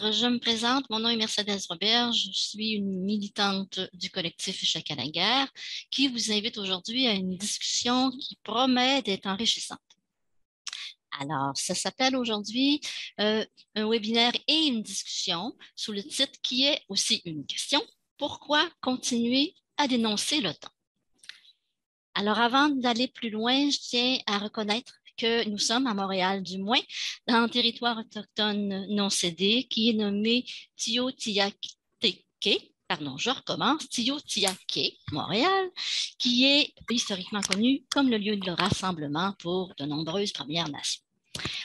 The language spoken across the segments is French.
je me présente, mon nom est Mercedes Robert, je suis une militante du collectif Échec à la guerre qui vous invite aujourd'hui à une discussion qui promet d'être enrichissante. Alors, ça s'appelle aujourd'hui un webinaire et une discussion sous le titre qui est aussi une question. Pourquoi continuer à dénoncer l'OTAN? Alors, avant d'aller plus loin, je tiens à reconnaître que nous sommes à Montréal, du moins, dans un territoire autochtone non cédé qui est nommé Tiohtià:ke. Pardon, je recommence, Tiohtià:ke, Montréal, qui est historiquement connu comme le lieu de rassemblement pour de nombreuses Premières Nations.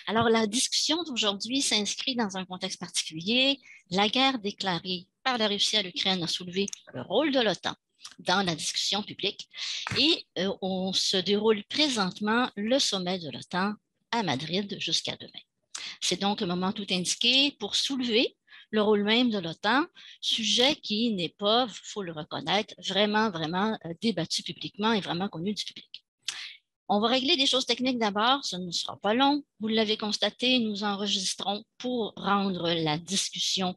Alors, la discussion d'aujourd'hui s'inscrit dans un contexte particulier. La guerre déclarée par la Russie à l'Ukraine a soulevé le rôle de l'OTAN dans la discussion publique et on se déroule présentement le sommet de l'OTAN à Madrid jusqu'à demain. C'est donc un moment tout indiqué pour soulever le rôle même de l'OTAN, sujet qui n'est pas, il faut le reconnaître, vraiment débattu publiquement et vraiment connu du public. On va régler des choses techniques d'abord, ce ne sera pas long. Vous l'avez constaté, nous enregistrons pour rendre la discussion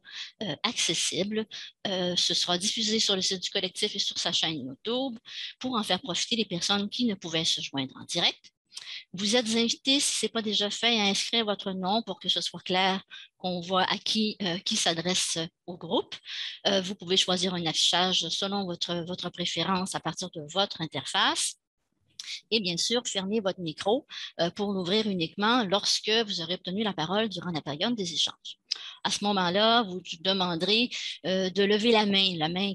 accessible. Ce sera diffusé sur le site du collectif et sur sa chaîne YouTube pour en faire profiter les personnes qui ne pouvaient se joindre en direct. Vous êtes invités, si ce n'est pas déjà fait, à inscrire votre nom pour que ce soit clair qu'on voit à qui s'adresse au groupe. Vous pouvez choisir un affichage selon votre préférence à partir de votre interface. Et bien sûr, fermez votre micro pour l'ouvrir uniquement lorsque vous aurez obtenu la parole durant la période des échanges. À ce moment-là, vous demanderez de lever la main,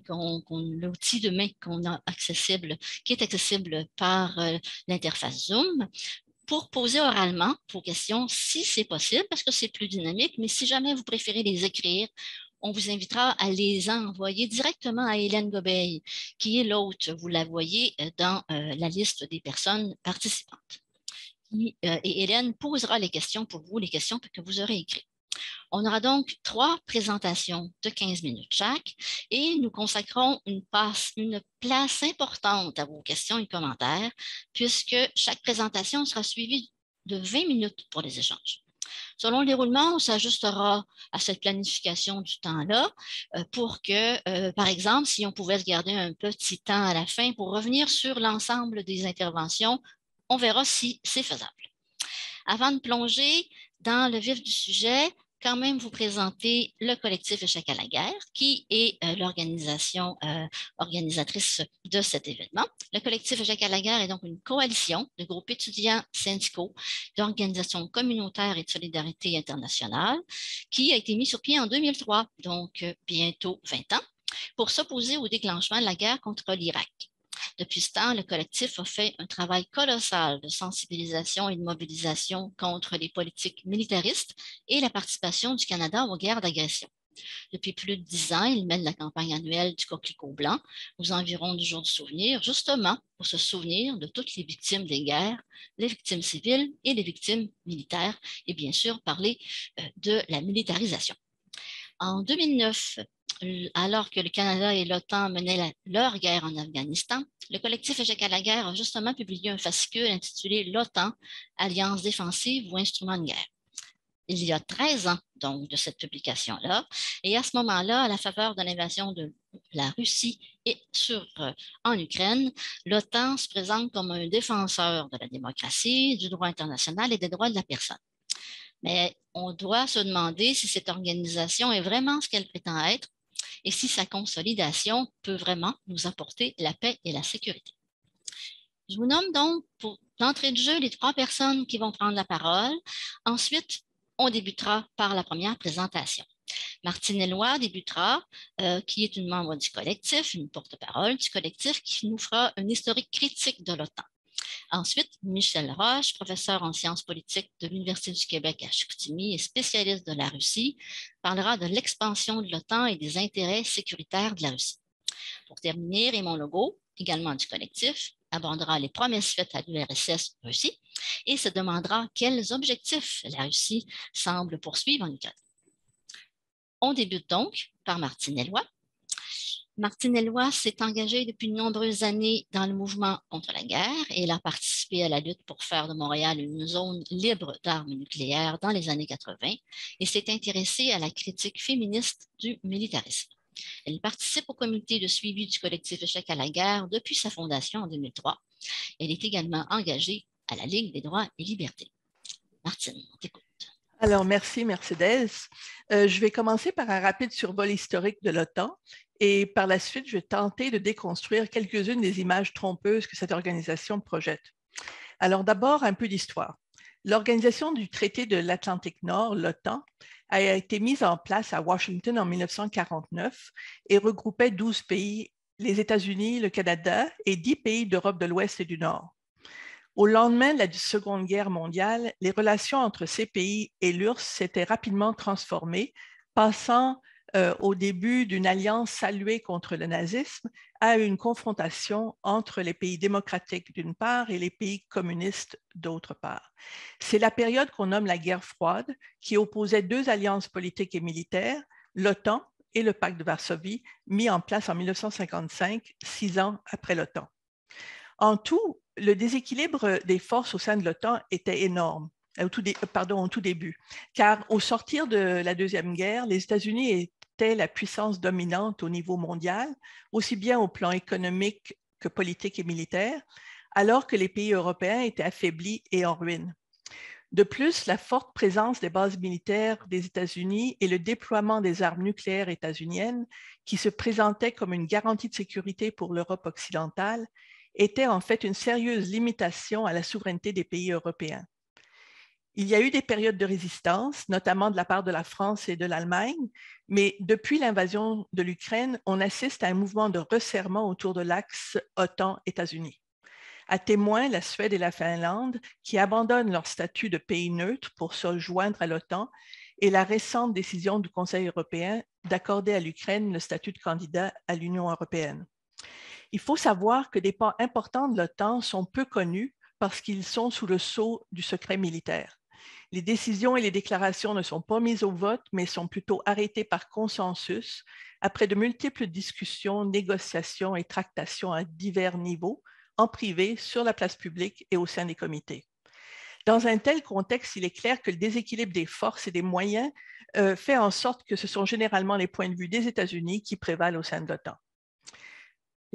l'outil de main qu'on a accessible, qui est accessible par l'interface Zoom, pour poser oralement vos questions si c'est possible, parce que c'est plus dynamique, mais si jamais vous préférez les écrire, on vous invitera à les envoyer directement à Hélène Gobeil, qui est l'hôte, vous la voyez dans la liste des personnes participantes. Et Hélène posera les questions pour vous, les questions que vous aurez écrites. On aura donc 3 présentations de 15 minutes chaque et nous consacrons une place importante à vos questions et commentaires puisque chaque présentation sera suivie de 20 minutes pour les échanges. Selon le déroulement, on s'ajustera à cette planification du temps-là pour que, par exemple, si on pouvait se garder un petit temps à la fin pour revenir sur l'ensemble des interventions, on verra si c'est faisable. Avant de plonger dans le vif du sujet, quand même vous présenter le collectif Échec à la guerre, qui est l'organisation organisatrice de cet événement. Le collectif Échec à la guerre est donc une coalition de groupes étudiants syndicaux, d'organisations communautaires et de solidarité internationale, qui a été mis sur pied en 2003, donc bientôt 20 ans, pour s'opposer au déclenchement de la guerre contre l'Irak. Depuis ce temps, le collectif a fait un travail colossal de sensibilisation et de mobilisation contre les politiques militaristes et la participation du Canada aux guerres d'agression. Depuis plus de 10 ans, il mène la campagne annuelle du coquelicot blanc aux environs du jour du souvenir, justement pour se souvenir de toutes les victimes des guerres, les victimes civiles et les victimes militaires, et bien sûr parler de la militarisation. En 2009, alors que le Canada et l'OTAN menaient leur guerre en Afghanistan, le collectif Échec à la guerre a justement publié un fascicule intitulé l'OTAN, Alliance défensive ou instrument de guerre. Il y a 13 ans, donc, de cette publication-là. Et à ce moment-là, à la faveur de l'invasion de la Russie en Ukraine, l'OTAN se présente comme un défenseur de la démocratie, du droit international et des droits de la personne. Mais on doit se demander si cette organisation est vraiment ce qu'elle prétend être et si sa consolidation peut vraiment nous apporter la paix et la sécurité. Je vous nomme donc pour l'entrée de jeu les 3 personnes qui vont prendre la parole. Ensuite, on débutera par la première présentation. Martine Eloi débutera, qui est une membre du collectif, une porte-parole du collectif, qui nous fera un historique critique de l'OTAN. Ensuite, Michel Roche, professeur en sciences politiques de l'Université du Québec à Chicoutimi et spécialiste de la Russie, parlera de l'expansion de l'OTAN et des intérêts sécuritaires de la Russie. Pour terminer, Raymond Legault, également du collectif, abordera les promesses faites à l'URSS Russie et se demandera quels objectifs la Russie semble poursuivre en Ukraine. On débute donc par Martine Eloi. Martine Eloi s'est engagée depuis de nombreuses années dans le mouvement contre la guerre et elle a participé participé à la lutte pour faire de Montréal une zone libre d'armes nucléaires dans les années 80 et s'est intéressée à la critique féministe du militarisme. Elle participe au comité de suivi du collectif Échec à la guerre depuis sa fondation en 2003. Elle est également engagée à la Ligue des droits et libertés. Martine, on t'écoute. Alors, merci Mercedes. Je vais commencer par un rapide survol historique de l'OTAN et par la suite, je vais tenter de déconstruire quelques-unes des images trompeuses que cette organisation projette. Alors d'abord, un peu d'histoire. L'Organisation du traité de l'Atlantique Nord, l'OTAN, a été mise en place à Washington en 1949 et regroupait 12 pays, les États-Unis, le Canada et 10 pays d'Europe de l'Ouest et du Nord. Au lendemain de la Seconde Guerre mondiale, les relations entre ces pays et l'URSS s'étaient rapidement transformées, passant au début d'une alliance saluée contre le nazisme à une confrontation entre les pays démocratiques d'une part et les pays communistes d'autre part. C'est la période qu'on nomme la guerre froide, qui opposait deux alliances politiques et militaires, l'OTAN et le pacte de Varsovie, mis en place en 1955, 6 ans après l'OTAN. En tout, le déséquilibre des forces au sein de l'OTAN était énorme. Au tout début, car au sortir de la Deuxième Guerre, les États-Unis étaient la puissance dominante au niveau mondial, aussi bien au plan économique que politique et militaire, alors que les pays européens étaient affaiblis et en ruine. De plus, la forte présence des bases militaires des États-Unis et le déploiement des armes nucléaires états-uniennes, qui se présentaient comme une garantie de sécurité pour l'Europe occidentale, était en fait une sérieuse limitation à la souveraineté des pays européens. Il y a eu des périodes de résistance, notamment de la part de la France et de l'Allemagne, mais depuis l'invasion de l'Ukraine, on assiste à un mouvement de resserrement autour de l'axe OTAN-États-Unis. À témoin, la Suède et la Finlande, qui abandonnent leur statut de pays neutre pour se joindre à l'OTAN, et la récente décision du Conseil européen d'accorder à l'Ukraine le statut de candidat à l'Union européenne. Il faut savoir que des pans importants de l'OTAN sont peu connus parce qu'ils sont sous le sceau du secret militaire. Les décisions et les déclarations ne sont pas mises au vote, mais sont plutôt arrêtées par consensus après de multiples discussions, négociations et tractations à divers niveaux, en privé, sur la place publique et au sein des comités. Dans un tel contexte, il est clair que le déséquilibre des forces et des moyens fait en sorte que ce sont généralement les points de vue des États-Unis qui prévalent au sein de l'OTAN.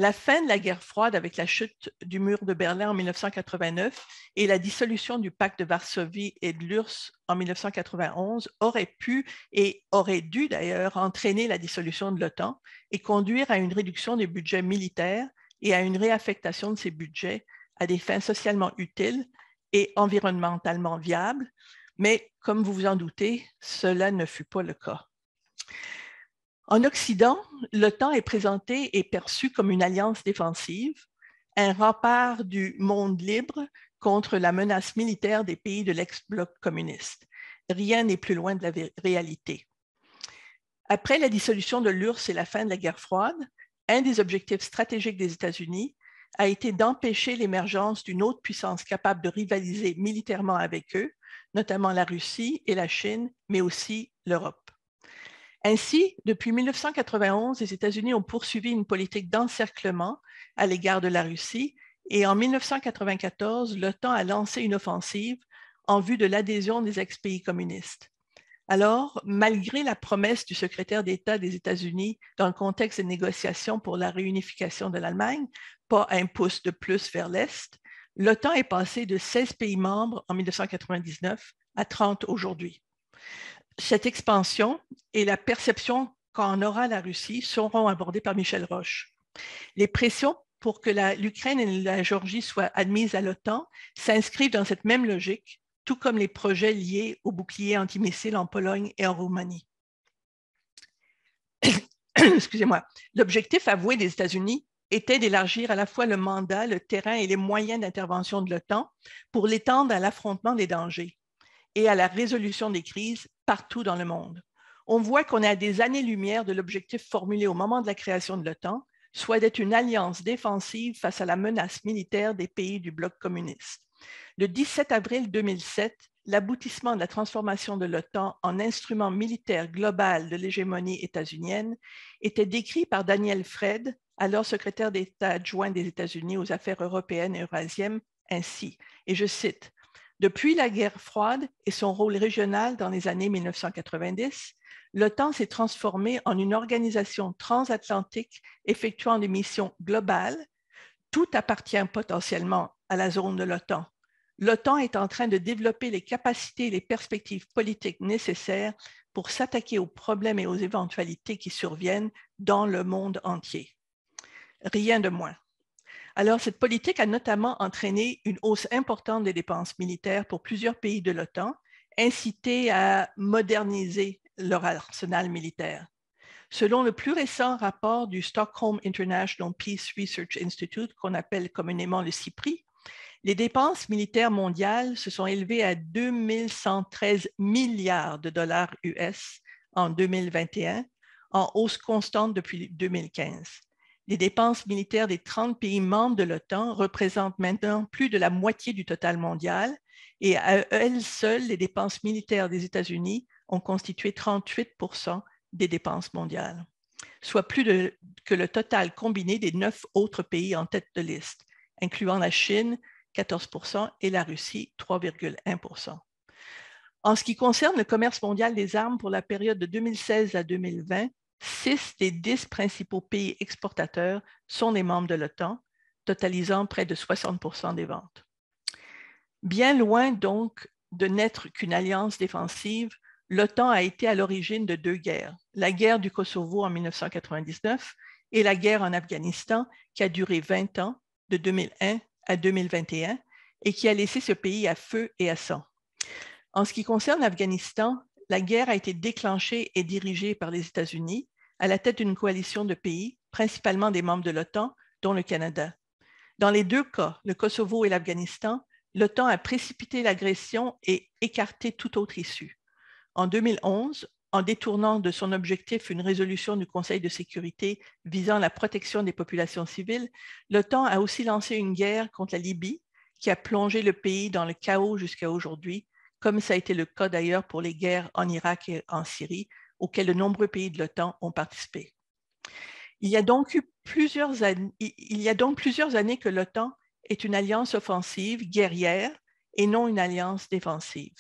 La fin de la guerre froide avec la chute du mur de Berlin en 1989 et la dissolution du pacte de Varsovie et de l'URSS en 1991 aurait pu et aurait dû d'ailleurs entraîner la dissolution de l'OTAN et conduire à une réduction des budgets militaires et à une réaffectation de ces budgets à des fins socialement utiles et environnementalement viables. Mais comme vous vous en doutez, cela ne fut pas le cas. En Occident, l'OTAN est présenté et perçu comme une alliance défensive, un rempart du monde libre contre la menace militaire des pays de l'ex-bloc communiste. Rien n'est plus loin de la réalité. Après la dissolution de l'URSS et la fin de la guerre froide, un des objectifs stratégiques des États-Unis a été d'empêcher l'émergence d'une autre puissance capable de rivaliser militairement avec eux, notamment la Russie et la Chine, mais aussi l'Europe. Ainsi, depuis 1991, les États-Unis ont poursuivi une politique d'encerclement à l'égard de la Russie et en 1994, l'OTAN a lancé une offensive en vue de l'adhésion des ex-pays communistes. Alors, malgré la promesse du secrétaire d'État des États-Unis dans le contexte des négociations pour la réunification de l'Allemagne, pas un pouce de plus vers l'Est, l'OTAN est passé de 16 pays membres en 1999 à 30 aujourd'hui. Cette expansion et la perception qu'en aura la Russie seront abordées par Michel Roche. Les pressions pour que l'Ukraine et la Géorgie soient admises à l'OTAN s'inscrivent dans cette même logique, tout comme les projets liés au bouclier antimissile en Pologne et en Roumanie. Excusez-moi. L'objectif avoué des États-Unis était d'élargir à la fois le mandat, le terrain et les moyens d'intervention de l'OTAN pour l'étendre à l'affrontement des dangers et à la résolution des crises partout dans le monde. On voit qu'on est à des années-lumière de l'objectif formulé au moment de la création de l'OTAN, soit d'être une alliance défensive face à la menace militaire des pays du bloc communiste. Le 17 avril 2007, l'aboutissement de la transformation de l'OTAN en instrument militaire global de l'hégémonie états-unienne était décrit par Daniel Fred, alors secrétaire d'État adjoint des États-Unis aux affaires européennes et eurasiennes ainsi, et je cite, « Depuis la guerre froide et son rôle régional dans les années 1990, l'OTAN s'est transformée en une organisation transatlantique effectuant des missions globales. Tout appartient potentiellement à la zone de l'OTAN. L'OTAN est en train de développer les capacités et les perspectives politiques nécessaires pour s'attaquer aux problèmes et aux éventualités qui surviennent dans le monde entier. » Rien de moins. Alors, cette politique a notamment entraîné une hausse importante des dépenses militaires pour plusieurs pays de l'OTAN, incités à moderniser leur arsenal militaire. Selon le plus récent rapport du Stockholm International Peace Research Institute, qu'on appelle communément le SIPRI, les dépenses militaires mondiales se sont élevées à 2113 milliards de dollars US en 2021, en hausse constante depuis 2015. Les dépenses militaires des 30 pays membres de l'OTAN représentent maintenant plus de la moitié du total mondial et à elles seules, les dépenses militaires des États-Unis ont constitué 38% des dépenses mondiales, soit plus que le total combiné des 9 autres pays en tête de liste, incluant la Chine, 14%, et la Russie, 3,1%. En ce qui concerne le commerce mondial des armes pour la période de 2016 à 2020, 6 des 10 principaux pays exportateurs sont des membres de l'OTAN, totalisant près de 60% des ventes. Bien loin donc de n'être qu'une alliance défensive, l'OTAN a été à l'origine de 2 guerres, la guerre du Kosovo en 1999 et la guerre en Afghanistan qui a duré 20 ans, de 2001 à 2021, et qui a laissé ce pays à feu et à sang. En ce qui concerne l'Afghanistan, la guerre a été déclenchée et dirigée par les États-Unis à la tête d'une coalition de pays, principalement des membres de l'OTAN, dont le Canada. Dans les 2 cas, le Kosovo et l'Afghanistan, l'OTAN a précipité l'agression et écarté toute autre issue. En 2011, en détournant de son objectif une résolution du Conseil de sécurité visant la protection des populations civiles, l'OTAN a aussi lancé une guerre contre la Libye qui a plongé le pays dans le chaos jusqu'à aujourd'hui, comme ça a été le cas d'ailleurs pour les guerres en Irak et en Syrie, auxquelles de nombreux pays de l'OTAN ont participé. Il y a donc plusieurs années que l'OTAN est une alliance offensive, guerrière, et non une alliance défensive.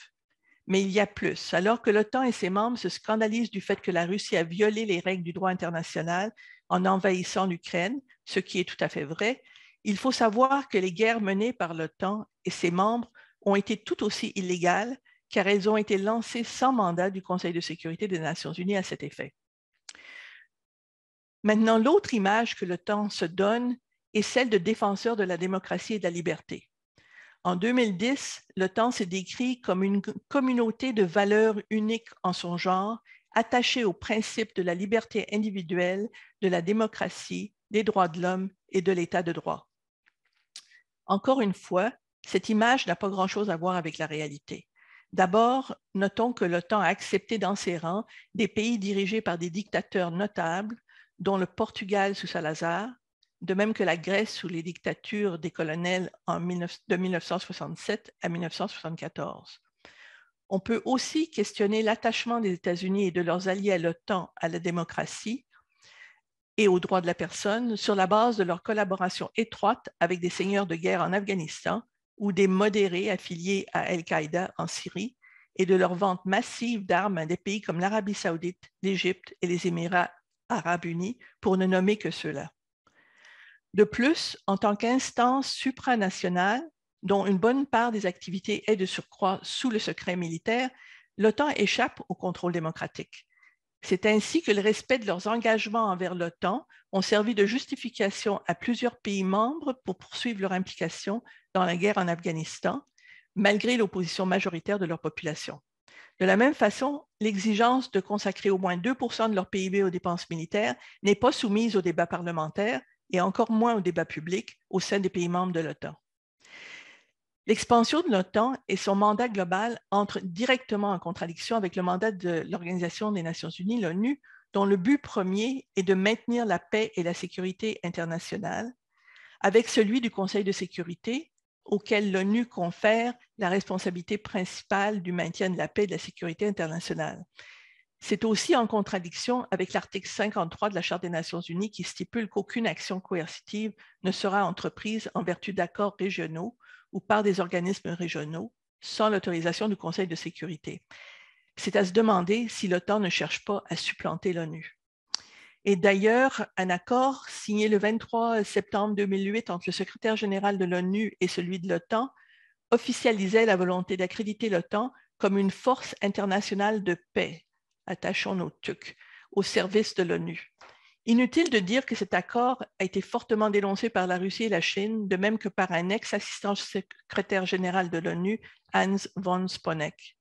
Mais il y a plus. Alors que l'OTAN et ses membres se scandalisent du fait que la Russie a violé les règles du droit international en envahissant l'Ukraine, ce qui est tout à fait vrai, il faut savoir que les guerres menées par l'OTAN et ses membres ont été tout aussi illégales car elles ont été lancées sans mandat du Conseil de sécurité des Nations unies à cet effet. Maintenant, l'autre image que l'OTAN se donne est celle de défenseur de la démocratie et de la liberté. En 2010, l'OTAN s'est décrit comme une communauté de valeurs uniques en son genre, attachée aux principes de la liberté individuelle, de la démocratie, des droits de l'homme et de l'état de droit. Encore une fois, cette image n'a pas grand-chose à voir avec la réalité. D'abord, notons que l'OTAN a accepté dans ses rangs des pays dirigés par des dictateurs notables, dont le Portugal sous Salazar, de même que la Grèce sous les dictatures des colonels de 1967 à 1974. On peut aussi questionner l'attachement des États-Unis et de leurs alliés à l'OTAN à la démocratie et aux droits de la personne sur la base de leur collaboration étroite avec des seigneurs de guerre en Afghanistan ou des modérés affiliés à Al-Qaïda en Syrie et de leur vente massive d'armes à des pays comme l'Arabie saoudite, l'Égypte et les Émirats arabes unis, pour ne nommer que ceux-là. De plus, en tant qu'instance supranationale, dont une bonne part des activités est de surcroît sous le secret militaire, l'OTAN échappe au contrôle démocratique. C'est ainsi que le respect de leurs engagements envers l'OTAN ont servi de justification à plusieurs pays membres pour poursuivre leur implication dans la guerre en Afghanistan, malgré l'opposition majoritaire de leur population. De la même façon, l'exigence de consacrer au moins 2% de leur PIB aux dépenses militaires n'est pas soumise au débat parlementaire et encore moins au débat public au sein des pays membres de l'OTAN. L'expansion de l'OTAN et son mandat global entrent directement en contradiction avec le mandat de l'Organisation des Nations unies, l'ONU, dont le but premier est de maintenir la paix et la sécurité internationale, avec celui du Conseil de sécurité, auquel l'ONU confère la responsabilité principale du maintien de la paix et de la sécurité internationale. C'est aussi en contradiction avec l'article 53 de la Charte des Nations unies qui stipule qu'aucune action coercitive ne sera entreprise en vertu d'accords régionaux ou par des organismes régionaux sans l'autorisation du Conseil de sécurité. C'est à se demander si l'OTAN ne cherche pas à supplanter l'ONU. Et d'ailleurs, un accord signé le 23 septembre 2008 entre le secrétaire général de l'ONU et celui de l'OTAN officialisait la volonté d'accréditer l'OTAN comme une force internationale de paix, attachons nos tucs, au service de l'ONU. Inutile de dire que cet accord a été fortement dénoncé par la Russie et la Chine, de même que par un ex-assistant secrétaire général de l'ONU, Hans von Sponeck.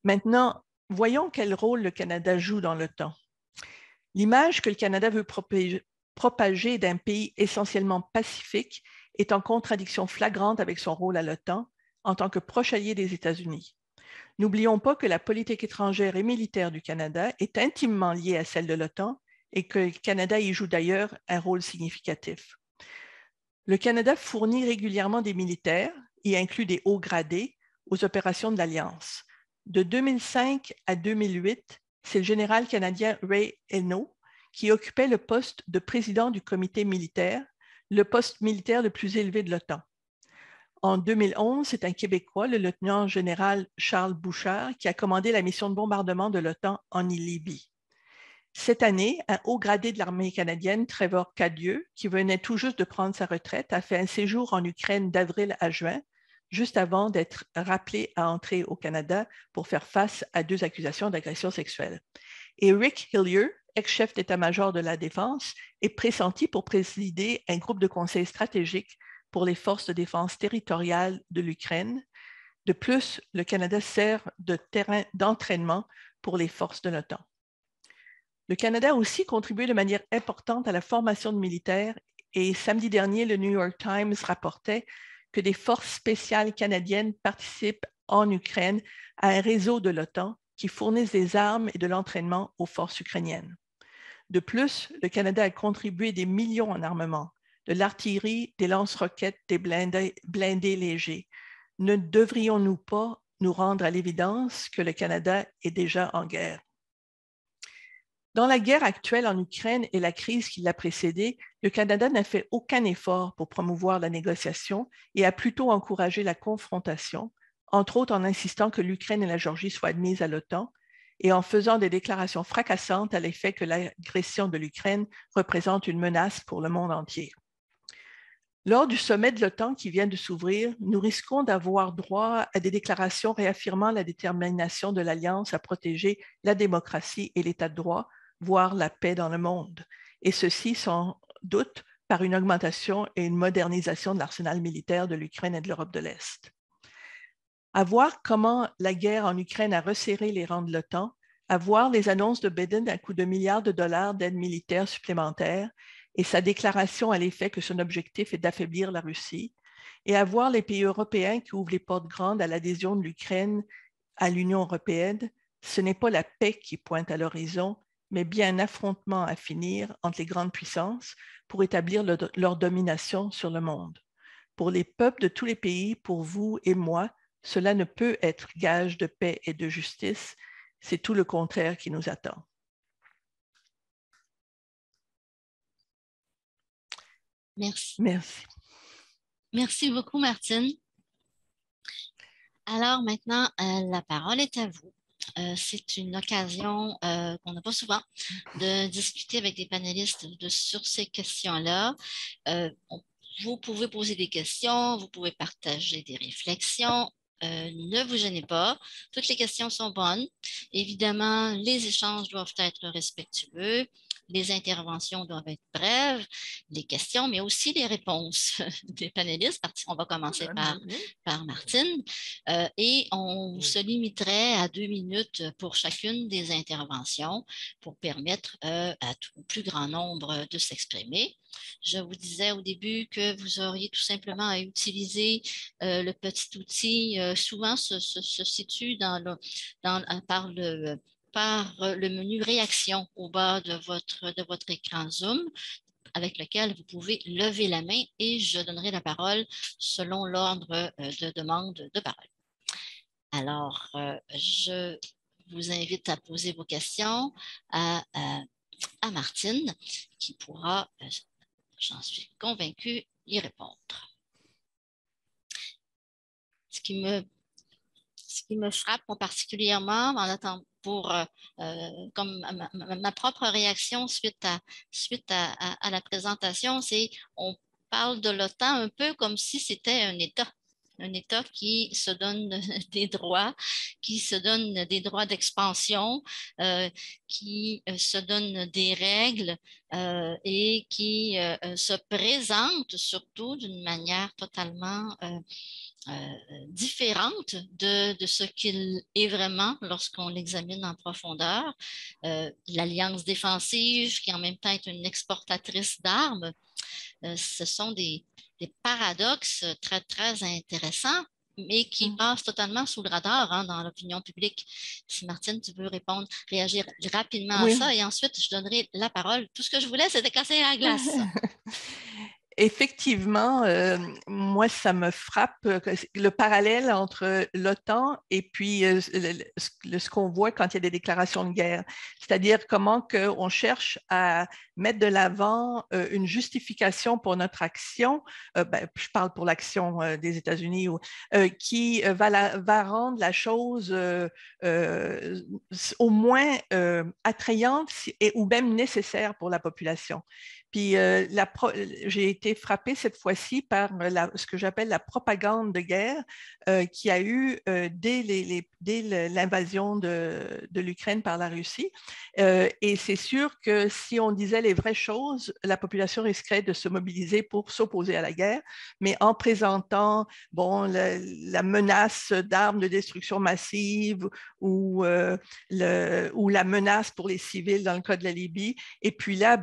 Maintenant, voyons quel rôle le Canada joue dans l'OTAN. L'image que le Canada veut propager d'un pays essentiellement pacifique est en contradiction flagrante avec son rôle à l'OTAN en tant que proche allié des États-Unis. N'oublions pas que la politique étrangère et militaire du Canada est intimement liée à celle de l'OTAN et que le Canada y joue d'ailleurs un rôle significatif. Le Canada fournit régulièrement des militaires, y inclut des hauts gradés, aux opérations de l'Alliance. De 2005 à 2008, c'est le général canadien Ray Eno qui occupait le poste de président du comité militaire, le poste militaire le plus élevé de l'OTAN. En 2011, c'est un Québécois, le lieutenant-général Charles Bouchard, qui a commandé la mission de bombardement de l'OTAN en Libye. Cette année, un haut gradé de l'armée canadienne, Trevor Cadieux, qui venait tout juste de prendre sa retraite, a fait un séjour en Ukraine d'avril à juin, juste avant d'être rappelé à entrer au Canada pour faire face à 2 accusations d'agression sexuelle. Et Rick Hillier, ex-chef d'état-major de la Défense, est pressenti pour présider un groupe de conseil stratégique pour les forces de défense territoriale de l'Ukraine. De plus, le Canada sert de terrain d'entraînement pour les forces de l'OTAN. Le Canada a aussi contribué de manière importante à la formation de militaires et samedi dernier, le New York Times rapportait que des forces spéciales canadiennes participent en Ukraine à un réseau de l'OTAN qui fournissent des armes et de l'entraînement aux forces ukrainiennes. De plus, le Canada a contribué des millions en armement, de l'artillerie, des lance-roquettes, des blindés légers. Ne devrions-nous pas nous rendre à l'évidence que le Canada est déjà en guerre? Dans la guerre actuelle en Ukraine et la crise qui l'a précédée, le Canada n'a fait aucun effort pour promouvoir la négociation et a plutôt encouragé la confrontation, entre autres en insistant que l'Ukraine et la Géorgie soient admises à l'OTAN et en faisant des déclarations fracassantes à l'effet que l'agression de l'Ukraine représente une menace pour le monde entier. Lors du sommet de l'OTAN qui vient de s'ouvrir, nous risquons d'avoir droit à des déclarations réaffirmant la détermination de l'Alliance à protéger la démocratie et l'État de droit, voire la paix dans le monde, et ceci sans doute par une augmentation et une modernisation de l'arsenal militaire de l'Ukraine et de l'Europe de l'Est. À voir comment la guerre en Ukraine a resserré les rangs de l'OTAN, à voir les annonces de Biden d'un coût de milliards de dollars d'aide militaire supplémentaire et sa déclaration à l'effet que son objectif est d'affaiblir la Russie, et à voir les pays européens qui ouvrent les portes grandes à l'adhésion de l'Ukraine à l'Union européenne, ce n'est pas la paix qui pointe à l'horizon, mais bien un affrontement à finir entre les grandes puissances pour établir leur domination sur le monde. Pour les peuples de tous les pays, pour vous et moi, cela ne peut être gage de paix et de justice. C'est tout le contraire qui nous attend. Merci. Merci. Merci beaucoup, Martine. Alors maintenant, la parole est à vous. C'est une occasion qu'on n'a pas souvent de discuter avec des panélistes sur ces questions-là. Vous pouvez poser des questions, vous pouvez partager des réflexions. Ne vous gênez pas, toutes les questions sont bonnes. Évidemment, les échanges doivent être respectueux, les interventions doivent être brèves, les questions, mais aussi les réponses des panélistes. On va commencer par Martine. Et on se limiterait à 2 minutes pour chacune des interventions pour permettre au plus grand nombre de s'exprimer. Je vous disais au début que vous auriez tout simplement à utiliser le petit outil. Souvent, se situe par le menu réaction au bas de votre écran Zoom, avec lequel vous pouvez lever la main et je donnerai la parole selon l'ordre de demande de parole. Alors, je vous invite à poser vos questions à Martine, qui pourra, j'en suis convaincue, y répondre. ce qui me frappe particulièrement comme ma propre réaction suite à la présentation, c'est on parle de l'OTAN un peu comme si c'était un État qui se donne des droits, qui se donne des droits d'expansion, qui se donne des règles et qui se présente surtout d'une manière totalement différente de ce qu'il est vraiment lorsqu'on l'examine en profondeur. L'alliance défensive, qui en même temps est une exportatrice d'armes, ce sont des paradoxes très, très intéressants, mais qui passent totalement sous le radar dans l'opinion publique. Si Martine, tu veux répondre, réagir rapidement à ça, et ensuite je donnerai la parole. Tout ce que je voulais, c'était casser la glace. Effectivement, moi, ça me frappe le parallèle entre l'OTAN et puis ce qu'on voit quand il y a des déclarations de guerre. C'est-à-dire comment on cherche à mettre de l'avant une justification pour notre action, je parle pour l'action des États-Unis, qui va rendre la chose au moins attrayante ou même nécessaire pour la population. Puis j'ai été frappée cette fois-ci par ce que j'appelle la propagande de guerre qui a eu dès l'invasion de l'Ukraine par la Russie. Et c'est sûr que si on disait les vraies choses, la population risquerait de se mobiliser pour s'opposer à la guerre. Mais en présentant la menace d'armes de destruction massive ou la menace pour les civils dans le cas de la Libye, et puis là,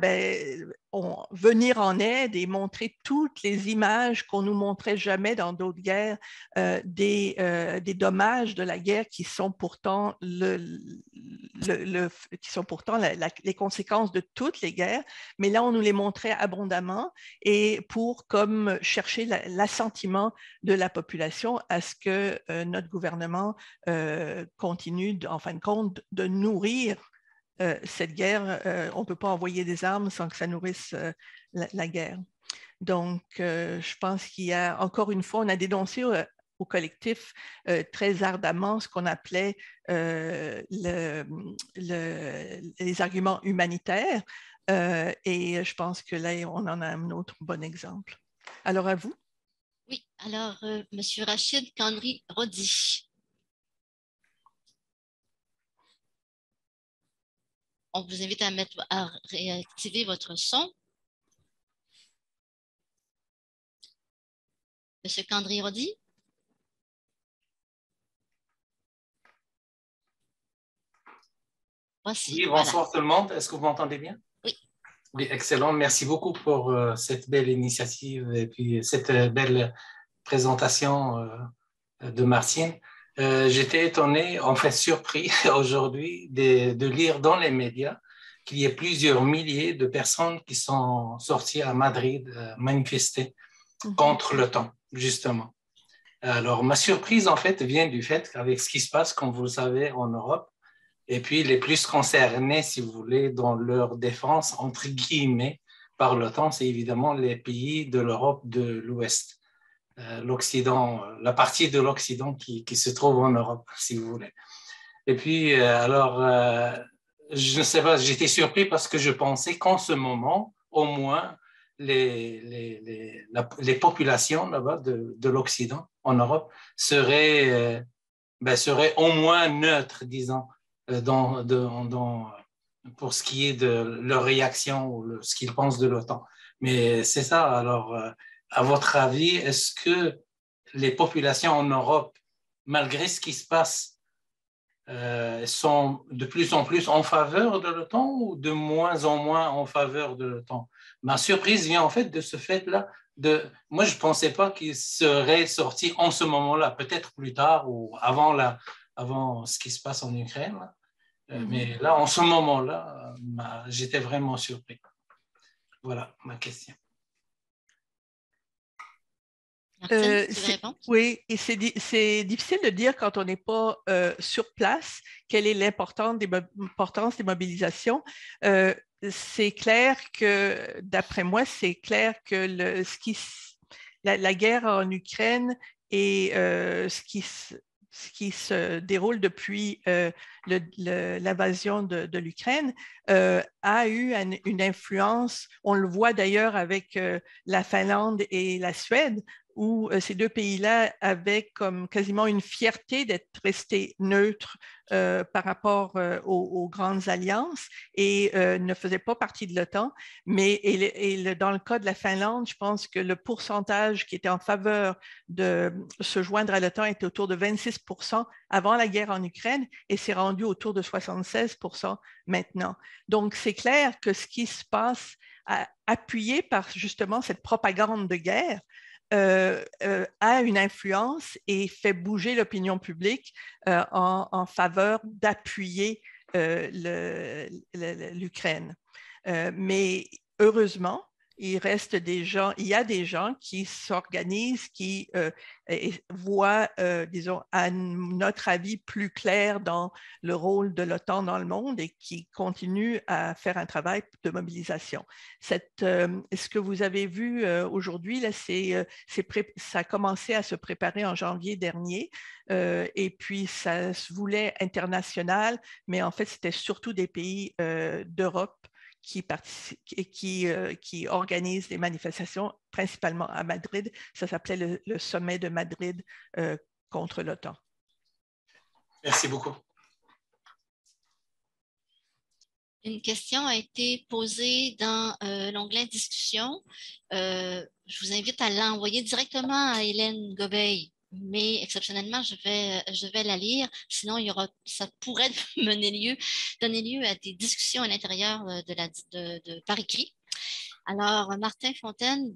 venir en aide et montrer toutes les images qu'on nous montrait jamais dans d'autres guerres, des dommages de la guerre qui sont pourtant les conséquences de toutes les guerres, mais là on nous les montrait abondamment et pour comme chercher l'assentiment de la population à ce que notre gouvernement continue en fin de compte de nourrir cette guerre. On ne peut pas envoyer des armes sans que ça nourrisse la guerre. Donc, je pense qu'il y a, encore une fois, on a dénoncé au collectif très ardemment ce qu'on appelait les arguments humanitaires. Et je pense que là, on en a un autre bon exemple. Alors, à vous. Oui, alors, M. Rachid Kandri-Rodi. On vous invite à réactiver votre son. Monsieur Kandri-Rodi? Voici, oui, bonsoir voilà. Tout le monde. Est-ce que vous m'entendez bien? Oui. Oui, excellent. Merci beaucoup pour cette belle initiative et puis cette belle présentation de Martine. J'étais étonné, en fait surpris aujourd'hui de lire dans les médias qu'il y ait plusieurs milliers de personnes qui sont sorties à Madrid manifester contre l'OTAN, justement. Alors, ma surprise, en fait, vient du fait qu'avec ce qui se passe, comme vous le savez, en Europe, et puis les plus concernés, si vous voulez, dans leur défense, entre guillemets, par l'OTAN, c'est évidemment les pays de l'Europe de l'Ouest. L'Occident, la partie de l'Occident qui se trouve en Europe, si vous voulez. Et puis, je ne sais pas, j'étais surpris parce que je pensais qu'en ce moment, au moins, les populations là-bas de l'Occident, en Europe, seraient au moins neutres, disons, pour ce qui est de leur réaction ou ce qu'ils pensent de l'OTAN. Mais c'est ça, alors... à votre avis, est-ce que les populations en Europe, malgré ce qui se passe, sont de plus en plus en faveur de l'OTAN ou de moins en moins en faveur de l'OTAN? Ma surprise vient en fait de ce fait-là. Moi, je ne pensais pas qu'il serait sorti en ce moment-là, peut-être plus tard ou avant ce qui se passe en Ukraine. Mais là, en ce moment-là, j'étais vraiment surpris. Voilà ma question. Oui, et c'est difficile de dire quand on n'est pas sur place quelle est l'importance des mobilisations. C'est clair que, d'après moi, c'est clair que la guerre en Ukraine et ce qui se déroule depuis l'invasion de l'Ukraine a eu une influence. On le voit d'ailleurs avec la Finlande et la Suède, où ces deux pays-là avaient comme quasiment une fierté d'être restés neutres par rapport aux grandes alliances et ne faisaient pas partie de l'OTAN. Mais dans le cas de la Finlande, je pense que le pourcentage qui était en faveur de se joindre à l'OTAN était autour de 26% avant la guerre en Ukraine et c'est rendu autour de 76% maintenant. Donc, c'est clair que ce qui se passe, appuyé par justement cette propagande de guerre, a une influence et fait bouger l'opinion publique en faveur d'appuyer l'Ukraine. Mais heureusement, il y a des gens qui s'organisent, qui voient, disons, à notre avis, plus clair dans le rôle de l'OTAN dans le monde et qui continuent à faire un travail de mobilisation. Ce que vous avez vu aujourd'hui, là, ça a commencé à se préparer en janvier dernier et puis ça se voulait international, mais en fait, c'était surtout des pays d'Europe qui organisent des manifestations, principalement à Madrid. Ça s'appelait le sommet de Madrid contre l'OTAN. Merci beaucoup. Une question a été posée dans l'onglet discussion. Je vous invite à l'envoyer directement à Hélène Gobeil, mais exceptionnellement, je vais la lire. Sinon, ça pourrait donner lieu à des discussions à l'intérieur par écrit. Alors, Martin Fontaine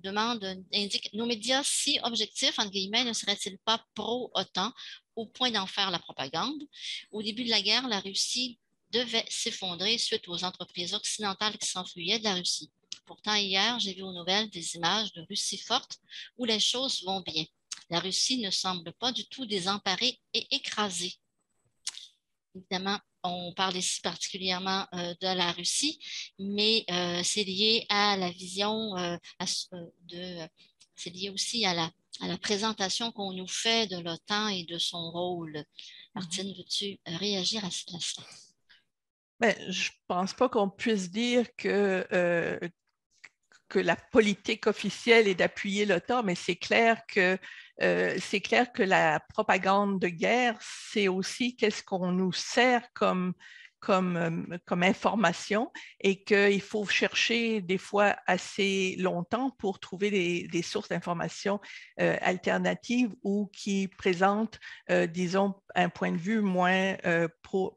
indique « Nos médias si objectifs, entre guillemets, ne seraient-ils pas pro-OTAN au point d'en faire la propagande? Au début de la guerre, la Russie devait s'effondrer suite aux entreprises occidentales qui s'enfuyaient de la Russie. Pourtant, hier, j'ai vu aux nouvelles des images de Russie forte où les choses vont bien. La Russie ne semble pas du tout désemparée et écrasée. » Évidemment, on parle ici particulièrement de la Russie, mais c'est lié à la vision, c'est lié aussi à la présentation qu'on nous fait de l'OTAN et de son rôle. Martine, veux-tu réagir à cela? Ben, je ne pense pas qu'on puisse dire que la politique officielle est d'appuyer l'OTAN, mais c'est clair que la propagande de guerre, c'est aussi qu'est-ce qu'on nous sert comme information et qu'il faut chercher des fois assez longtemps pour trouver des sources d'informations alternatives ou qui présentent, disons, un point de vue moins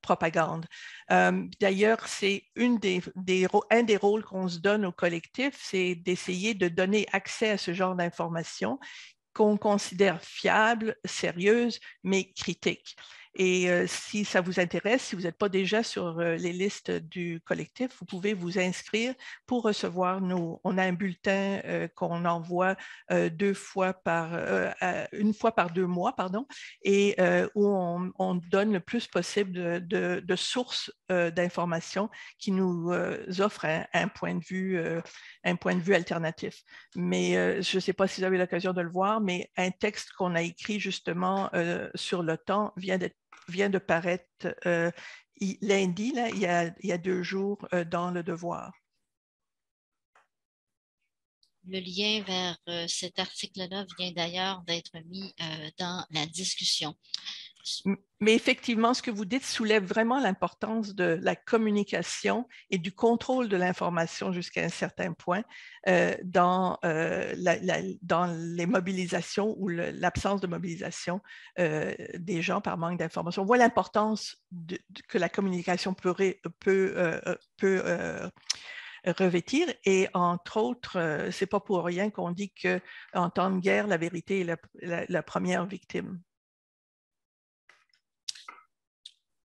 propagande. D'ailleurs, c'est un des rôles qu'on se donne au collectif, c'est d'essayer de donner accès à ce genre d'informations qu'on considère fiables, sérieuses, mais critiques. Et si ça vous intéresse, si vous n'êtes pas déjà sur les listes du collectif, vous pouvez vous inscrire pour recevoir on a un bulletin qu'on envoie une fois par 2 mois, pardon, et où on donne le plus possible de sources d'informations qui nous offrent un point de vue alternatif. Mais je ne sais pas si vous avez l'occasion de le voir, mais un texte qu'on a écrit justement sur l'OTAN vient de paraître lundi, là, il y a 2 jours, dans Le Devoir. Le lien vers cet article-là vient d'ailleurs d'être mis dans la discussion. Mais effectivement, ce que vous dites soulève vraiment l'importance de la communication et du contrôle de l'information jusqu'à un certain point dans les mobilisations ou l'absence de mobilisation des gens par manque d'information. On voit l'importance que la communication peut revêtir. Et entre autres, ce n'est pas pour rien qu'on dit qu'en temps de guerre, la vérité est la première victime.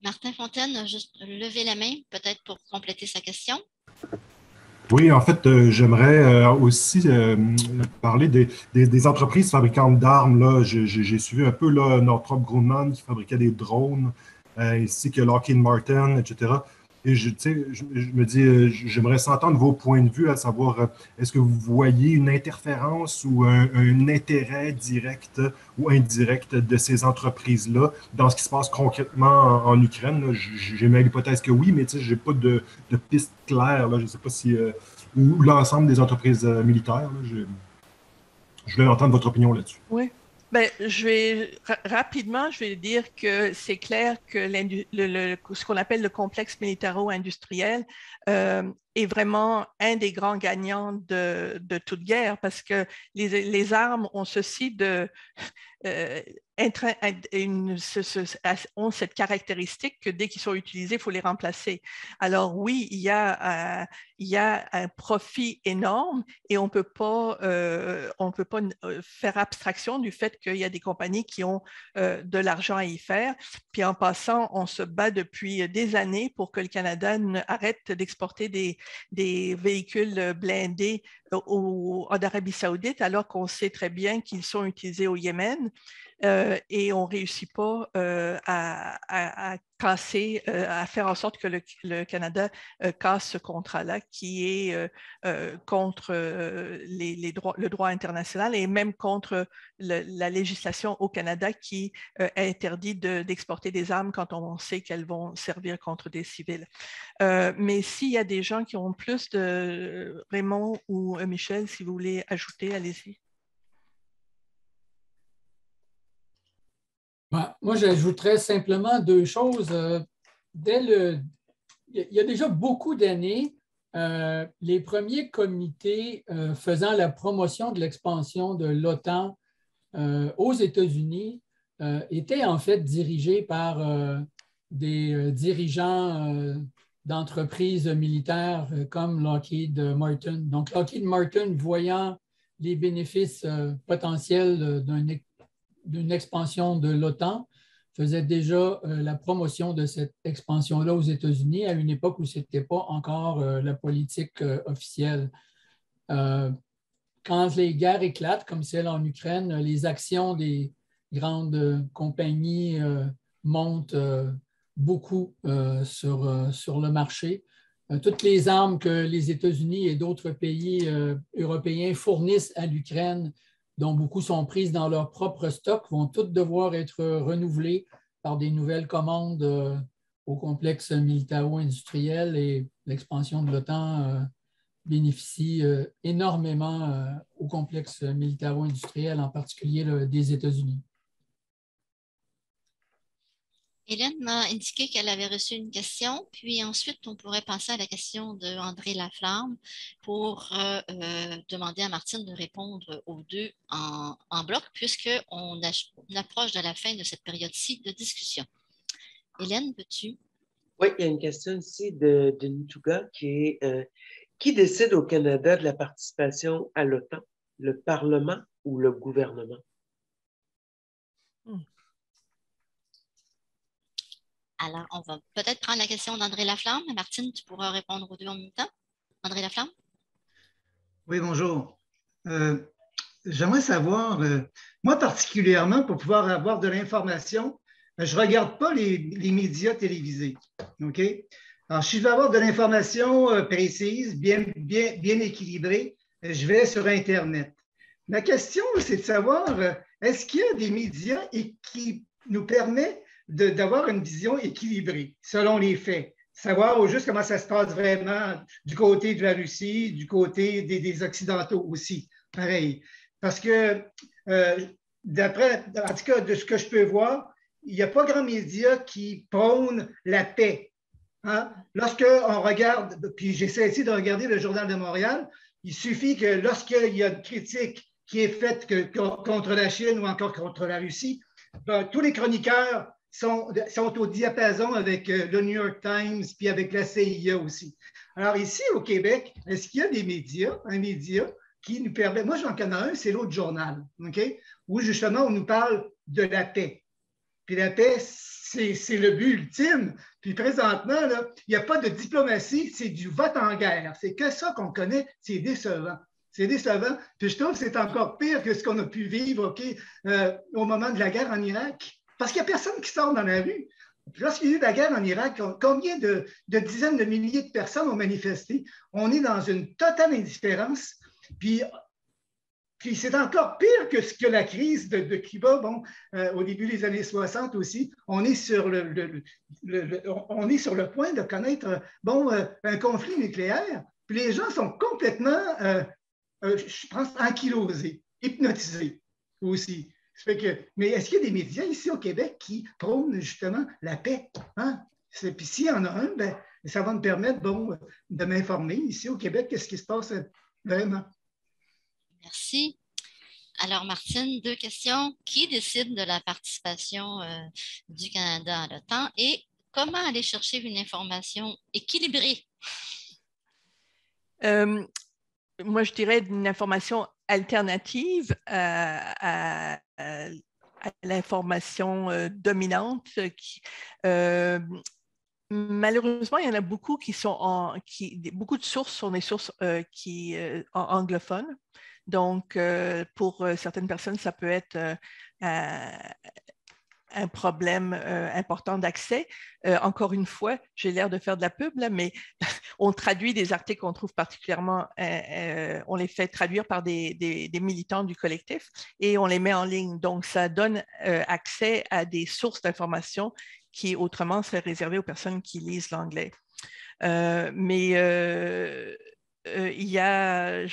Martin Fontaine a juste levé la main, peut-être pour compléter sa question. Oui, en fait, j'aimerais aussi parler des entreprises fabricantes d'armes. J'ai suivi un peu là, Northrop Grumman qui fabriquait des drones, ainsi que Lockheed Martin, etc. Et tu sais, je me dis, j'aimerais s'entendre vos points de vue, à savoir, est-ce que vous voyez une interférence ou un intérêt direct ou indirect de ces entreprises-là dans ce qui se passe concrètement en Ukraine? Là? J'ai même l'hypothèse que oui, mais tu sais, je n'ai pas de piste claire. Là. Je ne sais pas si. Ou l'ensemble des entreprises militaires. Là, je voulais entendre votre opinion là-dessus. Oui. Ben, rapidement, je vais dire que c'est clair que ce qu'on appelle le complexe militaro-industriel est vraiment un des grands gagnants de toute guerre parce que les armes ont ceci de ont cette caractéristique que dès qu'ils sont utilisés, il faut les remplacer. Alors oui, il y a un profit énorme et on peut pas faire abstraction du fait qu'il y a des compagnies qui ont de l'argent à y faire. Puis en passant, on se bat depuis des années pour que le Canada arrête d'exporter des véhicules blindés en Arabie Saoudite, alors qu'on sait très bien qu'ils sont utilisés au Yémen. Et on ne réussit pas à casser, à faire en sorte que le Canada casse ce contrat-là qui est contre le droit international et même contre la législation au Canada qui interdit d'exporter des armes quand on sait qu'elles vont servir contre des civils. Mais s'il y a des gens qui ont plus de Raymond ou Michel, si vous voulez ajouter, allez-y. Moi, j'ajouterais simplement deux choses. Il y a déjà beaucoup d'années, les premiers comités faisant la promotion de l'expansion de l'OTAN aux États-Unis étaient en fait dirigés par des dirigeants d'entreprises militaires comme Lockheed Martin. Donc, Lockheed Martin, voyant les bénéfices potentiels d'une expansion de l'OTAN, faisait déjà la promotion de cette expansion-là aux États-Unis à une époque où ce n'était pas encore la politique officielle. Quand les guerres éclatent, comme celle en Ukraine, les actions des grandes compagnies montent beaucoup sur le marché. Toutes les armes que les États-Unis et d'autres pays européens fournissent à l'Ukraine, dont beaucoup sont prises dans leur propre stock, vont toutes devoir être renouvelées par des nouvelles commandes au complexe militaro-industriel et l'expansion de l'OTAN bénéficie énormément au complexe militaro-industriel, en particulier des États-Unis. Hélène m'a indiqué qu'elle avait reçu une question, puis ensuite, on pourrait passer à la question d'André Laflamme pour demander à Martine de répondre aux deux en bloc, puisqu'on approche de la fin de cette période-ci de discussion. Hélène, peux-tu? Oui, il y a une question ici de Nituga qui décide au Canada de la participation à l'OTAN, le Parlement ou le gouvernement? Alors, on va peut-être prendre la question d'André Laflamme. Martine, tu pourras répondre aux deux en même temps. André Laflamme? Oui, bonjour. J'aimerais savoir, moi particulièrement, pour pouvoir avoir de l'information, je ne regarde pas les médias télévisés. OK? Alors, si je veux avoir de l'information précise, bien équilibrée, je vais sur Internet. Ma question, c'est de savoir, est-ce qu'il y a des médias qui nous permettent d'avoir une vision équilibrée selon les faits, savoir au juste comment ça se passe vraiment du côté de la Russie, du côté des Occidentaux aussi, pareil. Parce que, d'après, en tout cas, de ce que je peux voir, il n'y a pas grand média qui prône la paix. Hein? Lorsqu'on regarde, puis j'essaie ici de regarder le Journal de Montréal, il suffit que lorsqu'il y a une critique qui est faite contre la Chine ou encore contre la Russie, ben, tous les chroniqueurs sont au diapason avec le New York Times puis avec la CIA aussi. Alors ici au Québec, est-ce qu'il y a des médias, un média qui nous permet, moi j'en connais un, c'est l'autre journal, OK? Où justement on nous parle de la paix. Puis la paix, c'est le but ultime. Puis présentement, là, il n'y a pas de diplomatie, c'est du vote en guerre. C'est que ça qu'on connaît, c'est décevant. C'est décevant. Puis je trouve que c'est encore pire que ce qu'on a pu vivre, OK, au moment de la guerre en Irak. Parce qu'il n'y a personne qui sort dans la rue. lorsqu'il y a eu la guerre en Irak, combien de dizaines de milliers de personnes ont manifesté? On est dans une totale indifférence. Puis c'est encore pire que la crise de Cuba, bon, au début des années 60 aussi. On est sur on est sur le point de connaître un conflit nucléaire. Puis les gens sont complètement, je pense, ankylosés, hypnotisés aussi. Ça fait mais est-ce qu'il y a des médias ici au Québec qui prônent justement la paix? Hein? Puis s'il y en a un, ben, ça va me permettre de m'informer ici au Québec, qu'est-ce qui se passe vraiment. Merci. Alors, Martine, 2 questions. Qui décide de la participation du Canada à l'OTAN et comment aller chercher une information équilibrée? Moi, je dirais une information alternative à l'information dominante. Malheureusement, il y en a beaucoup beaucoup de sources sont des sources anglophones. Donc, pour certaines personnes, ça peut être un problème important d'accès. Encore une fois, j'ai l'air de faire de la pub, là, mais on traduit des articles qu'on trouve particulièrement, on les fait traduire par des militants du collectif et on les met en ligne. Donc, ça donne accès à des sources d'informations qui autrement seraient réservées aux personnes qui lisent l'anglais. Il y a,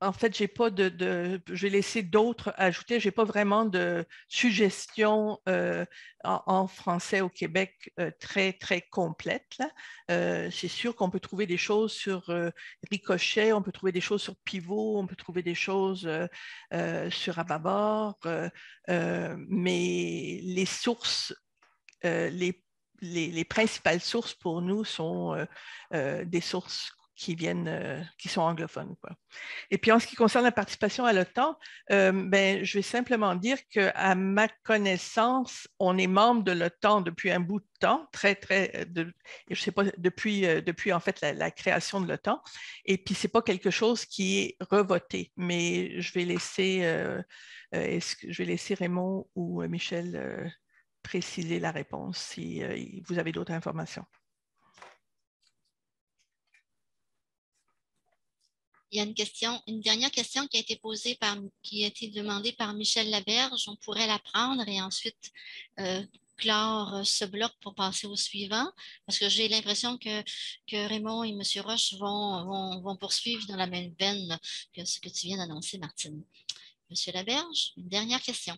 en fait, j'ai pas je vais laisser d'autres ajouter. Je n'ai pas vraiment de suggestions en français au Québec très, très complètes. C'est sûr qu'on peut trouver des choses sur Ricochet, on peut trouver des choses sur Pivot, on peut trouver des choses sur Ababor, mais les sources, les principales sources pour nous sont des sources qui sont anglophones, quoi. Et puis, en ce qui concerne la participation à l'OTAN, je vais simplement dire qu'à ma connaissance, on est membre de l'OTAN depuis un bout de temps, je sais pas, depuis en fait la création de l'OTAN. Et puis, c'est pas quelque chose qui est revoté, mais je vais laisser Raymond ou Michel préciser la réponse si vous avez d'autres informations. Il y a une dernière question qui a été qui a été demandée par Michel Laberge. On pourrait la prendre et ensuite clore ce bloc pour passer au suivant, parce que j'ai l'impression que Raymond et M. Roche vont poursuivre dans la même veine que ce que tu viens d'annoncer, Martine. M. Laberge, une dernière question.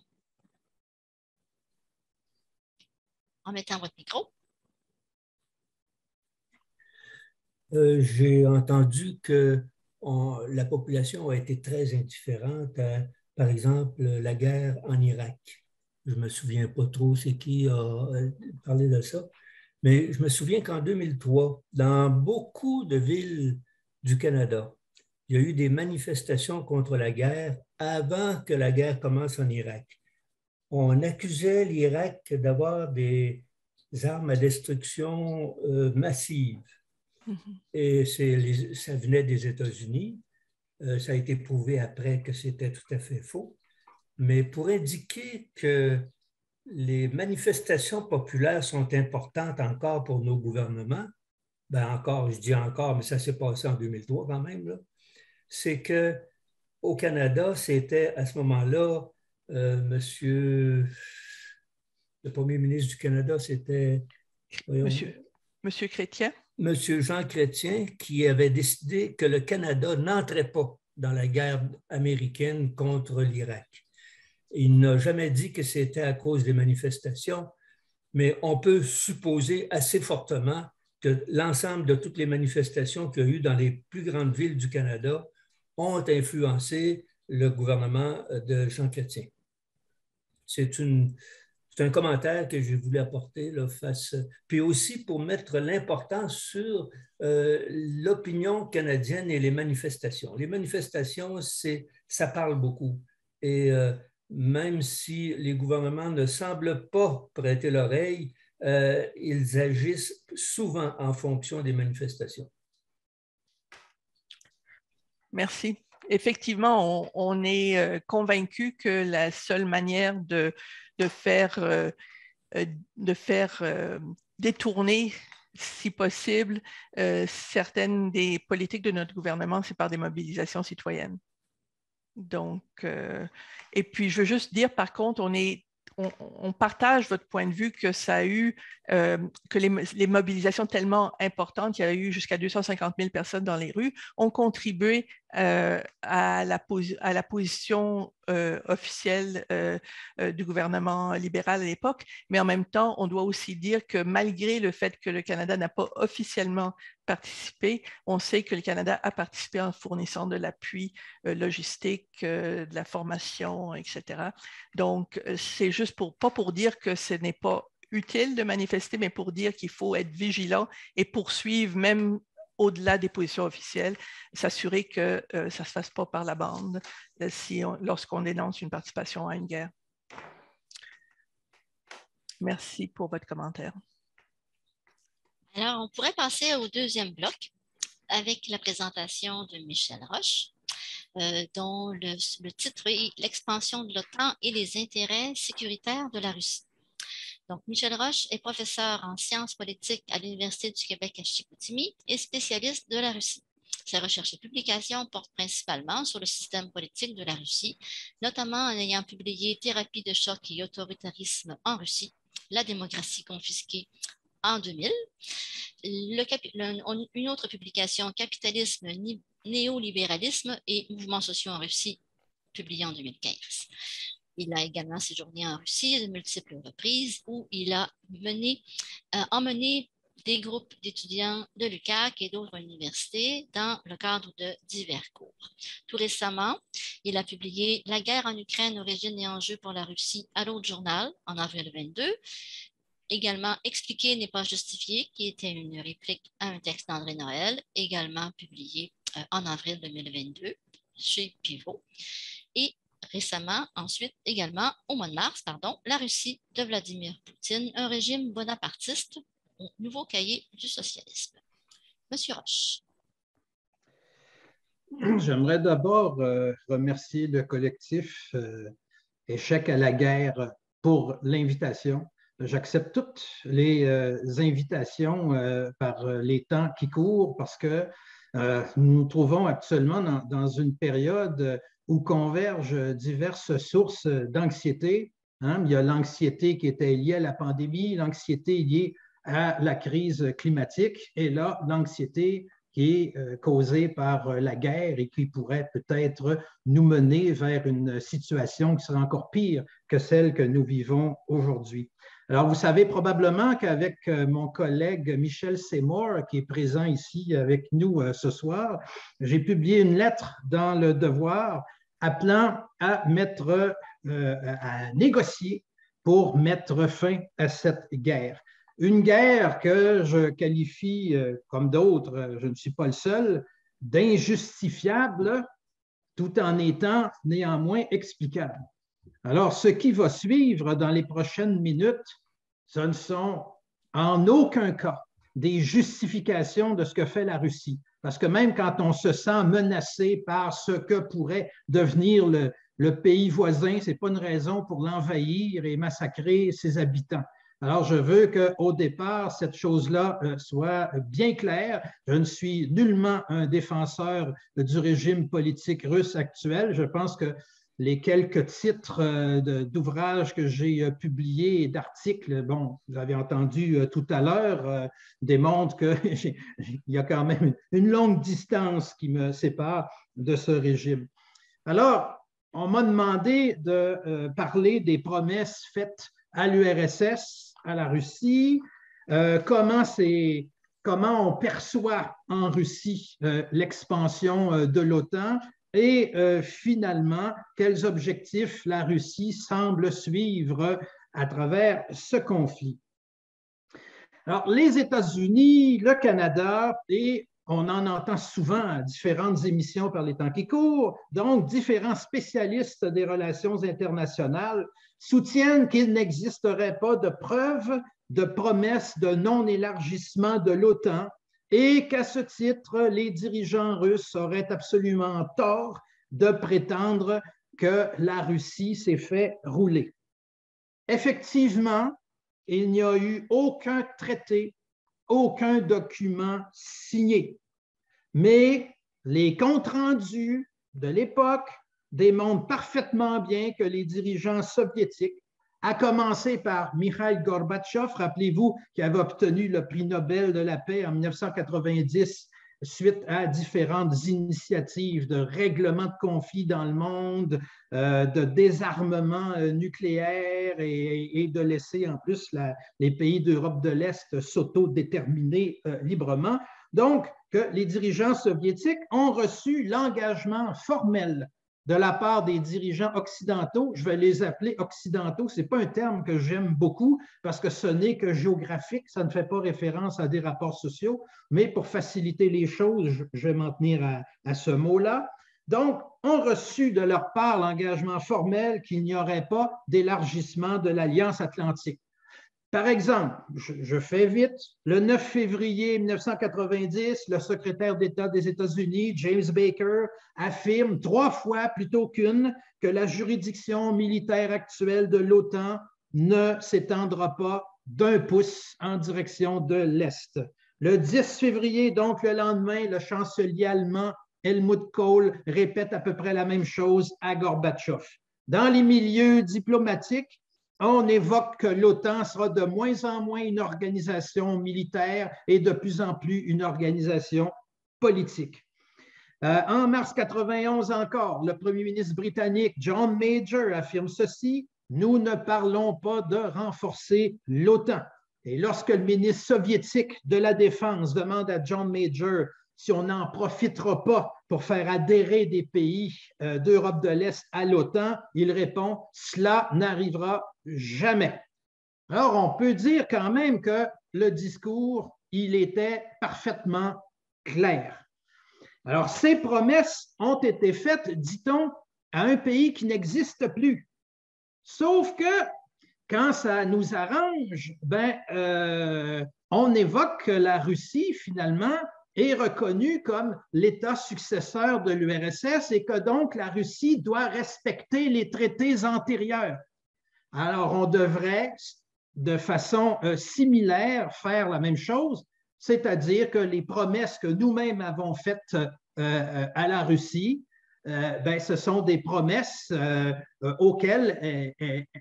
En mettant votre micro. J'ai entendu que la population a été très indifférente à, par exemple, la guerre en Irak. Je ne me souviens pas trop c'est qui a parlé de ça, mais je me souviens qu'en 2003, dans beaucoup de villes du Canada, il y a eu des manifestations contre la guerre avant que la guerre commence en Irak. On accusait l'Irak d'avoir des armes à destruction massive. Et ça venait des États-Unis. Ça a été prouvé après que c'était tout à fait faux. Mais pour indiquer que les manifestations populaires sont importantes encore pour nos gouvernements, je dis encore, mais ça s'est passé en 2003 quand même, c'est qu'au Canada, c'était à ce moment-là, le premier ministre du Canada, c'était... Monsieur Chrétien. Monsieur Jean Chrétien, qui avait décidé que le Canada n'entrait pas dans la guerre américaine contre l'Irak. Il n'a jamais dit que c'était à cause des manifestations, mais on peut supposer assez fortement que l'ensemble de toutes les manifestations qu'il y a eu dans les plus grandes villes du Canada ont influencé le gouvernement de Jean Chrétien. C'est un commentaire que j'ai voulu apporter puis aussi pour mettre l'importance sur l'opinion canadienne et les manifestations. Les manifestations, ça parle beaucoup. Et même si les gouvernements ne semblent pas prêter l'oreille, ils agissent souvent en fonction des manifestations. Merci. Effectivement, on est convaincu que la seule manière de faire détourner, si possible, certaines des politiques de notre gouvernement, c'est par des mobilisations citoyennes. Donc, et puis, je veux juste dire, par contre, on partage votre point de vue que ça a eu, que les mobilisations tellement importantes, il y a eu jusqu'à 250 000 personnes dans les rues, ont contribué à la position officielle du gouvernement libéral à l'époque. Mais en même temps, on doit aussi dire que malgré le fait que le Canada n'a pas officiellement participé, on sait que le Canada a participé en fournissant de l'appui logistique, de la formation, etc. Donc, c'est juste pas pour dire que ce n'est pas utile de manifester, mais pour dire qu'il faut être vigilant et poursuivre même au-delà des positions officielles, s'assurer que ça ne se fasse pas par la bande lorsqu'on dénonce une participation à une guerre. Merci pour votre commentaire. Alors, on pourrait passer au deuxième bloc avec la présentation de Michel Roche, dont le titre est « L'expansion de l'OTAN et les intérêts sécuritaires de la Russie ». Donc, Michel Roche est professeur en sciences politiques à l'Université du Québec à Chicoutimi et spécialiste de la Russie. Ses recherches et publications portent principalement sur le système politique de la Russie, notamment en ayant publié « Thérapie de choc et autoritarisme en Russie, la démocratie confisquée » en 2000. Une autre publication, Capitalisme, néolibéralisme et mouvements sociaux en Russie, publiée en 2015. Il a également séjourné en Russie de multiples reprises où il a emmené des groupes d'étudiants de l'UQAC et d'autres universités dans le cadre de divers cours. Tout récemment, il a publié « La guerre en Ukraine, origine et enjeux pour la Russie » à l'autre journal en avril 2022. Également, Expliquer n'est pas justifié, qui était une réplique à un texte d'André Noël, également publié en avril 2022 chez Pivot. Et récemment, ensuite, également, au mois de mars, La Russie de Vladimir Poutine, un régime bonapartiste au nouveau cahier du socialisme. Monsieur Roche. J'aimerais d'abord remercier le collectif Échec à la guerre pour l'invitation. J'accepte toutes les invitations par les temps qui courent parce que nous nous trouvons actuellement dans une période où convergent diverses sources d'anxiété. Hein? Il y a l'anxiété qui était liée à la pandémie, l'anxiété liée à la crise climatique et là, l'anxiété qui est causée par la guerre et qui pourrait peut-être nous mener vers une situation qui serait encore pire que celle que nous vivons aujourd'hui. Alors, vous savez probablement qu'avec mon collègue Michel Seymour, qui est présent ici avec nous ce soir, j'ai publié une lettre dans Le Devoir appelant à négocier pour mettre fin à cette guerre. Une guerre que je qualifie, comme d'autres, je ne suis pas le seul, d'injustifiable, tout en étant néanmoins explicable. Alors, ce qui va suivre dans les prochaines minutes, ce ne sont en aucun cas des justifications de ce que fait la Russie. Parce que même quand on se sent menacé par ce que pourrait devenir le pays voisin, ce n'est pas une raison pour l'envahir et massacrer ses habitants. Alors, je veux qu'au départ, cette chose-là soit bien claire. Je ne suis nullement un défenseur du régime politique russe actuel. Je pense que les quelques titres d'ouvrages que j'ai publiés et d'articles, bon, vous avez entendu tout à l'heure, démontrent qu'il y a quand même une longue distance qui me sépare de ce régime. Alors, on m'a demandé de parler des promesses faites à l'URSS, à la Russie, comment on perçoit en Russie l'expansion de l'OTAN et finalement, quels objectifs la Russie semble suivre à travers ce conflit. Alors, les États-Unis, le Canada et on en entend souvent à différentes émissions par les temps qui courent, donc différents spécialistes des relations internationales soutiennent qu'il n'existerait pas de preuves de promesses de non-élargissement de l'OTAN et qu'à ce titre, les dirigeants russes auraient absolument tort de prétendre que la Russie s'est fait rouler. Effectivement, il n'y a eu aucun traité, aucun document signé, mais les comptes rendus de l'époque démontrent parfaitement bien que les dirigeants soviétiques, à commencer par Mikhail Gorbatchev, rappelez-vous, qui avait obtenu le prix Nobel de la paix en 1990 suite à différentes initiatives de règlement de conflits dans le monde, de désarmement nucléaire et de laisser en plus les pays d'Europe de l'Est s'autodéterminer librement. Donc, que les dirigeants soviétiques ont reçu l'engagement formel de la part des dirigeants occidentaux. Je vais les appeler occidentaux. Ce n'est pas un terme que j'aime beaucoup parce que ce n'est que géographique, ça ne fait pas référence à des rapports sociaux, mais pour faciliter les choses, je vais m'en tenir à ce mot-là. Donc, ont reçu de leur part l'engagement formel qu'il n'y aurait pas d'élargissement de l'Alliance atlantique. Par exemple, je fais vite, le 9 février 1990, le secrétaire d'État des États-Unis, James Baker, affirme 3 fois plutôt qu'une que la juridiction militaire actuelle de l'OTAN ne s'étendra pas d'1 pouce en direction de l'Est. Le 10 février, donc le lendemain, le chancelier allemand Helmut Kohl répète à peu près la même chose à Gorbatchev. Dans les milieux diplomatiques, on évoque que l'OTAN sera de moins en moins une organisation militaire et de plus en plus une organisation politique. En mars 91 encore, le premier ministre britannique John Major affirme ceci: « Nous ne parlons pas de renforcer l'OTAN. » Et lorsque le ministre soviétique de la Défense demande à John Major si on n'en profitera pas pour faire adhérer des pays d'Europe de l'Est à l'OTAN, il répond « Cela n'arrivera jamais. » Alors, on peut dire quand même que le discours, il était parfaitement clair. Alors, ces promesses ont été faites, dit-on, à un pays qui n'existe plus. Sauf que, quand ça nous arrange, on évoque que la Russie, finalement, est reconnue comme l'État successeur de l'URSS et que donc la Russie doit respecter les traités antérieurs. Alors, on devrait, de façon similaire, faire la même chose, c'est-à-dire que les promesses que nous-mêmes avons faites à la Russie, ce sont des promesses auxquelles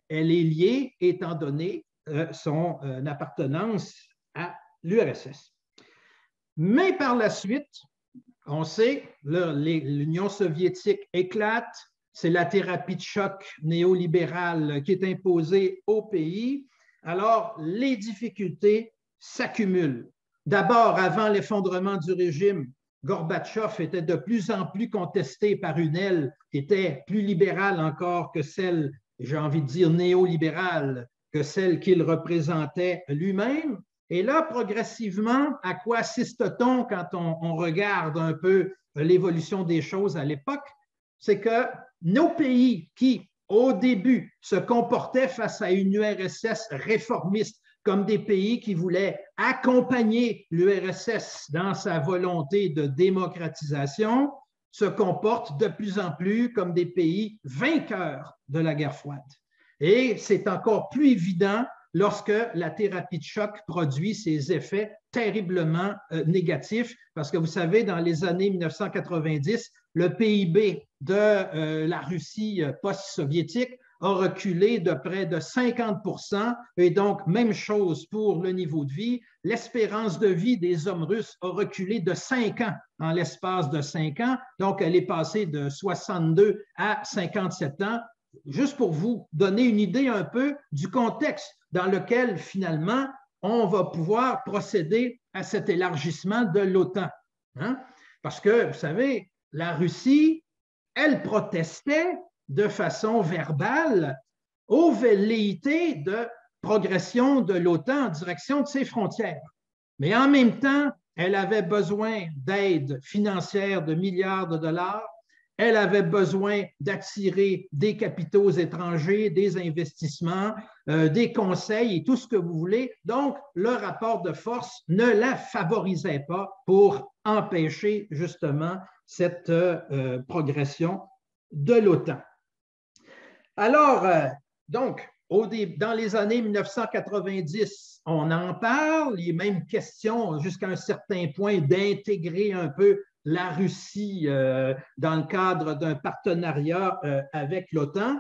elle est liée, étant donné son appartenance à l'URSS. Mais par la suite, on sait, l'Union soviétique éclate, c'est la thérapie de choc néolibérale qui est imposée au pays. Alors, les difficultés s'accumulent. D'abord, avant l'effondrement du régime, Gorbatchev était de plus en plus contesté par une aile qui était plus libérale encore que celle, j'ai envie de dire néolibérale, que celle qu'il représentait lui-même. Et là, progressivement, à quoi assiste-t-on quand on regarde un peu l'évolution des choses à l'époque? C'est que nos pays qui, au début, se comportaient face à une URSS réformiste comme des pays qui voulaient accompagner l'URSS dans sa volonté de démocratisation, se comportent de plus en plus comme des pays vainqueurs de la guerre froide. Et c'est encore plus évident lorsque la thérapie de choc produit ses effets terriblement négatifs, parce que vous savez, dans les années 1990, le PIB de la Russie post-soviétique a reculé de près de 50%, et donc même chose pour le niveau de vie. L'espérance de vie des hommes russes a reculé de 5 ans en l'espace de 5 ans, donc elle est passée de 62 à 57 ans. Juste pour vous donner une idée un peu du contexte dans lequel, finalement, on va pouvoir procéder à cet élargissement de l'OTAN. Hein? Parce que, vous savez, la Russie, elle protestait de façon verbale aux velléités de progression de l'OTAN en direction de ses frontières. Mais en même temps, elle avait besoin d'aide financière de milliards de dollars. Elle avait besoin d'attirer des capitaux étrangers, des investissements, des conseils et tout ce que vous voulez. Donc, le rapport de force ne la favorisait pas pour empêcher justement cette progression de l'OTAN. Alors, donc, dans les années 1990, on en parle, il est même question jusqu'à un certain point d'intégrer un peu la Russie dans le cadre d'un partenariat avec l'OTAN,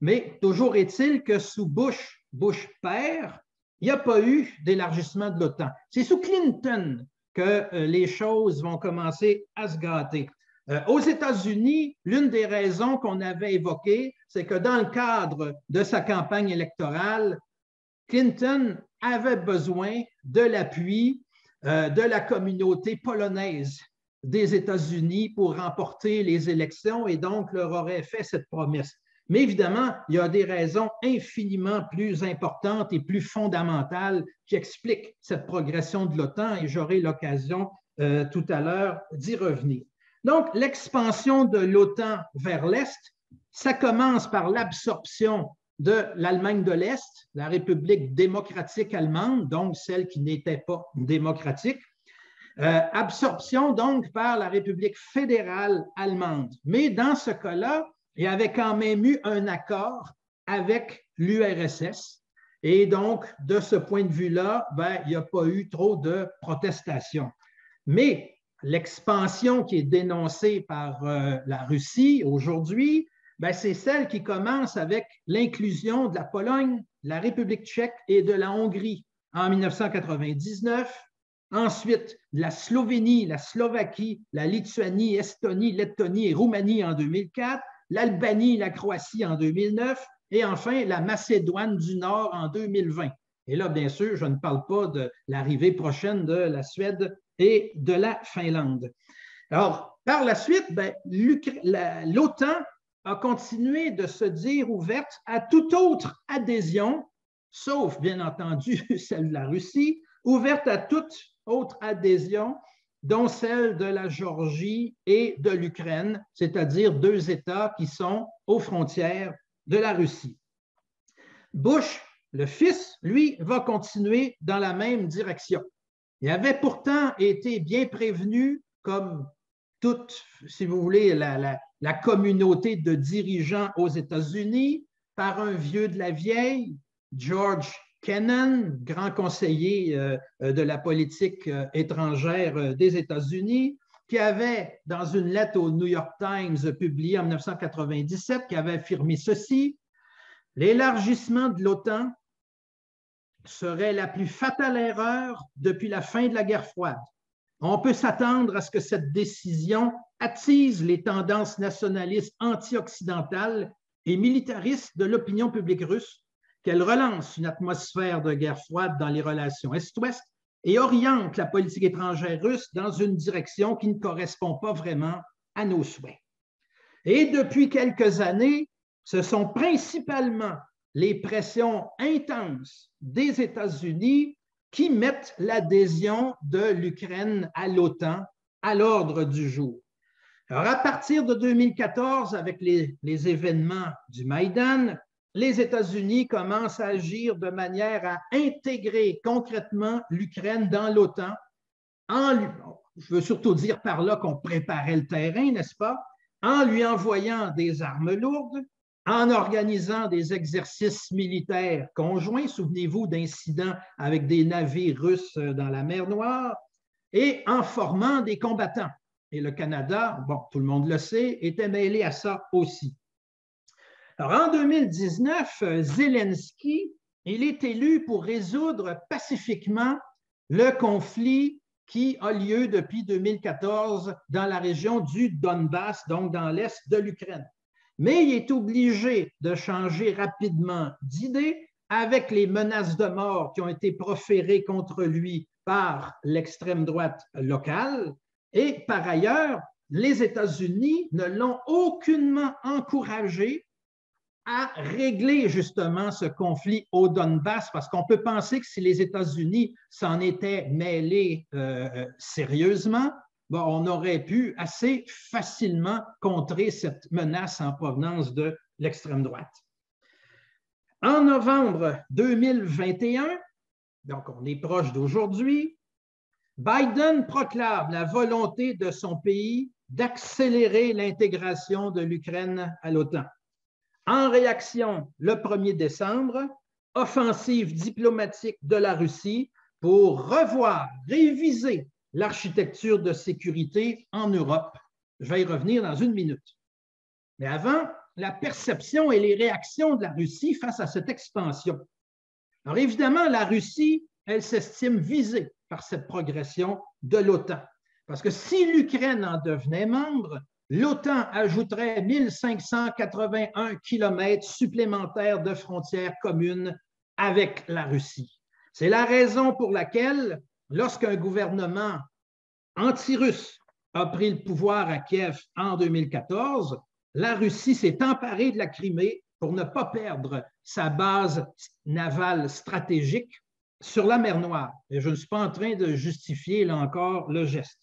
mais toujours est-il que sous Bush père, il n'y a pas eu d'élargissement de l'OTAN. C'est sous Clinton que les choses vont commencer à se gâter. Aux États-Unis, l'une des raisons qu'on avait évoquées, c'est que dans le cadre de sa campagne électorale, Clinton avait besoin de l'appui de la communauté polonaise des États-Unis pour remporter les élections et donc leur aurait fait cette promesse. Mais évidemment, il y a des raisons infiniment plus importantes et plus fondamentales qui expliquent cette progression de l'OTAN et j'aurai l'occasion tout à l'heure d'y revenir. Donc, l'expansion de l'OTAN vers l'Est, ça commence par l'absorption de l'Allemagne de l'Est, la République démocratique allemande, donc celle qui n'était pas démocratique, absorption donc par la République fédérale allemande. Mais dans ce cas-là, il y avait quand même eu un accord avec l'URSS et donc, de ce point de vue-là, il n'y a pas eu trop de protestations. Mais l'expansion qui est dénoncée par la Russie aujourd'hui, c'est celle qui commence avec l'inclusion de la Pologne, de la République tchèque et de la Hongrie en 1999. Ensuite, de la Slovénie, la Slovaquie, la Lituanie, Estonie, Lettonie et Roumanie en 2004, l'Albanie, la Croatie en 2009 et enfin la Macédoine du Nord en 2020. Et là, bien sûr, je ne parle pas de l'arrivée prochaine de la Suède et de la Finlande. Alors, par la suite, l'OTAN a continué de se dire ouverte à toute autre adhésion, sauf bien entendu celle de la Russie, ouverte à toute autre adhésion, dont celle de la Géorgie et de l'Ukraine, c'est-à-dire deux États qui sont aux frontières de la Russie. Bush, le fils, lui, va continuer dans la même direction. Il avait pourtant été bien prévenu, comme toute, si vous voulez, la communauté de dirigeants aux États-Unis, par un vieux de la vieille, George Kennan, grand conseiller de la politique étrangère des États-Unis, qui avait, dans une lettre au New York Times publiée en 1997, qui avait affirmé ceci: « L'élargissement de l'OTAN serait la plus fatale erreur depuis la fin de la guerre froide. On peut s'attendre à ce que cette décision attise les tendances nationalistes anti-occidentales et militaristes de l'opinion publique russe, qu'elle relance une atmosphère de guerre froide dans les relations Est-Ouest et oriente la politique étrangère russe dans une direction qui ne correspond pas vraiment à nos souhaits. » Et depuis quelques années, ce sont principalement les pressions intenses des États-Unis qui mettent l'adhésion de l'Ukraine à l'OTAN à l'ordre du jour. Alors, à partir de 2014, avec les événements du Maïdan, les États-Unis commencent à agir de manière à intégrer concrètement l'Ukraine dans l'OTAN. Je veux surtout dire par là qu'on préparait le terrain, n'est-ce pas? En lui envoyant des armes lourdes, en organisant des exercices militaires conjoints, souvenez-vous d'incidents avec des navires russes dans la mer Noire, et en formant des combattants. Et le Canada, bon, tout le monde le sait, était mêlé à ça aussi. Alors, en 2019, Zelensky, il est élu pour résoudre pacifiquement le conflit qui a lieu depuis 2014 dans la région du Donbass, donc dans l'est de l'Ukraine. Mais il est obligé de changer rapidement d'idée avec les menaces de mort qui ont été proférées contre lui par l'extrême droite locale. Et par ailleurs, les États-Unis ne l'ont aucunement encouragé à régler justement ce conflit au Donbass, parce qu'on peut penser que si les États-Unis s'en étaient mêlés sérieusement, bon, on aurait pu assez facilement contrer cette menace en provenance de l'extrême droite. En novembre 2021, donc on est proche d'aujourd'hui, Biden proclame la volonté de son pays d'accélérer l'intégration de l'Ukraine à l'OTAN. En réaction, le 1er décembre, offensive diplomatique de la Russie pour revoir, réviser l'architecture de sécurité en Europe. Je vais y revenir dans une minute. Mais avant, la perception et les réactions de la Russie face à cette expansion. Alors évidemment, la Russie, elle s'estime visée par cette progression de l'OTAN. Parce que si l'Ukraine en devenait membre, l'OTAN ajouterait 1581 kilomètres supplémentaires de frontières communes avec la Russie. C'est la raison pour laquelle, lorsqu'un gouvernement anti-russe a pris le pouvoir à Kiev en 2014, la Russie s'est emparée de la Crimée pour ne pas perdre sa base navale stratégique sur la mer Noire. Et je ne suis pas en train de justifier, là encore, le geste.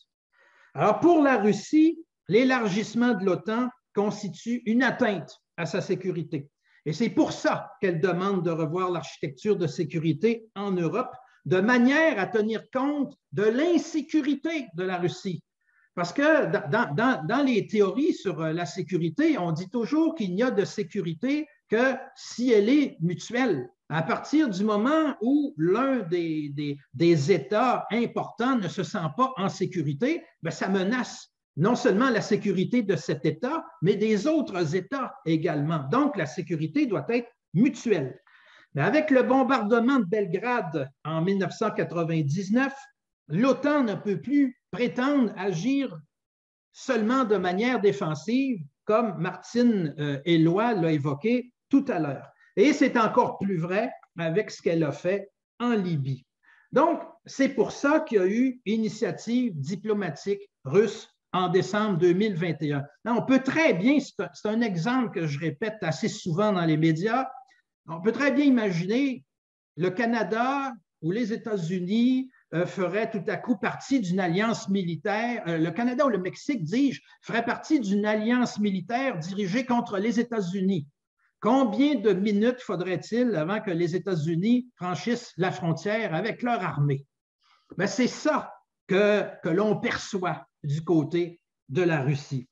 Alors, pour la Russie, l'élargissement de l'OTAN constitue une atteinte à sa sécurité. Et c'est pour ça qu'elle demande de revoir l'architecture de sécurité en Europe de manière à tenir compte de l'insécurité de la Russie. Parce que dans les théories sur la sécurité, on dit toujours qu'il n'y a de sécurité que si elle est mutuelle. À partir du moment où l'un des États importants ne se sent pas en sécurité, bien, ça menace non seulement la sécurité de cet État, mais des autres États également. Donc, la sécurité doit être mutuelle. Mais avec le bombardement de Belgrade en 1999, l'OTAN ne peut plus prétendre agir seulement de manière défensive, comme Martine Éloi l'a évoqué tout à l'heure. Et c'est encore plus vrai avec ce qu'elle a fait en Libye. Donc, c'est pour ça qu'il y a eu initiative diplomatique russe en décembre 2021. Là, on peut très bien, c'est un exemple que je répète assez souvent dans les médias, on peut très bien imaginer le Canada ou les États-Unis ferait tout à coup partie d'une alliance militaire, le Canada ou le Mexique, dis-je, ferait partie d'une alliance militaire dirigée contre les États-Unis. Combien de minutes faudrait-il avant que les États-Unis franchissent la frontière avec leur armée? Ben, c'est ça que l'on perçoit du côté de la Russie.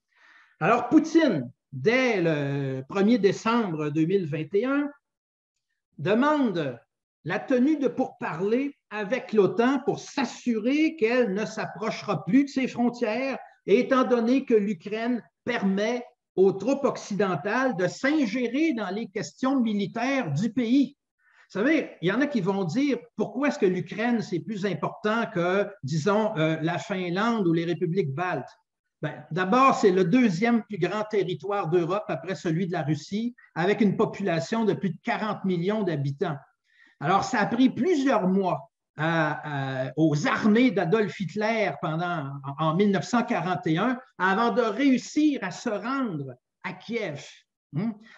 Alors, Poutine, dès le 1er décembre 2021, demande la tenue de pourparlers avec l'OTAN pour s'assurer qu'elle ne s'approchera plus de ses frontières, et étant donné que l'Ukraine permet aux troupes occidentales de s'ingérer dans les questions militaires du pays. Vous savez, il y en a qui vont dire pourquoi est-ce que l'Ukraine, c'est plus important que, disons, la Finlande ou les républiques baltes? D'abord, c'est le deuxième plus grand territoire d'Europe après celui de la Russie, avec une population de plus de 40 millions d'habitants. Alors, ça a pris plusieurs mois aux armées d'Adolf Hitler en 1941 avant de réussir à se rendre à Kiev.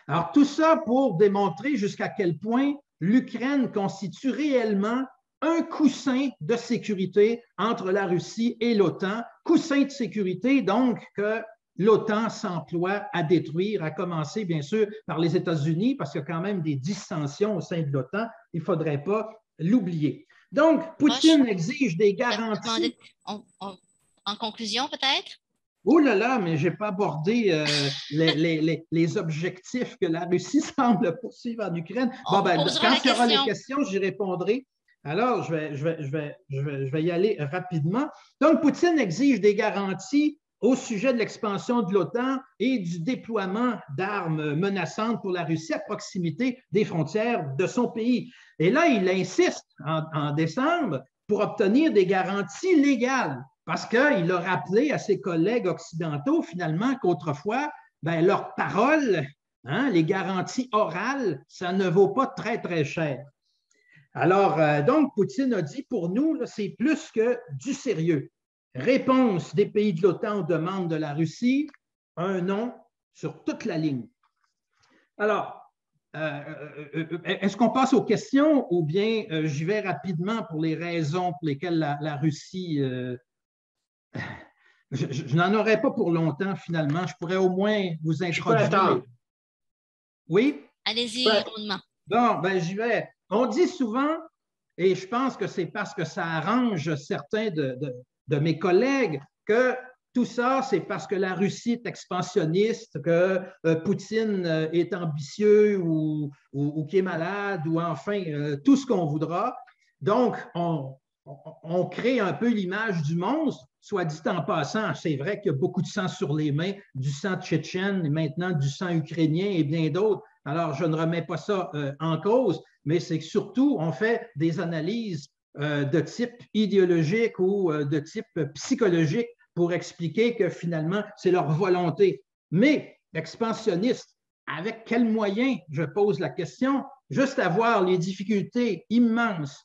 Alors, tout ça pour démontrer jusqu'à quel point l'Ukraine constitue réellement un coussin de sécurité entre la Russie et l'OTAN, coussin de sécurité donc que l'OTAN s'emploie à détruire, à commencer bien sûr par les États-Unis, parce qu'il y a quand même des dissensions au sein de l'OTAN, il ne faudrait pas l'oublier. Donc, Poutine exige des garanties. En conclusion, peut-être? Oh là là, mais je n'ai pas abordé les objectifs que la Russie semble poursuivre en Ukraine. Bon, ben, quand il y aura les questions, j'y répondrai. Alors, je vais y aller rapidement. Donc, Poutine exige des garanties au sujet de l'expansion de l'OTAN et du déploiement d'armes menaçantes pour la Russie à proximité des frontières de son pays. Et là, il insiste en décembre pour obtenir des garanties légales, parce qu'il a rappelé à ses collègues occidentaux, finalement, qu'autrefois, leurs paroles, les garanties orales, ça ne vaut pas très, très cher. Alors, donc, Poutine a dit, pour nous, c'est plus que du sérieux. Réponse des pays de l'OTAN aux demandes de la Russie, un non sur toute la ligne. Alors, est-ce qu'on passe aux questions ou bien j'y vais rapidement pour les raisons pour lesquelles la Russie... je n'en aurais pas pour longtemps, finalement. Je pourrais au moins vous introduire. Oui? Allez-y, rondement. Bon, j'y vais. On dit souvent, et je pense que c'est parce que ça arrange certains de mes collègues, que tout ça, c'est parce que la Russie est expansionniste, que Poutine est ambitieux ou qu'il est malade, ou enfin, tout ce qu'on voudra. Donc, on crée un peu l'image du monstre, soit dit en passant. C'est vrai qu'il y a beaucoup de sang sur les mains, du sang tchétchène et maintenant du sang ukrainien et bien d'autres. Alors, je ne remets pas ça en cause, mais c'est que surtout, on fait des analyses de type idéologique ou de type psychologique pour expliquer que finalement, c'est leur volonté. Mais expansionniste, avec quels moyens, je pose la question, juste à voir les difficultés immenses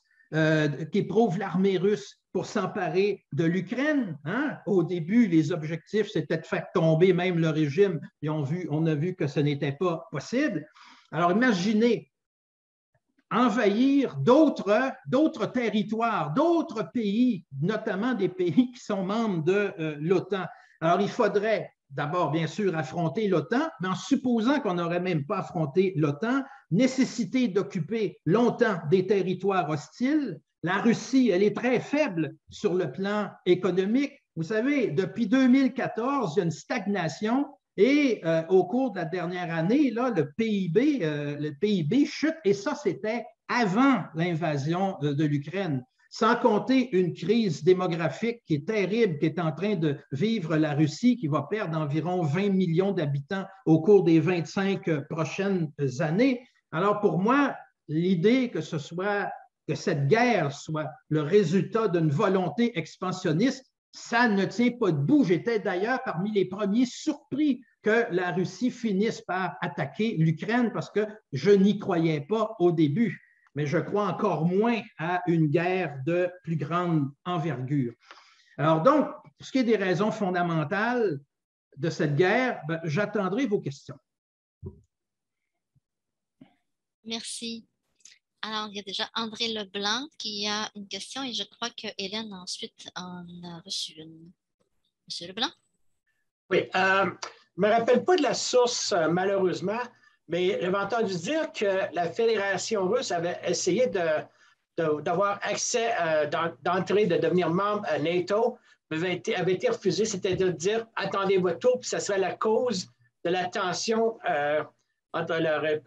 qu'éprouve l'armée russe pour s'emparer de l'Ukraine. Hein? Au début, les objectifs, c'était de faire tomber même le régime, et on a vu que ce n'était pas possible. Alors, imaginez envahir d'autres territoires, d'autres pays, notamment des pays qui sont membres de l'OTAN. Alors, il faudrait d'abord, bien sûr, affronter l'OTAN, mais en supposant qu'on n'aurait même pas affronté l'OTAN, nécessité d'occuper longtemps des territoires hostiles. La Russie, elle est très faible sur le plan économique. Vous savez, depuis 2014, il y a une stagnation et au cours de la dernière année, là, le PIB chute, et ça, c'était avant l'invasion de l'Ukraine. Sans compter une crise démographique qui est terrible, qui est en train de vivre la Russie, qui va perdre environ 20 millions d'habitants au cours des 25 prochaines années. Alors pour moi, l'idée que cette guerre soit le résultat d'une volonté expansionniste, ça ne tient pas debout. J'étais d'ailleurs parmi les premiers surpris que la Russie finisse par attaquer l'Ukraine parce que je n'y croyais pas au début. Mais je crois encore moins à une guerre de plus grande envergure. Alors donc, pour ce qui est des raisons fondamentales de cette guerre, j'attendrai vos questions. Merci. Alors, il y a déjà André Leblanc qui a une question et je crois que Hélène ensuite en a reçu une. Monsieur Leblanc? Oui, je ne me rappelle pas de la source, malheureusement, mais j'avais entendu dire que la Fédération russe avait essayé d'avoir accès, d'entrer, de devenir membre à NATO, mais avait été refusé. C'était de dire attendez votre tour, puis ça serait la cause de la tension entre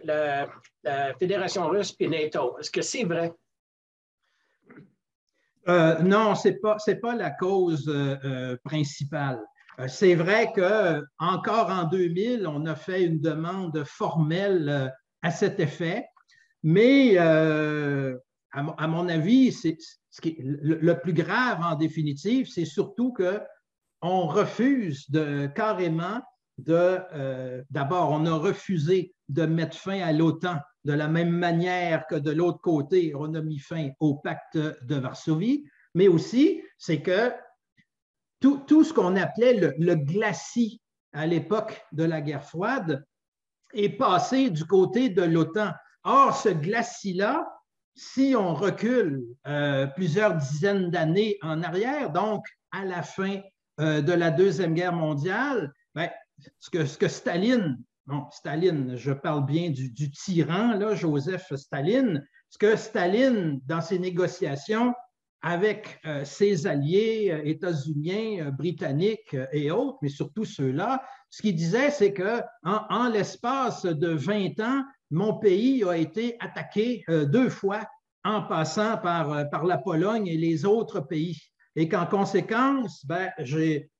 la Fédération russe et NATO. Est-ce que c'est vrai? Non, ce n'est pas la cause principale. C'est vrai qu'encore en 2000, on a fait une demande formelle à cet effet, mais à mon avis, le plus grave en définitive, c'est surtout qu'on refuse carrément d'abord, on a refusé de mettre fin à l'OTAN de la même manière que de l'autre côté, on a mis fin au pacte de Varsovie, mais aussi, c'est que tout ce qu'on appelait le glacis à l'époque de la guerre froide est passé du côté de l'OTAN. Or, ce glacis-là, si on recule plusieurs dizaines d'années en arrière, donc à la fin de la Deuxième Guerre mondiale, ce que Staline, je parle bien du tyran, là, Joseph Staline, ce que Staline, dans ses négociations avec ses alliés états-uniens, britanniques et autres, mais surtout ceux-là, ce qu'il disait, c'est qu'en l'espace de 20 ans, mon pays a été attaqué 2 fois en passant par la Pologne et les autres pays. Et qu'en conséquence, j'ai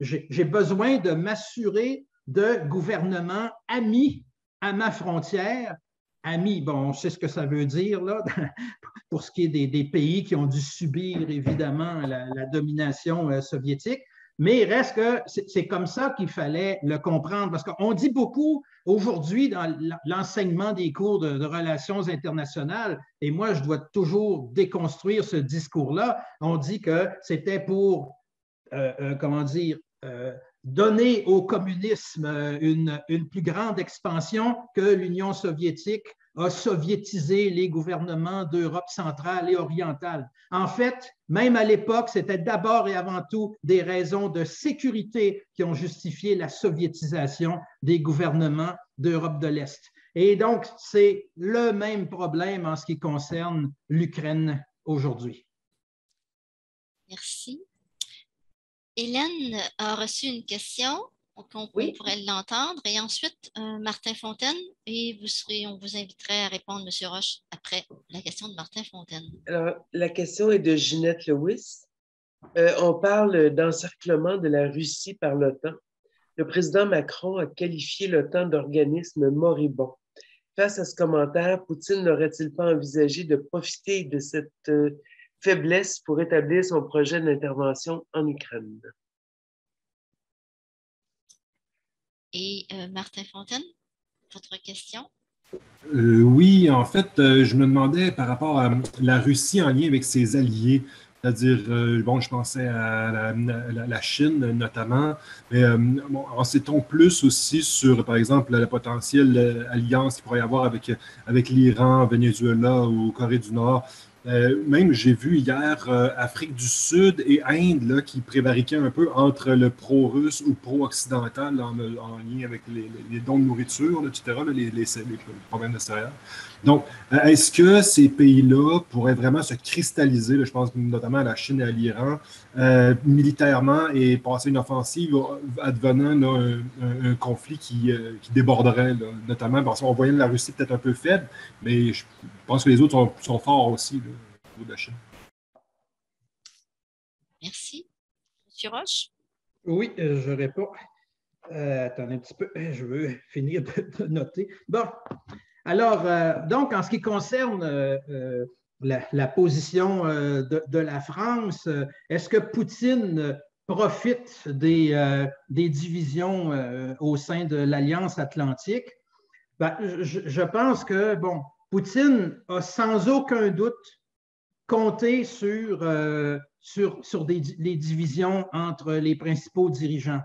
besoin de m'assurer de gouvernements amis à ma frontière. Amis, bon, on sait ce que ça veut dire là, pour ce qui est des pays qui ont dû subir évidemment la domination soviétique, mais il reste que c'est comme ça qu'il fallait le comprendre, parce qu'on dit beaucoup aujourd'hui dans l'enseignement des cours de relations internationales, et moi je dois toujours déconstruire ce discours-là, on dit que c'était pour, donner au communisme une plus grande expansion que l'Union soviétique a soviétisé les gouvernements d'Europe centrale et orientale. En fait, même à l'époque, c'était d'abord et avant tout des raisons de sécurité qui ont justifié la soviétisation des gouvernements d'Europe de l'Est. Et donc, c'est le même problème en ce qui concerne l'Ukraine aujourd'hui. Merci. Hélène a reçu une question, on pourrait l'entendre, et ensuite Martin Fontaine, et on vous inviterait à répondre, M. Roche, après la question de Martin Fontaine. Alors, la question est de Ginette Lewis. On parle d'encerclement de la Russie par l'OTAN. Le président Macron a qualifié l'OTAN d'organisme moribond. Face à ce commentaire, Poutine n'aurait-il pas envisagé de profiter de cette faiblesse pour établir son projet d'intervention en Ukraine? Et Martin Fontaine, votre question? Oui, en fait, je me demandais par rapport à la Russie en lien avec ses alliés, c'est-à-dire, bon, je pensais à la Chine notamment, mais bon, en sait-on plus aussi sur, par exemple, la potentielle alliance qu'il pourrait y avoir avec l'Iran, Venezuela ou Corée du Nord? Même, j'ai vu hier Afrique du Sud et Inde là, qui prévariquaient un peu entre le pro-russe ou pro-occidental en lien avec les dons de nourriture, là, etc., là, les problèmes de céréales. Donc, est-ce que ces pays-là pourraient vraiment se cristalliser, là, je pense notamment à la Chine et à l'Iran, militairement et passer une offensive advenant là, un conflit qui déborderait, là, notamment parce qu'on voyait la Russie peut-être un peu faible, mais je pense que les autres sont forts aussi, là, au niveau de la Chine. Merci. M. Roche? Oui, je réponds. Attendez un petit peu, je veux finir de noter. Bon, alors, donc, en ce qui concerne la position de la France, est-ce que Poutine profite des divisions au sein de l'Alliance atlantique? Ben, je pense que, bon, Poutine a sans aucun doute compté sur les divisions entre les principaux dirigeants.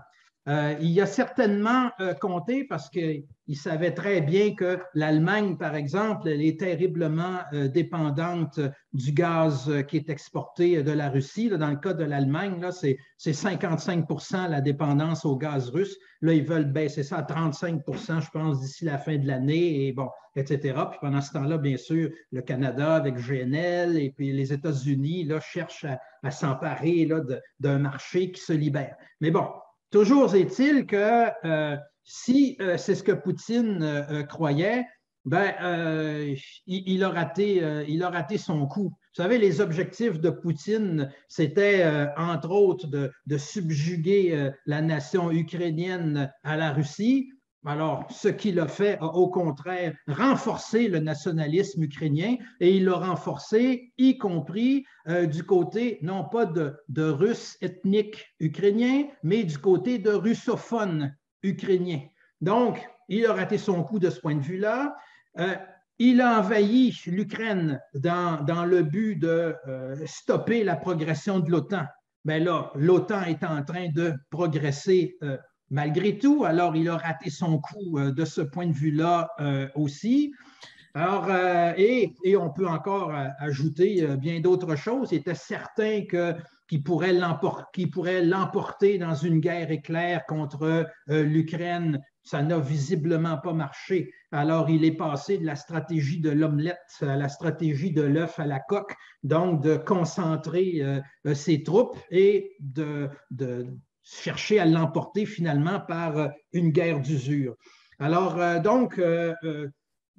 Il y a certainement compté parce qu'il savait très bien que l'Allemagne, par exemple, elle est terriblement dépendante du gaz qui est exporté de la Russie. Là, dans le cas de l'Allemagne, c'est 55% la dépendance au gaz russe. Là, ils veulent baisser ça à 35%, je pense, d'ici la fin de l'année, et bon, etc. Puis pendant ce temps-là, bien sûr, le Canada avec GNL et puis les États-Unis là, cherchent à s'emparer d'un marché qui se libère. Mais bon, toujours est-il que si c'est ce que Poutine croyait, ben, il a raté son coup. Vous savez, les objectifs de Poutine, c'était entre autres de subjuguer la nation ukrainienne à la Russie. Alors, ce qu'il a fait a au contraire renforcé le nationalisme ukrainien et il l'a renforcé, y compris du côté, non pas de Russes ethniques ukrainiens, mais du côté de russophones ukrainiens. Donc, il a raté son coup de ce point de vue-là. Il a envahi l'Ukraine dans le but de stopper la progression de l'OTAN. Mais là, l'OTAN est en train de progresser malgré tout, alors il a raté son coup de ce point de vue-là aussi. Alors, et on peut encore ajouter bien d'autres choses. Il était certain qu'il pourrait l'emporter dans une guerre éclair contre l'Ukraine. Ça n'a visiblement pas marché. Alors, il est passé de la stratégie de l'omelette à la stratégie de l'œuf à la coque, donc de concentrer ses troupes et de chercher à l'emporter finalement par une guerre d'usure. Alors,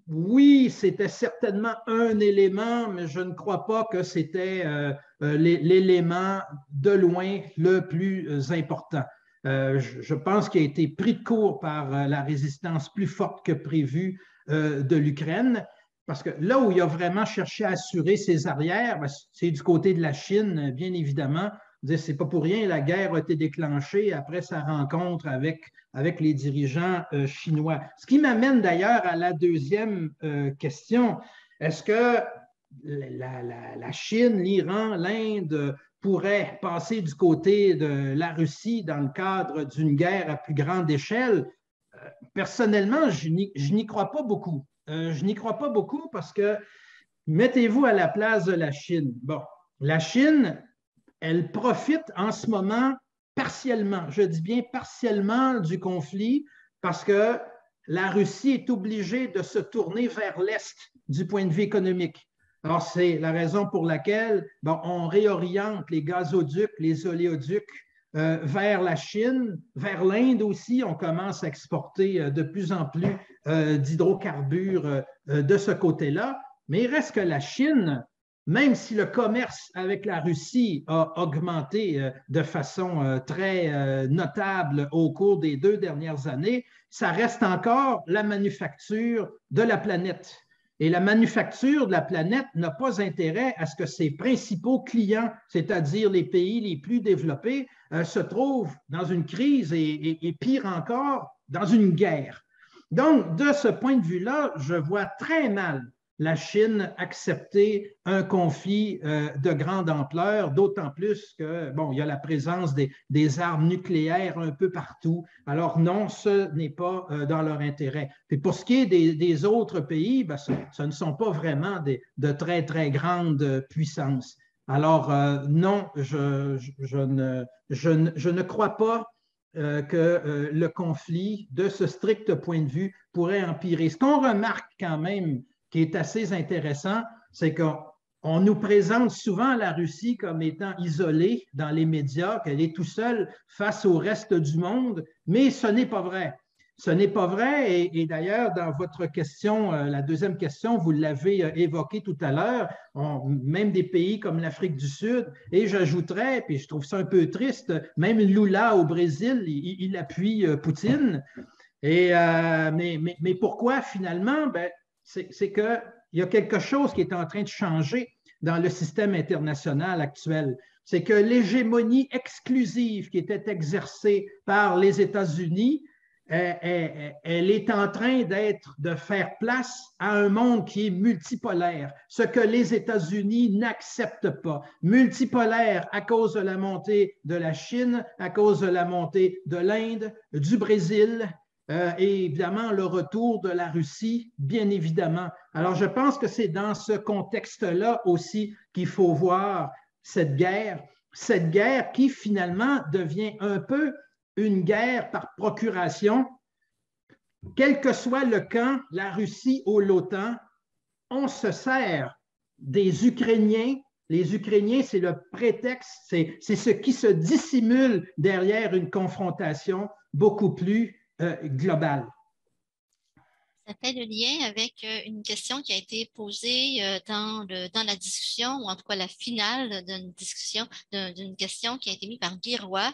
oui, c'était certainement un élément, mais je ne crois pas que c'était l'élément de loin le plus important. Je pense qu'il a été pris de court par la résistance plus forte que prévue de l'Ukraine, parce que là où il a vraiment cherché à assurer ses arrières, c'est du côté de la Chine, bien évidemment. C'est pas pour rien, la guerre a été déclenchée après sa rencontre avec les dirigeants chinois. Ce qui m'amène d'ailleurs à la deuxième question. Est-ce que la Chine, l'Iran, l'Inde pourraient passer du côté de la Russie dans le cadre d'une guerre à plus grande échelle? Personnellement, je n'y crois pas beaucoup. Je n'y crois pas beaucoup parce que mettez-vous à la place de la Chine. Bon, la Chine, elle profite en ce moment partiellement, je dis bien partiellement du conflit parce que la Russie est obligée de se tourner vers l'Est du point de vue économique. Alors, c'est la raison pour laquelle on réoriente les gazoducs, les oléoducs vers la Chine, vers l'Inde aussi. On commence à exporter de plus en plus d'hydrocarbures de ce côté-là. Mais il reste que la Chine, même si le commerce avec la Russie a augmenté de façon très notable au cours des 2 dernières années, ça reste encore la manufacture de la planète. Et la manufacture de la planète n'a pas intérêt à ce que ses principaux clients, c'est-à-dire les pays les plus développés, se trouvent dans une crise et pire encore, dans une guerre. Donc, de ce point de vue-là, je vois très mal la Chine accepter un conflit de grande ampleur, d'autant plus que, bon, il y a la présence des armes nucléaires un peu partout. Alors non, ce n'est pas dans leur intérêt. Puis pour ce qui est des autres pays, ben, ce ne sont pas vraiment de très, très grandes puissances. Alors non, je ne crois pas que le conflit, de ce strict point de vue, pourrait empirer. Ce qu'on remarque quand même, qui est assez intéressant, c'est qu'on nous présente souvent la Russie comme étant isolée dans les médias, qu'elle est tout seule face au reste du monde, mais ce n'est pas vrai. Ce n'est pas vrai, et d'ailleurs, dans votre question, la deuxième question, vous l'avez évoqué tout à l'heure, même des pays comme l'Afrique du Sud, et j'ajouterais, puis je trouve ça un peu triste, même Lula au Brésil, il appuie Poutine. Mais pourquoi finalement? Ben, c'est qu'il y a quelque chose qui est en train de changer dans le système international actuel. C'est que l'hégémonie exclusive qui était exercée par les États-Unis, elle est en train de faire place à un monde qui est multipolaire, ce que les États-Unis n'acceptent pas. Multipolaire à cause de la montée de la Chine, à cause de la montée de l'Inde, du Brésil, et évidemment le retour de la Russie, bien évidemment. Alors, je pense que c'est dans ce contexte-là aussi qu'il faut voir cette guerre qui finalement devient un peu une guerre par procuration. Quel que soit le camp, la Russie ou l'OTAN, on se sert des Ukrainiens. Les Ukrainiens, c'est le prétexte, c'est ce qui se dissimule derrière une confrontation beaucoup plus globale. Ça fait le lien avec une question qui a été posée dans la discussion, ou en tout cas la finale d'une discussion, d'une question qui a été mise par Guy Roy.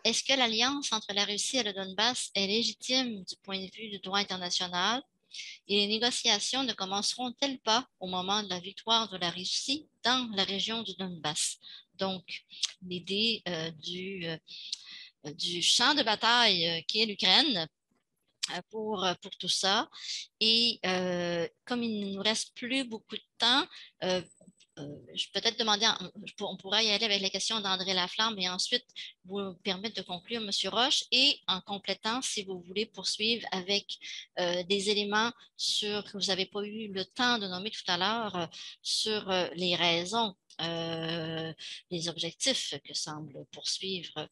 Est-ce que l'alliance entre la Russie et le Donbass est légitime du point de vue du droit international? Et les négociations ne commenceront-elles pas au moment de la victoire de la Russie dans la région du Donbass? Donc, l'idée du champ de bataille qui est l'Ukraine pour tout ça. Et comme il ne nous reste plus beaucoup de temps, je peux peut-être demander, on pourra y aller avec la question d'André Laflamme et ensuite vous permettre de conclure, M. Roche, et en complétant, si vous voulez poursuivre avec des éléments que vous n'avez pas eu le temps de nommer tout à l'heure sur les raisons, les objectifs que semble poursuivre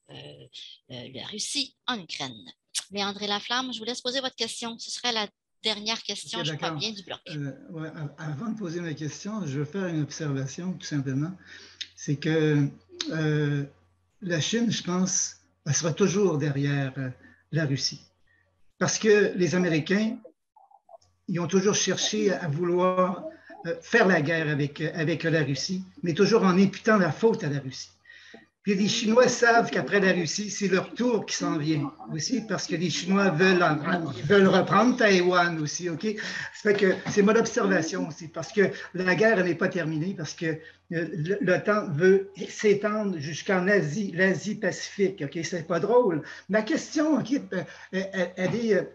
la Russie en Ukraine. Mais André Laflamme, je vous laisse poser votre question. Ce serait la dernière question, okay, je crois bien, du bloc. Ouais, avant de poser ma question, je veux faire une observation, tout simplement. C'est que la Chine, je pense, elle sera toujours derrière la Russie. Parce que les Américains, ils ont toujours cherché à vouloir faire la guerre avec la Russie, mais toujours en imputant la faute à la Russie. Puis les Chinois savent qu'après la Russie, c'est leur tour qui s'en vient aussi, parce que les Chinois veulent reprendre Taïwan aussi, OK? Ça fait que c'est mon observation aussi, parce que la guerre n'est pas terminée, parce que l'OTAN veut s'étendre jusqu'en Asie, l'Asie-Pacifique, OK? C'est pas drôle. Ma question, OK, elle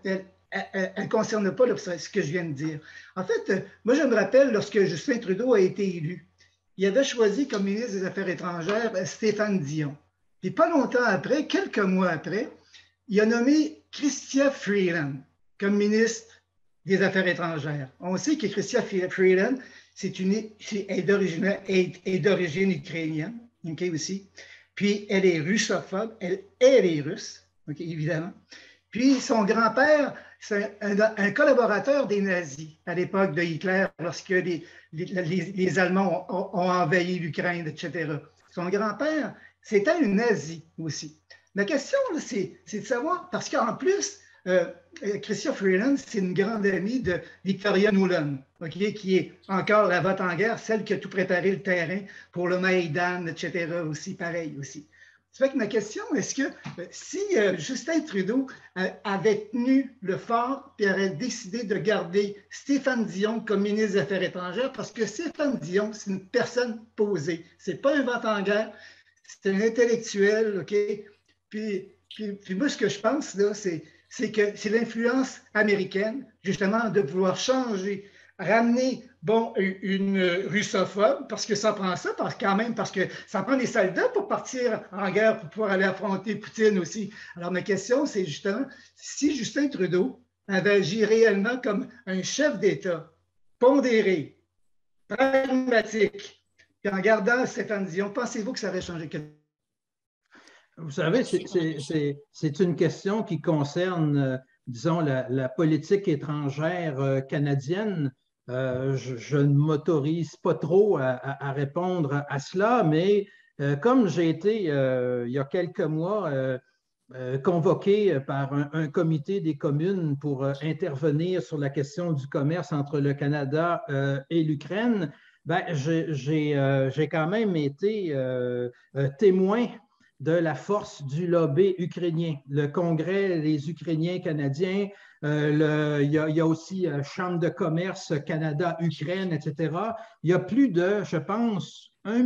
ne concerne pas ce que je viens de dire. En fait, moi, je me rappelle lorsque Justin Trudeau a été élu, il avait choisi comme ministre des Affaires étrangères Stéphane Dion. Puis pas longtemps après, quelques mois après, il a nommé Chrystia Freeland comme ministre des Affaires étrangères. On sait que Chrystia Freeland est d'origine ukrainienne, okay, aussi. Puis elle est russophobe, elle est russe, okay, évidemment. Puis son grand-père, c'est un collaborateur des nazis à l'époque de Hitler, lorsque les Allemands ont envahi l'Ukraine, etc. Son grand-père, c'était un nazi aussi. Ma question, c'est de savoir, parce qu'en plus, Chrystia Freeland, c'est une grande amie de Victoria Nuland, okay, qui est encore la vote en guerre, celle qui a tout préparé le terrain pour le Maïdan, etc. aussi, pareil aussi. Ça fait que ma question, est-ce que si Justin Trudeau avait tenu le fort et aurait décidé de garder Stéphane Dion comme ministre des Affaires étrangères, parce que Stéphane Dion, c'est une personne posée. Ce n'est pas un vote en guerre, c'est un intellectuel, OK? Puis moi, ce que je pense, là, c'est que c'est l'influence américaine, justement, de vouloir changer, ramener, bon, une russophobe, parce que ça prend ça, quand même, parce que ça prend des soldats pour partir en guerre, pour pouvoir aller affronter Poutine aussi. Alors, ma question, c'est justement, si Justin Trudeau avait agi réellement comme un chef d'État, pondéré, pragmatique, puis en gardant Stéphane Dion, pensez-vous que ça aurait changé quelque chose? Vous savez, c'est une question qui concerne, disons, la politique étrangère canadienne. Je ne m'autorise pas trop à répondre à cela, mais comme j'ai été, il y a quelques mois, convoqué par un comité des communes pour intervenir sur la question du commerce entre le Canada et l'Ukraine, ben, j'ai quand même été témoin de la force du lobby ukrainien. Le Congrès, les Ukrainiens canadiens, il y a aussi Chambre de commerce Canada-Ukraine, etc. Il y a plus de, je pense, 1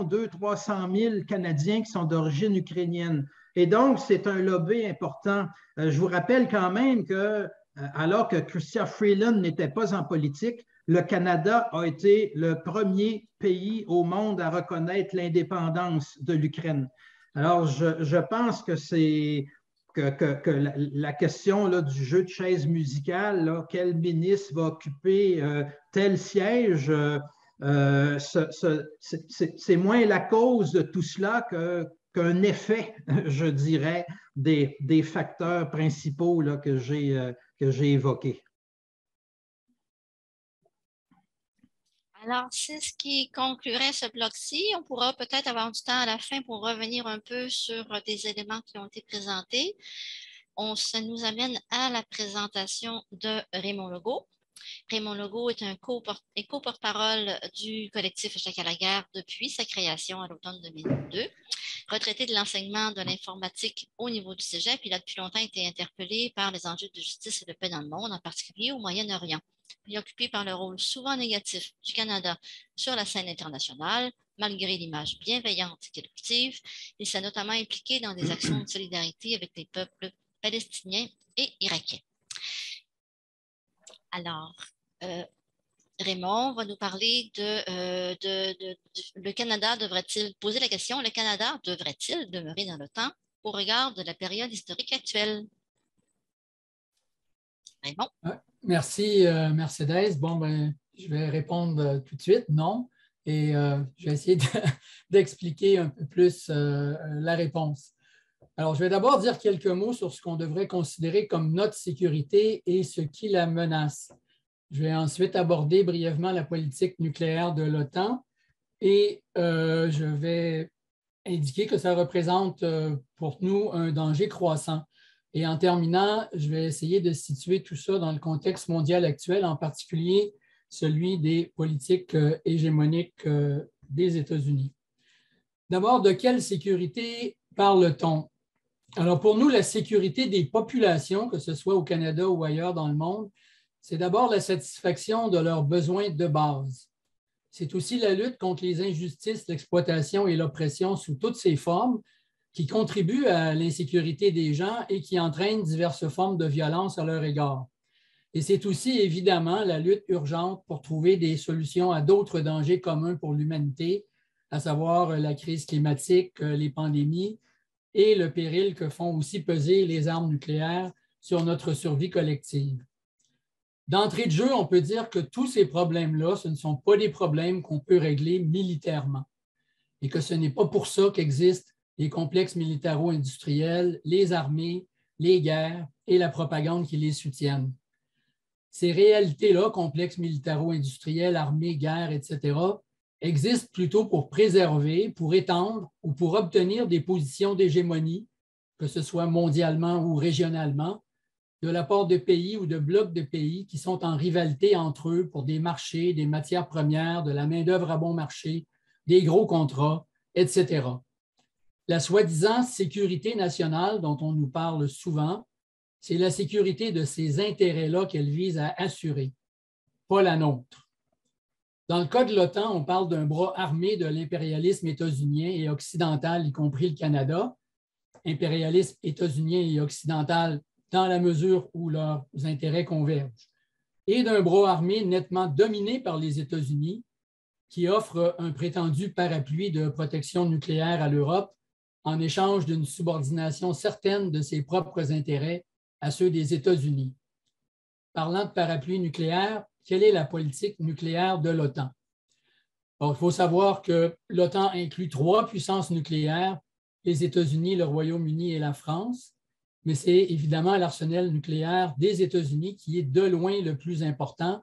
200 000 Canadiens qui sont d'origine ukrainienne. Et donc, c'est un lobby important. Je vous rappelle quand même que, alors que Chrystia Freeland n'était pas en politique, le Canada a été le premier pays au monde à reconnaître l'indépendance de l'Ukraine. Alors, je pense que c'est que la question là, du jeu de chaise musicale, là, quel ministre va occuper tel siège, c'est moins la cause de tout cela qu'un effet, je dirais, des facteurs principaux là, que j'ai évoqués. Alors, c'est ce qui conclurait ce bloc-ci. On pourra peut-être avoir du temps à la fin pour revenir un peu sur des éléments qui ont été présentés. Ça nous amène à la présentation de Raymond Legault. Raymond Legault est un co-porte-parole du collectif Échec à la guerre depuis sa création à l'automne 2002. Retraité de l'enseignement de l'informatique au niveau du cégep, il a depuis longtemps été interpellé par les enjeux de justice et de paix dans le monde, en particulier au Moyen-Orient. Préoccupé par le rôle souvent négatif du Canada sur la scène internationale, malgré l'image bienveillante qu'il cultive, il s'est notamment impliqué dans des actions de solidarité avec les peuples palestiniens et irakiens. Alors, Raymond va nous parler le Canada devrait-il, poser la question, le Canada devrait-il demeurer dans le temps au regard de la période historique actuelle? Raymond? Merci, Mercedes. Bon, ben, je vais répondre tout de suite, non. Et je vais essayer d'expliquer un peu plus la réponse. Alors, je vais d'abord dire quelques mots sur ce qu'on devrait considérer comme notre sécurité et ce qui la menace. Je vais ensuite aborder brièvement la politique nucléaire de l'OTAN et je vais indiquer que ça représente pour nous un danger croissant. Et en terminant, je vais essayer de situer tout ça dans le contexte mondial actuel, en particulier celui des politiques hégémoniques des États-Unis. D'abord, de quelle sécurité parle-t-on? Alors, pour nous, la sécurité des populations, que ce soit au Canada ou ailleurs dans le monde, c'est d'abord la satisfaction de leurs besoins de base. C'est aussi la lutte contre les injustices, l'exploitation et l'oppression sous toutes ses formes qui contribuent à l'insécurité des gens et qui entraînent diverses formes de violence à leur égard. Et c'est aussi évidemment la lutte urgente pour trouver des solutions à d'autres dangers communs pour l'humanité, à savoir la crise climatique, les pandémies et le péril que font aussi peser les armes nucléaires sur notre survie collective. D'entrée de jeu, on peut dire que tous ces problèmes-là, ce ne sont pas des problèmes qu'on peut régler militairement et que ce n'est pas pour ça qu'existent les complexes militaro-industriels, les armées, les guerres et la propagande qui les soutiennent. Ces réalités-là, complexes militaro-industriels, armées, guerres, etc., existent plutôt pour préserver, pour étendre ou pour obtenir des positions d'hégémonie, que ce soit mondialement ou régionalement, de la part de pays ou de blocs de pays qui sont en rivalité entre eux pour des marchés, des matières premières, de la main-d'œuvre à bon marché, des gros contrats, etc. La soi-disant sécurité nationale dont on nous parle souvent, c'est la sécurité de ces intérêts-là qu'elle vise à assurer, pas la nôtre. Dans le cas de l'OTAN, on parle d'un bras armé de l'impérialisme états-unien et occidental, y compris le Canada, impérialisme états-unien et occidental dans la mesure où leurs intérêts convergent, et d'un bras armé nettement dominé par les États-Unis, qui offre un prétendu parapluie de protection nucléaire à l'Europe en échange d'une subordination certaine de ses propres intérêts à ceux des États-Unis. Parlant de parapluie nucléaire, quelle est la politique nucléaire de l'OTAN? Bon, il faut savoir que l'OTAN inclut 3 puissances nucléaires, les États-Unis, le Royaume-Uni et la France, mais c'est évidemment l'arsenal nucléaire des États-Unis qui est de loin le plus important,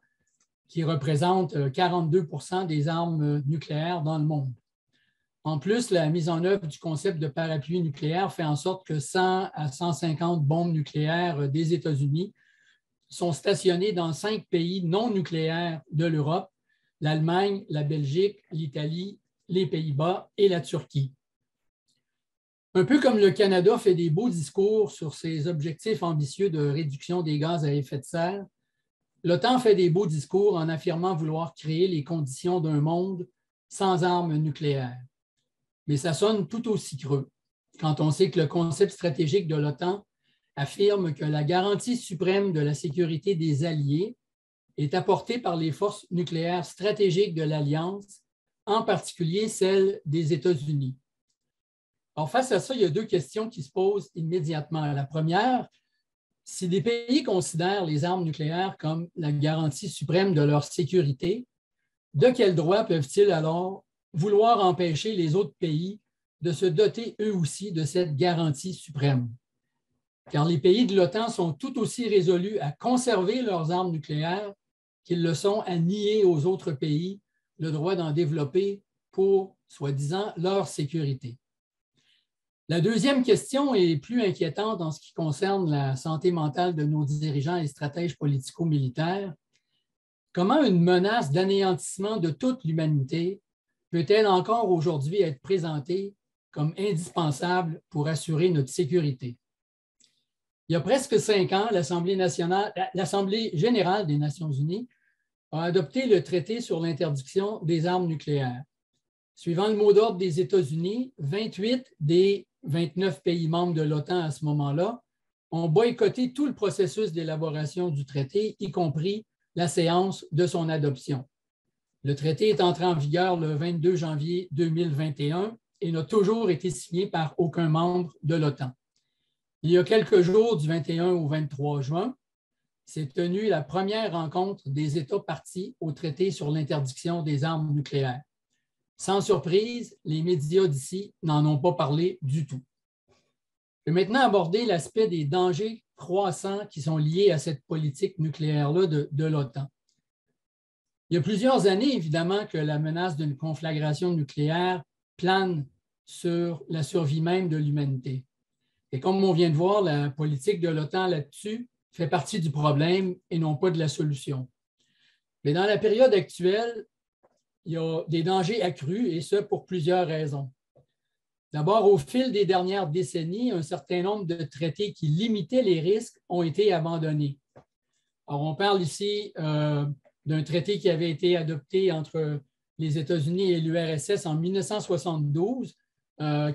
qui représente 42% des armes nucléaires dans le monde. En plus, la mise en œuvre du concept de parapluie nucléaire fait en sorte que 100 à 150 bombes nucléaires des États-Unis sont stationnées dans 5 pays non nucléaires de l'Europe, l'Allemagne, la Belgique, l'Italie, les Pays-Bas et la Turquie. Un peu comme le Canada fait des beaux discours sur ses objectifs ambitieux de réduction des gaz à effet de serre, l'OTAN fait des beaux discours en affirmant vouloir créer les conditions d'un monde sans armes nucléaires. Mais ça sonne tout aussi creux quand on sait que le concept stratégique de l'OTAN affirme que la garantie suprême de la sécurité des alliés est apportée par les forces nucléaires stratégiques de l'Alliance, en particulier celles des États-Unis. Alors, face à ça, il y a 2 questions qui se posent immédiatement. La première, si des pays considèrent les armes nucléaires comme la garantie suprême de leur sécurité, de quel droit peuvent-ils alors vouloir empêcher les autres pays de se doter eux aussi de cette garantie suprême? Car les pays de l'OTAN sont tout aussi résolus à conserver leurs armes nucléaires qu'ils le sont à nier aux autres pays le droit d'en développer pour, soi-disant, leur sécurité. La deuxième question est plus inquiétante en ce qui concerne la santé mentale de nos dirigeants et stratèges politico-militaires. Comment une menace d'anéantissement de toute l'humanité peut-elle encore aujourd'hui être présentée comme indispensable pour assurer notre sécurité? Il y a presque 5 ans, l'Assemblée générale des Nations unies a adopté le traité sur l'interdiction des armes nucléaires. Suivant le mot d'ordre des États-Unis, 28 des 29 pays membres de l'OTAN à ce moment-là ont boycotté tout le processus d'élaboration du traité, y compris la séance de son adoption. Le traité est entré en vigueur le 22 janvier 2021 et n'a toujours été signé par aucun membre de l'OTAN. Il y a quelques jours, du 21 au 23 juin, s'est tenue la première rencontre des États partis au traité sur l'interdiction des armes nucléaires. Sans surprise, les médias d'ici n'en ont pas parlé du tout. Je vais maintenant aborder l'aspect des dangers croissants qui sont liés à cette politique nucléaire-là de l'OTAN. Il y a plusieurs années, évidemment, que la menace d'une conflagration nucléaire plane sur la survie même de l'humanité. Et comme on vient de voir, la politique de l'OTAN là-dessus fait partie du problème et non pas de la solution. Mais dans la période actuelle, il y a des dangers accrus, et ce, pour plusieurs raisons. D'abord, au fil des dernières décennies, un certain nombre de traités qui limitaient les risques ont été abandonnés. Alors, on parle ici d'un traité qui avait été adopté entre les États-Unis et l'URSS en 1972,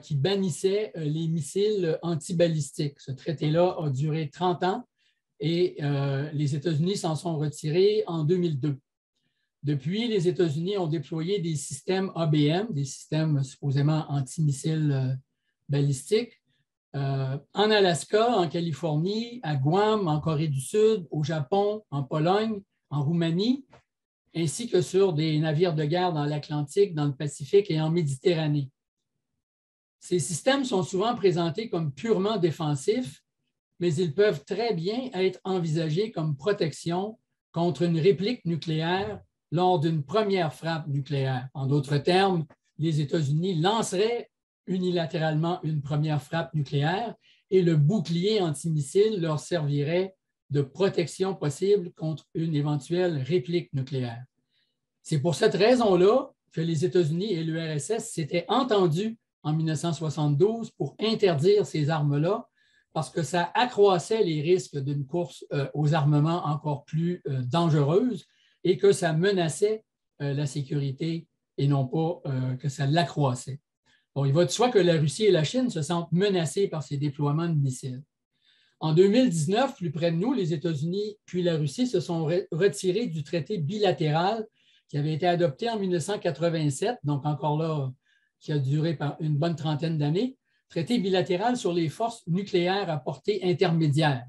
qui bannissait les missiles antibalistiques. Ce traité-là a duré 30 ans et les États-Unis s'en sont retirés en 2002. Depuis, les États-Unis ont déployé des systèmes ABM, des systèmes supposément antimissiles balistiques, en Alaska, en Californie, à Guam, en Corée du Sud, au Japon, en Pologne, en Roumanie, ainsi que sur des navires de guerre dans l'Atlantique, dans le Pacifique et en Méditerranée. Ces systèmes sont souvent présentés comme purement défensifs, mais ils peuvent très bien être envisagés comme protection contre une réplique nucléaire lors d'une première frappe nucléaire. En d'autres termes, les États-Unis lanceraient unilatéralement une première frappe nucléaire et le bouclier antimissile leur servirait de protection possible contre une éventuelle réplique nucléaire. C'est pour cette raison-là que les États-Unis et l'URSS s'étaient entendus en 1972 pour interdire ces armes-là parce que ça accroissait les risques d'une course aux armements encore plus dangereuse et que ça menaçait la sécurité et non pas que ça l'accroissait. Bon, il va de soi que la Russie et la Chine se sentent menacées par ces déploiements de missiles. En 2019, plus près de nous, les États-Unis puis la Russie se sont retirés du traité bilatéral qui avait été adopté en 1987, donc encore là, qui a duré une bonne trentaine d'années, traité bilatéral sur les forces nucléaires à portée intermédiaire.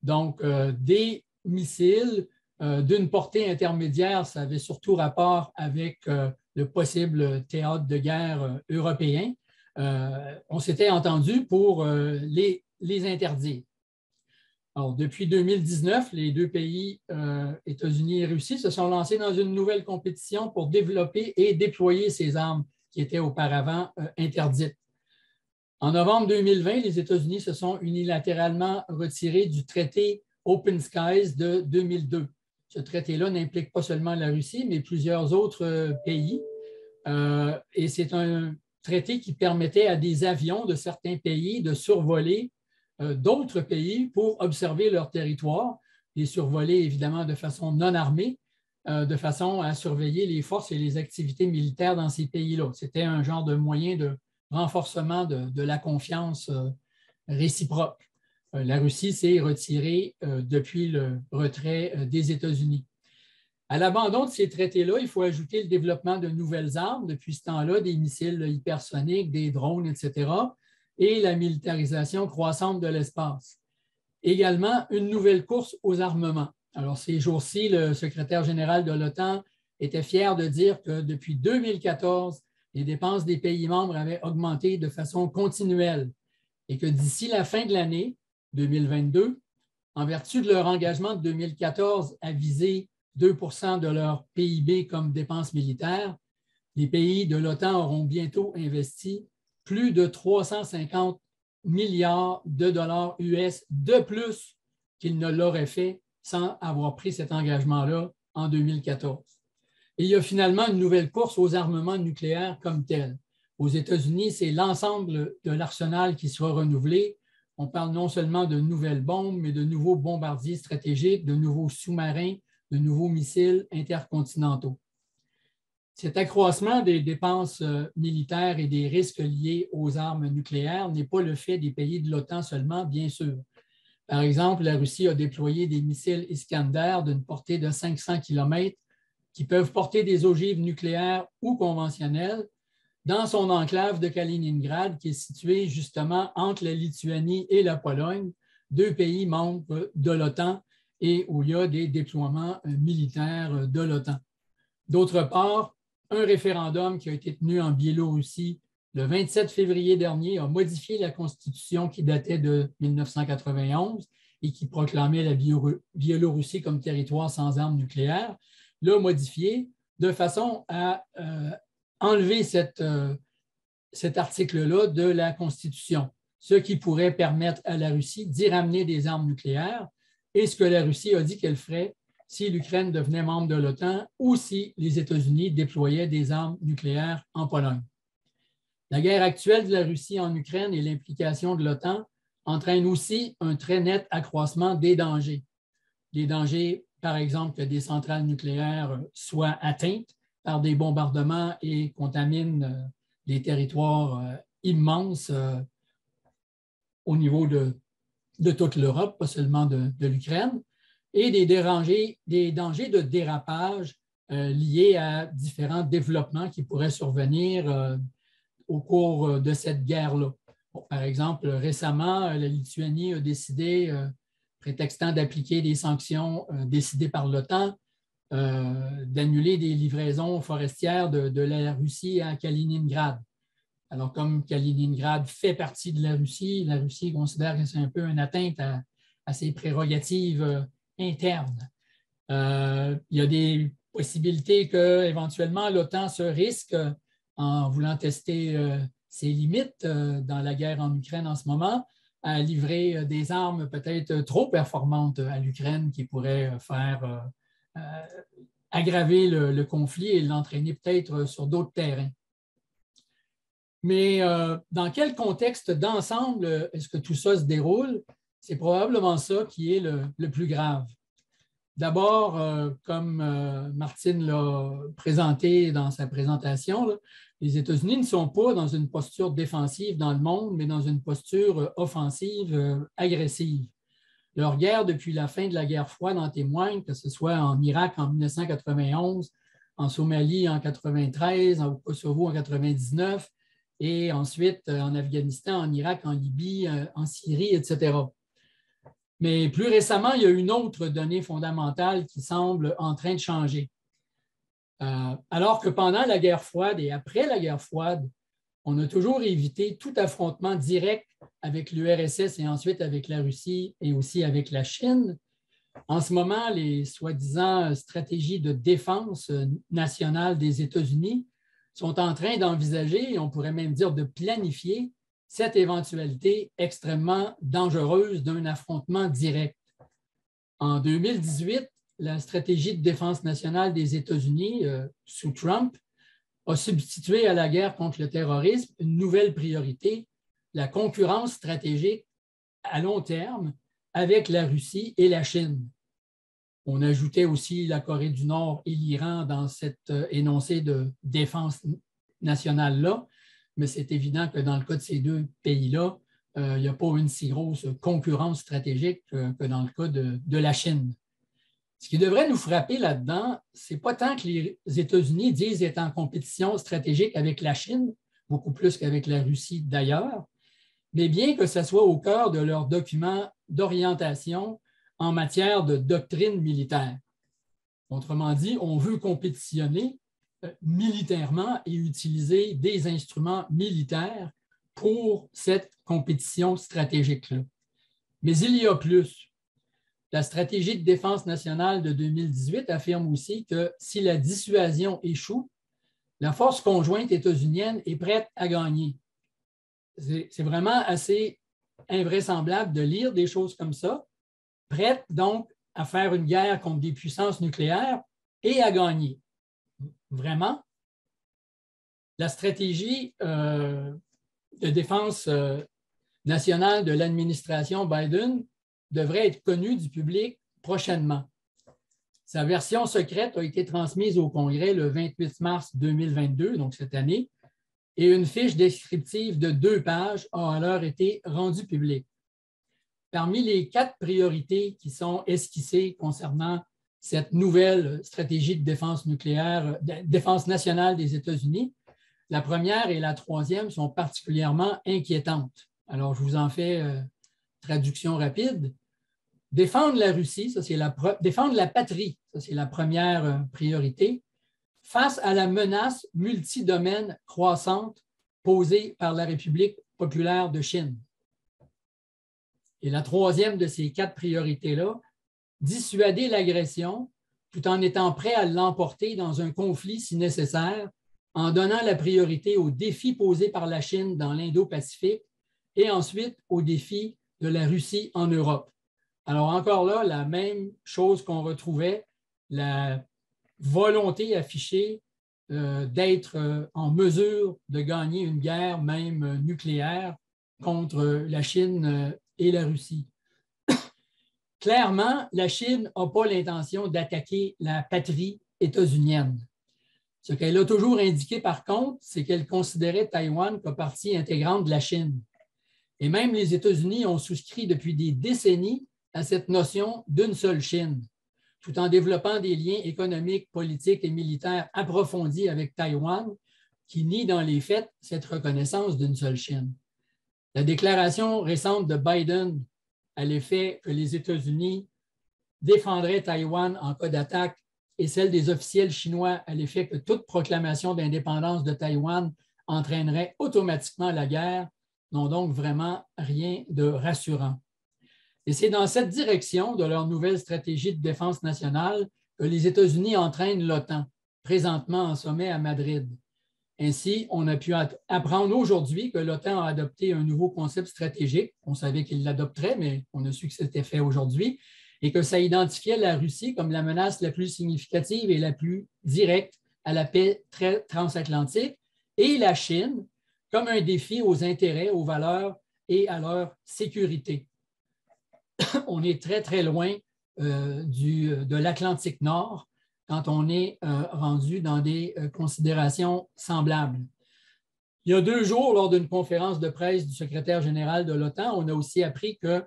Donc, des missiles d'une portée intermédiaire, ça avait surtout rapport avec le possible théâtre de guerre européen. On s'était entendu pour les interdire. Alors, depuis 2019, les deux pays, États-Unis et Russie, se sont lancés dans une nouvelle compétition pour développer et déployer ces armes qui étaient auparavant interdites. En novembre 2020, les États-Unis se sont unilatéralement retirés du traité Open Skies de 2002. Ce traité-là n'implique pas seulement la Russie, mais plusieurs autres pays. Et c'est un traité qui permettait à des avions de certains pays de survoler d'autres pays pour observer leur territoire, les survoler évidemment de façon non armée, de façon à surveiller les forces et les activités militaires dans ces pays-là. C'était un genre de moyen de renforcement de la confiance réciproque. La Russie s'est retirée depuis le retrait des États-Unis. À l'abandon de ces traités-là, il faut ajouter le développement de nouvelles armes depuis ce temps-là, des missiles hypersoniques, des drones, etc., et la militarisation croissante de l'espace. Également, une nouvelle course aux armements. Alors, ces jours-ci, le secrétaire général de l'OTAN était fier de dire que depuis 2014, les dépenses des pays membres avaient augmenté de façon continuelle et que d'ici la fin de l'année 2022, en vertu de leur engagement de 2014 à viser 2 % de leur PIB comme dépenses militaires, les pays de l'OTAN auront bientôt investi plus de 350 milliards de dollars US de plus qu'ils ne l'auraient fait sans avoir pris cet engagement-là en 2014. Et il y a finalement une nouvelle course aux armements nucléaires comme tel. Aux États-Unis, c'est l'ensemble de l'arsenal qui sera renouvelé. On parle non seulement de nouvelles bombes, mais de nouveaux bombardiers stratégiques, de nouveaux sous-marins, de nouveaux missiles intercontinentaux. Cet accroissement des dépenses militaires et des risques liés aux armes nucléaires n'est pas le fait des pays de l'OTAN seulement, bien sûr. Par exemple, la Russie a déployé des missiles Iskander d'une portée de 500 km qui peuvent porter des ogives nucléaires ou conventionnelles dans son enclave de Kaliningrad, qui est située justement entre la Lituanie et la Pologne, deux pays membres de l'OTAN et où il y a des déploiements militaires de l'OTAN. D'autre part, un référendum qui a été tenu en Biélorussie le 27 février dernier a modifié la Constitution qui datait de 1991 et qui proclamait la Biélorussie comme territoire sans armes nucléaires, l'a modifié de façon à enlever cet article-là de la Constitution, ce qui pourrait permettre à la Russie d'y ramener des armes nucléaires et ce que la Russie a dit qu'elle ferait si l'Ukraine devenait membre de l'OTAN ou si les États-Unis déployaient des armes nucléaires en Pologne. La guerre actuelle de la Russie en Ukraine et l'implication de l'OTAN entraînent aussi un très net accroissement des dangers. Des dangers, par exemple, que des centrales nucléaires soient atteintes par des bombardements et contaminent des territoires immenses au niveau de toute l'Europe, pas seulement de l'Ukraine, et des dangers de dérapage liés à différents développements qui pourraient survenir au cours de cette guerre-là. Bon, par exemple, récemment, la Lituanie a décidé, prétextant d'appliquer des sanctions décidées par l'OTAN, d'annuler des livraisons forestières de la Russie à Kaliningrad. Alors, comme Kaliningrad fait partie de la Russie considère que c'est un peu une atteinte à ses prérogatives internes. Il y a des possibilité qu'éventuellement l'OTAN se risque, en voulant tester ses limites dans la guerre en Ukraine en ce moment, à livrer des armes peut-être trop performantes à l'Ukraine qui pourraient faire aggraver le conflit et l'entraîner peut-être sur d'autres terrains. Mais dans quel contexte d'ensemble est-ce que tout ça se déroule? C'est probablement ça qui est le plus grave. D'abord, comme Martine l'a présenté dans sa présentation, là, les États-Unis ne sont pas dans une posture défensive dans le monde, mais dans une posture offensive, agressive. Leur guerre depuis la fin de la guerre froide en témoigne, que ce soit en Irak en 1991, en Somalie en 1993, au Kosovo en 1999, et ensuite en Afghanistan, en Irak, en Libye, en Syrie, etc. Mais plus récemment, il y a une autre donnée fondamentale qui semble en train de changer. Alors que pendant la guerre froide et après la guerre froide, on a toujours évité tout affrontement direct avec l'URSS et ensuite avec la Russie et aussi avec la Chine. En ce moment, les soi-disant stratégies de défense nationale des États-Unis sont en train d'envisager, et on pourrait même dire de planifier, cette éventualité extrêmement dangereuse d'un affrontement direct. En 2018, la stratégie de défense nationale des États-Unis, sous Trump, a substitué à la guerre contre le terrorisme une nouvelle priorité, la concurrence stratégique à long terme avec la Russie et la Chine. On ajoutait aussi la Corée du Nord et l'Iran dans cet énoncé de défense nationale-là, mais c'est évident que dans le cas de ces deux pays-là, il n'y a pas une si grosse concurrence stratégique que dans le cas de la Chine. Ce qui devrait nous frapper là-dedans, ce n'est pas tant que les États-Unis disent être en compétition stratégique avec la Chine, beaucoup plus qu'avec la Russie d'ailleurs, mais bien que ce soit au cœur de leurs documents d'orientation en matière de doctrine militaire. Autrement dit, on veut compétitionner militairement et utiliser des instruments militaires pour cette compétition stratégique-là. Mais il y a plus. La stratégie de défense nationale de 2018 affirme aussi que si la dissuasion échoue, la force conjointe états-unienne est prête à gagner. C'est vraiment assez invraisemblable de lire des choses comme ça, prête donc à faire une guerre contre des puissances nucléaires et à gagner. Vraiment, la stratégie de défense nationale de l'administration Biden devrait être connue du public prochainement. Sa version secrète a été transmise au Congrès le 28 mars 2022, donc cette année, et une fiche descriptive de 2 pages a alors été rendue publique. Parmi les 4 priorités qui sont esquissées concernant cette nouvelle stratégie de défense nucléaire, de défense nationale des États-Unis, la première et la troisième sont particulièrement inquiétantes. Alors, je vous en fais traduction rapide. Défendre la Russie, ça c'est défendre la patrie, ça c'est la première priorité, face à la menace multidomaine croissante posée par la République populaire de Chine. Et la troisième de ces 4 priorités-là, dissuader l'agression tout en étant prêt à l'emporter dans un conflit si nécessaire, en donnant la priorité aux défis posés par la Chine dans l'Indo-Pacifique et ensuite aux défis de la Russie en Europe. Alors encore là, la même chose qu'on retrouvait, la volonté affichée d'être en mesure de gagner une guerre, même nucléaire, contre la Chine et la Russie. Clairement, la Chine n'a pas l'intention d'attaquer la patrie états-unienne. Ce qu'elle a toujours indiqué, par contre, c'est qu'elle considérait Taïwan comme partie intégrante de la Chine. Et même les États-Unis ont souscrit depuis des décennies à cette notion d'une seule Chine, tout en développant des liens économiques, politiques et militaires approfondis avec Taïwan, qui nie dans les faits cette reconnaissance d'une seule Chine. La déclaration récente de Biden à l'effet que les États-Unis défendraient Taïwan en cas d'attaque et celle des officiels chinois à l'effet que toute proclamation d'indépendance de Taïwan entraînerait automatiquement la guerre n'ont donc vraiment rien de rassurant. Et c'est dans cette direction de leur nouvelle stratégie de défense nationale les États-Unis entraînent l'OTAN, présentement en sommet à Madrid. Ainsi, on a pu apprendre aujourd'hui que l'OTAN a adopté un nouveau concept stratégique. On savait qu'il l'adopterait, mais on a su que c'était fait aujourd'hui, et que ça identifiait la Russie comme la menace la plus significative et la plus directe à la paix transatlantique, et la Chine comme un défi aux intérêts, aux valeurs et à leur sécurité. On est très, très loin de l'Atlantique Nord quand on est rendu dans des considérations semblables. Il y a 2 jours, lors d'une conférence de presse du secrétaire général de l'OTAN, on a aussi appris que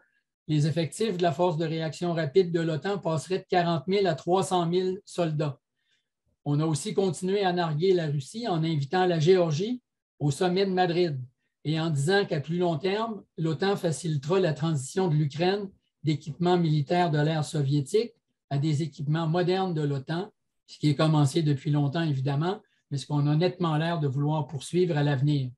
les effectifs de la force de réaction rapide de l'OTAN passeraient de 40 000 à 300 000 soldats. On a aussi continué à narguer la Russie en invitant la Géorgie au sommet de Madrid et en disant qu'à plus long terme, l'OTAN facilitera la transition de l'Ukraine d'équipements militaires de l'ère soviétique à des équipements modernes de l'OTAN, ce qui est commencé depuis longtemps, évidemment, mais ce qu'on a nettement l'air de vouloir poursuivre à l'avenir.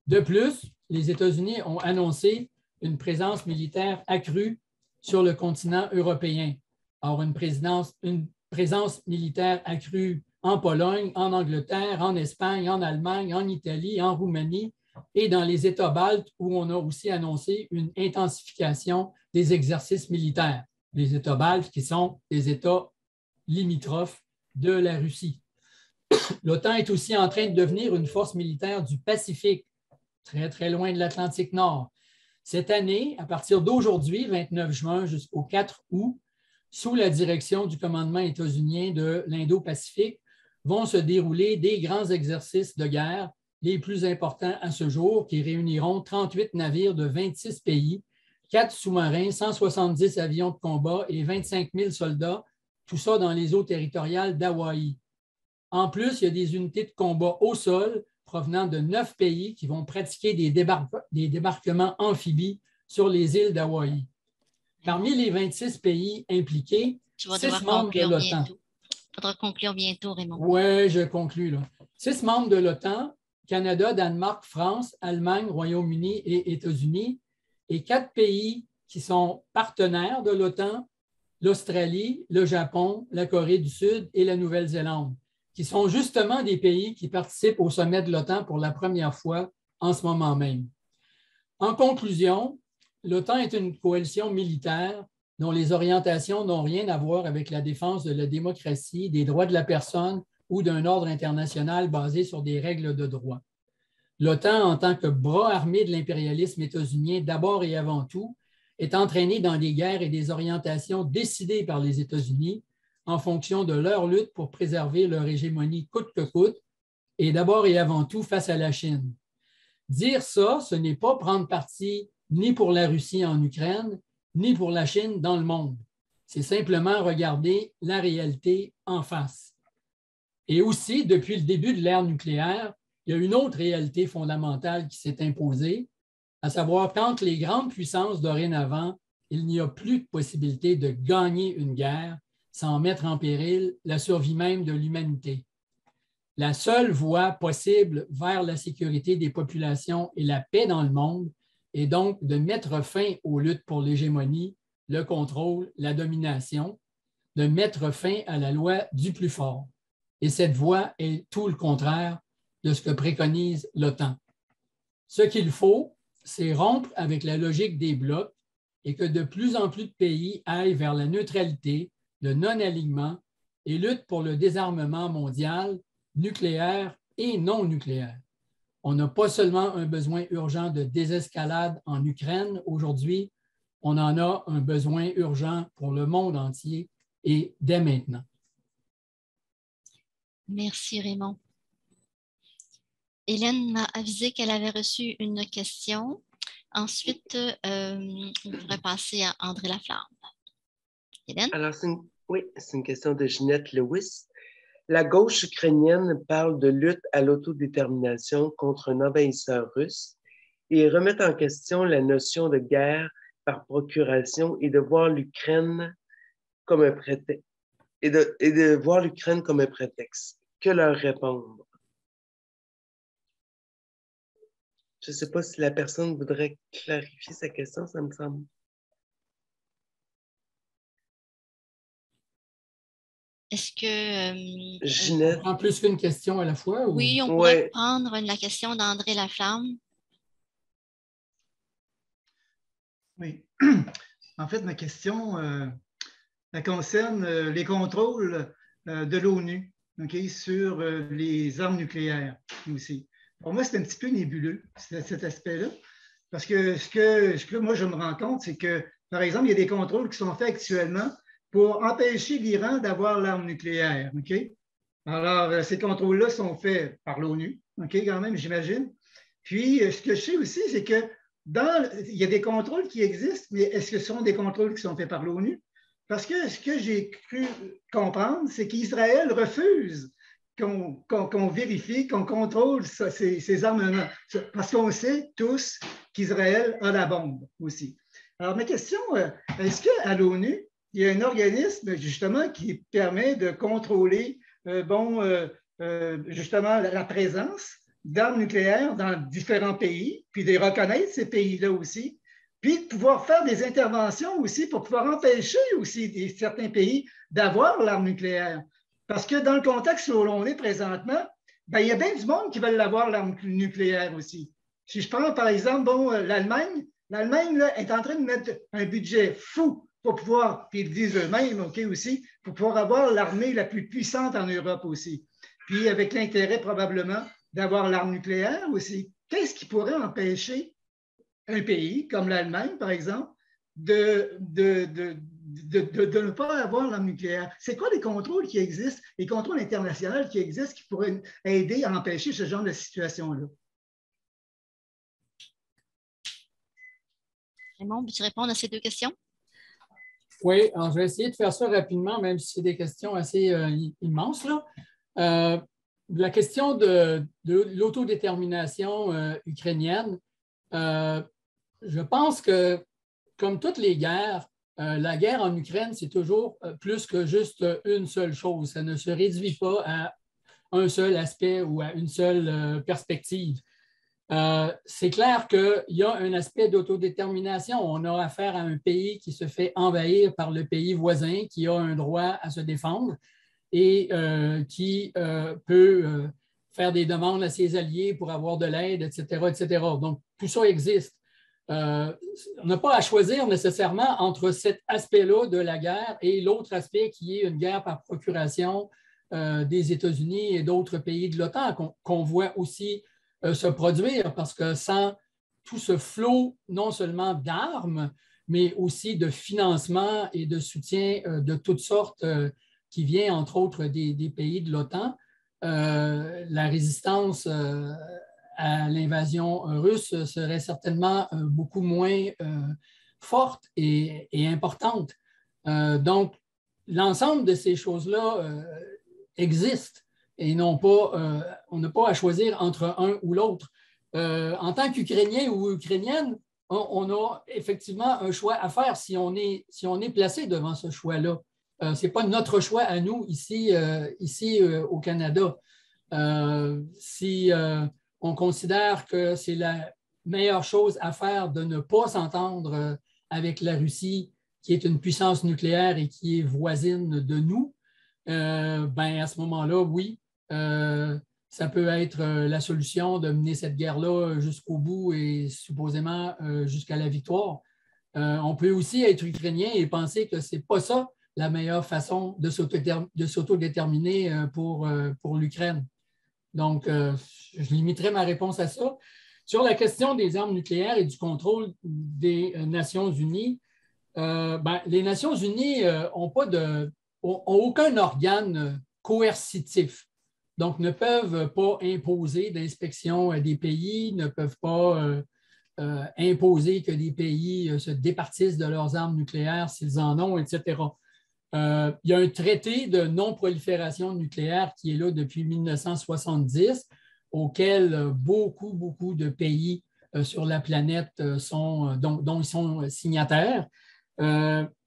De plus, les États-Unis ont annoncé une présence militaire accrue sur le continent européen. Or, une présence militaire accrue en Pologne, en Angleterre, en Espagne, en Allemagne, en Italie, en Roumanie et dans les États baltes où on a aussi annoncé une intensification des exercices militaires. Les États baltes qui sont des États limitrophes de la Russie. L'OTAN est aussi en train de devenir une force militaire du Pacifique, très, très loin de l'Atlantique Nord. Cette année, à partir d'aujourd'hui, 29 juin jusqu'au 4 août, sous la direction du commandement états-unien de l'Indo-Pacifique, vont se dérouler des grands exercices de guerre, les plus importants à ce jour, qui réuniront 38 navires de 26 pays, 4 sous-marins, 170 avions de combat et 25 000 soldats, tout ça dans les eaux territoriales d'Hawaï. En plus, il y a des unités de combat au sol provenant de 9 pays qui vont pratiquer des débarquements amphibies sur les îles d'Hawaï. Parmi les 26 pays impliqués, 6 membres de l'OTAN. Il faudra conclure bientôt, Raymond. Oui, je conclus. 6 membres de l'OTAN, Canada, Danemark, France, Allemagne, Royaume-Uni et États-Unis, et 4 pays qui sont partenaires de l'OTAN, l'Australie, le Japon, la Corée du Sud et la Nouvelle-Zélande, qui sont justement des pays qui participent au sommet de l'OTAN pour la première fois en ce moment même. En conclusion, l'OTAN est une coalition militaire dont les orientations n'ont rien à voir avec la défense de la démocratie, des droits de la personne ou d'un ordre international basé sur des règles de droit. L'OTAN, en tant que bras armé de l'impérialisme états-unien d'abord et avant tout, est entraînée dans des guerres et des orientations décidées par les États-Unis en fonction de leur lutte pour préserver leur hégémonie coûte que coûte, et d'abord et avant tout face à la Chine. Dire ça, ce n'est pas prendre parti ni pour la Russie en Ukraine, ni pour la Chine dans le monde. C'est simplement regarder la réalité en face. Et aussi, depuis le début de l'ère nucléaire, il y a une autre réalité fondamentale qui s'est imposée, à savoir qu'entre les grandes puissances dorénavant, il n'y a plus de possibilité de gagner une guerre sans mettre en péril la survie même de l'humanité. La seule voie possible vers la sécurité des populations et la paix dans le monde est donc de mettre fin aux luttes pour l'hégémonie, le contrôle, la domination, de mettre fin à la loi du plus fort. Et cette voie est tout le contraire de ce que préconise l'OTAN. Ce qu'il faut, c'est rompre avec la logique des blocs et que de plus en plus de pays aillent vers la neutralité, le non-alignement et luttent pour le désarmement mondial, nucléaire et non nucléaire. On n'a pas seulement un besoin urgent de désescalade en Ukraine aujourd'hui, on en a un besoin urgent pour le monde entier et dès maintenant. Merci, Raymond. Hélène m'a avisé qu'elle avait reçu une question. Ensuite, on pourrait passer à André Laflamme. Hélène? Alors, oui, c'est une question de Ginette Lewis. La gauche ukrainienne parle de lutte à l'autodétermination contre un envahisseur russe et remet en question la notion de guerre par procuration et de voir l'Ukraine comme un prétexte. Et de voir l'Ukraine comme un prétexte. Que leur répondre? Je ne sais pas si la personne voudrait clarifier sa question, ça me semble. Est-ce que... Ginette. On prend plus qu'une question à la fois? Ou... Oui, on pourrait prendre la question d'André Laflamme. Oui. En fait, ma question elle concerne les contrôles de l'ONU, okay, sur les armes nucléaires aussi. Pour moi, c'est un petit peu nébuleux, cet aspect-là, parce que ce que moi, je me rends compte, c'est que, par exemple, il y a des contrôles qui sont faits actuellement pour empêcher l'Iran d'avoir l'arme nucléaire. Okay? Alors, ces contrôles-là sont faits par l'ONU, okay, quand même, j'imagine. Puis, ce que je sais aussi, c'est que il y a des contrôles qui existent, mais est-ce que ce sont des contrôles qui sont faits par l'ONU? Parce que ce que j'ai cru comprendre, c'est qu'Israël refuse qu'on vérifie, qu'on contrôle ces armements. Parce qu'on sait tous qu'Israël a la bombe aussi. Alors, ma question, est-ce qu'à l'ONU, il y a un organisme justement qui permet de contrôler justement la présence d'armes nucléaires dans différents pays, puis de reconnaître ces pays-là aussi, puis de pouvoir faire des interventions aussi pour pouvoir empêcher aussi certains pays d'avoir l'arme nucléaire. Parce que dans le contexte où l'on est présentement, ben, il y a bien du monde qui veulent avoir l'arme nucléaire aussi. Si je prends par exemple l'Allemagne est en train de mettre un budget fou pour pouvoir, puis ils le disent eux-mêmes, OK, aussi, pour pouvoir avoir l'armée la plus puissante en Europe aussi. Puis avec l'intérêt probablement d'avoir l'arme nucléaire aussi. Qu'est-ce qui pourrait empêcher un pays comme l'Allemagne, par exemple, de ne pas avoir l'arme nucléaire? C'est quoi les contrôles qui existent, les contrôles internationaux qui existent qui pourraient aider à empêcher ce genre de situation-là? Raymond, peux-tu répondre à ces deux questions? Oui, alors je vais essayer de faire ça rapidement, même si c'est des questions assez immenses, là. La question de l'autodétermination ukrainienne, je pense que, comme toutes les guerres, la guerre en Ukraine, c'est toujours plus que juste une seule chose. Ça ne se réduit pas à un seul aspect ou à une seule perspective. C'est clair qu'il y a un aspect d'autodétermination. On a affaire à un pays qui se fait envahir par le pays voisin, qui a un droit à se défendre et qui peut faire des demandes à ses alliés pour avoir de l'aide, etc., etc. Donc, tout ça existe. On n'a pas à choisir nécessairement entre cet aspect-là de la guerre et l'autre aspect qui est une guerre par procuration des États-Unis et d'autres pays de l'OTAN qu'on voit aussi se produire, parce que sans tout ce flot, non seulement d'armes, mais aussi de financement et de soutien de toutes sortes qui vient, entre autres, des pays de l'OTAN, la résistance à l'invasion russe serait certainement beaucoup moins forte et importante. Donc, l'ensemble de ces choses-là existent et non pas, on n'a pas à choisir entre un ou l'autre. En tant qu'Ukrainien ou Ukrainienne, on a effectivement un choix à faire si on est placé devant ce choix-là. Ce n'est pas notre choix à nous ici au Canada. Si on considère que c'est la meilleure chose à faire de ne pas s'entendre avec la Russie, qui est une puissance nucléaire et qui est voisine de nous, à ce moment-là, oui, ça peut être la solution de mener cette guerre-là jusqu'au bout et supposément jusqu'à la victoire. On peut aussi être ukrainien et penser que ce n'est pas ça la meilleure façon de s'autodéterminer pour l'Ukraine. Donc, je limiterai ma réponse à ça. Sur la question des armes nucléaires et du contrôle des Nations unies, les Nations unies n'ont aucun organe coercitif. Donc, ne peuvent pas imposer d'inspection à des pays, ne peuvent pas imposer que des pays se départissent de leurs armes nucléaires s'ils en ont, etc. Il y a un traité de non-prolifération nucléaire qui est là depuis 1970, auquel beaucoup de pays sur la planète dont ils sont signataires.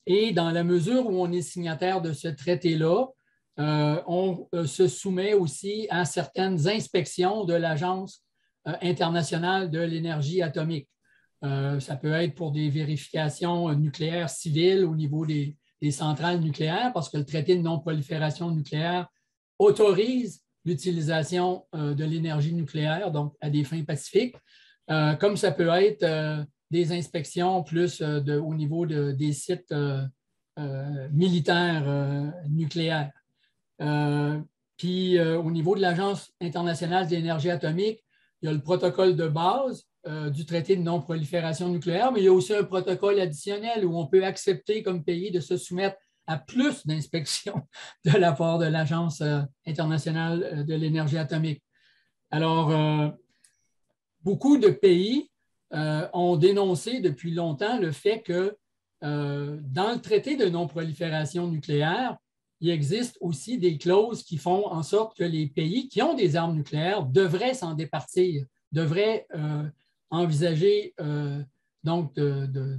Et dans la mesure où on est signataire de ce traité-là, on se soumet aussi à certaines inspections de l'Agence internationale de l'énergie atomique. Ça peut être pour des vérifications nucléaires civiles au niveau des des centrales nucléaires parce que le traité de non-prolifération nucléaire autorise l'utilisation de l'énergie nucléaire, donc à des fins pacifiques, comme ça peut être des inspections plus au niveau des sites militaires nucléaires. Puis au niveau de l'Agence internationale de l'énergie atomique, il y a le protocole de base du traité de non-prolifération nucléaire, mais il y a aussi un protocole additionnel où on peut accepter comme pays de se soumettre à plus d'inspections de la part de l'Agence internationale de l'énergie atomique. Alors, beaucoup de pays ont dénoncé depuis longtemps le fait que dans le traité de non-prolifération nucléaire, il existe aussi des clauses qui font en sorte que les pays qui ont des armes nucléaires devraient s'en départir, devraient envisager donc de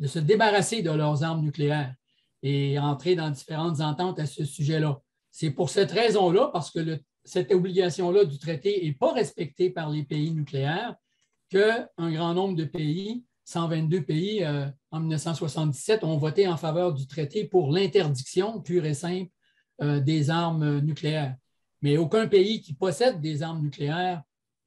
se débarrasser de leurs armes nucléaires et entrer dans différentes ententes à ce sujet-là. C'est pour cette raison-là, parce que cette obligation-là du traité n'est pas respectée par les pays nucléaires, qu'un grand nombre de pays, 122 pays en 1977, ont voté en faveur du traité pour l'interdiction pure et simple des armes nucléaires. Mais aucun pays qui possède des armes nucléaires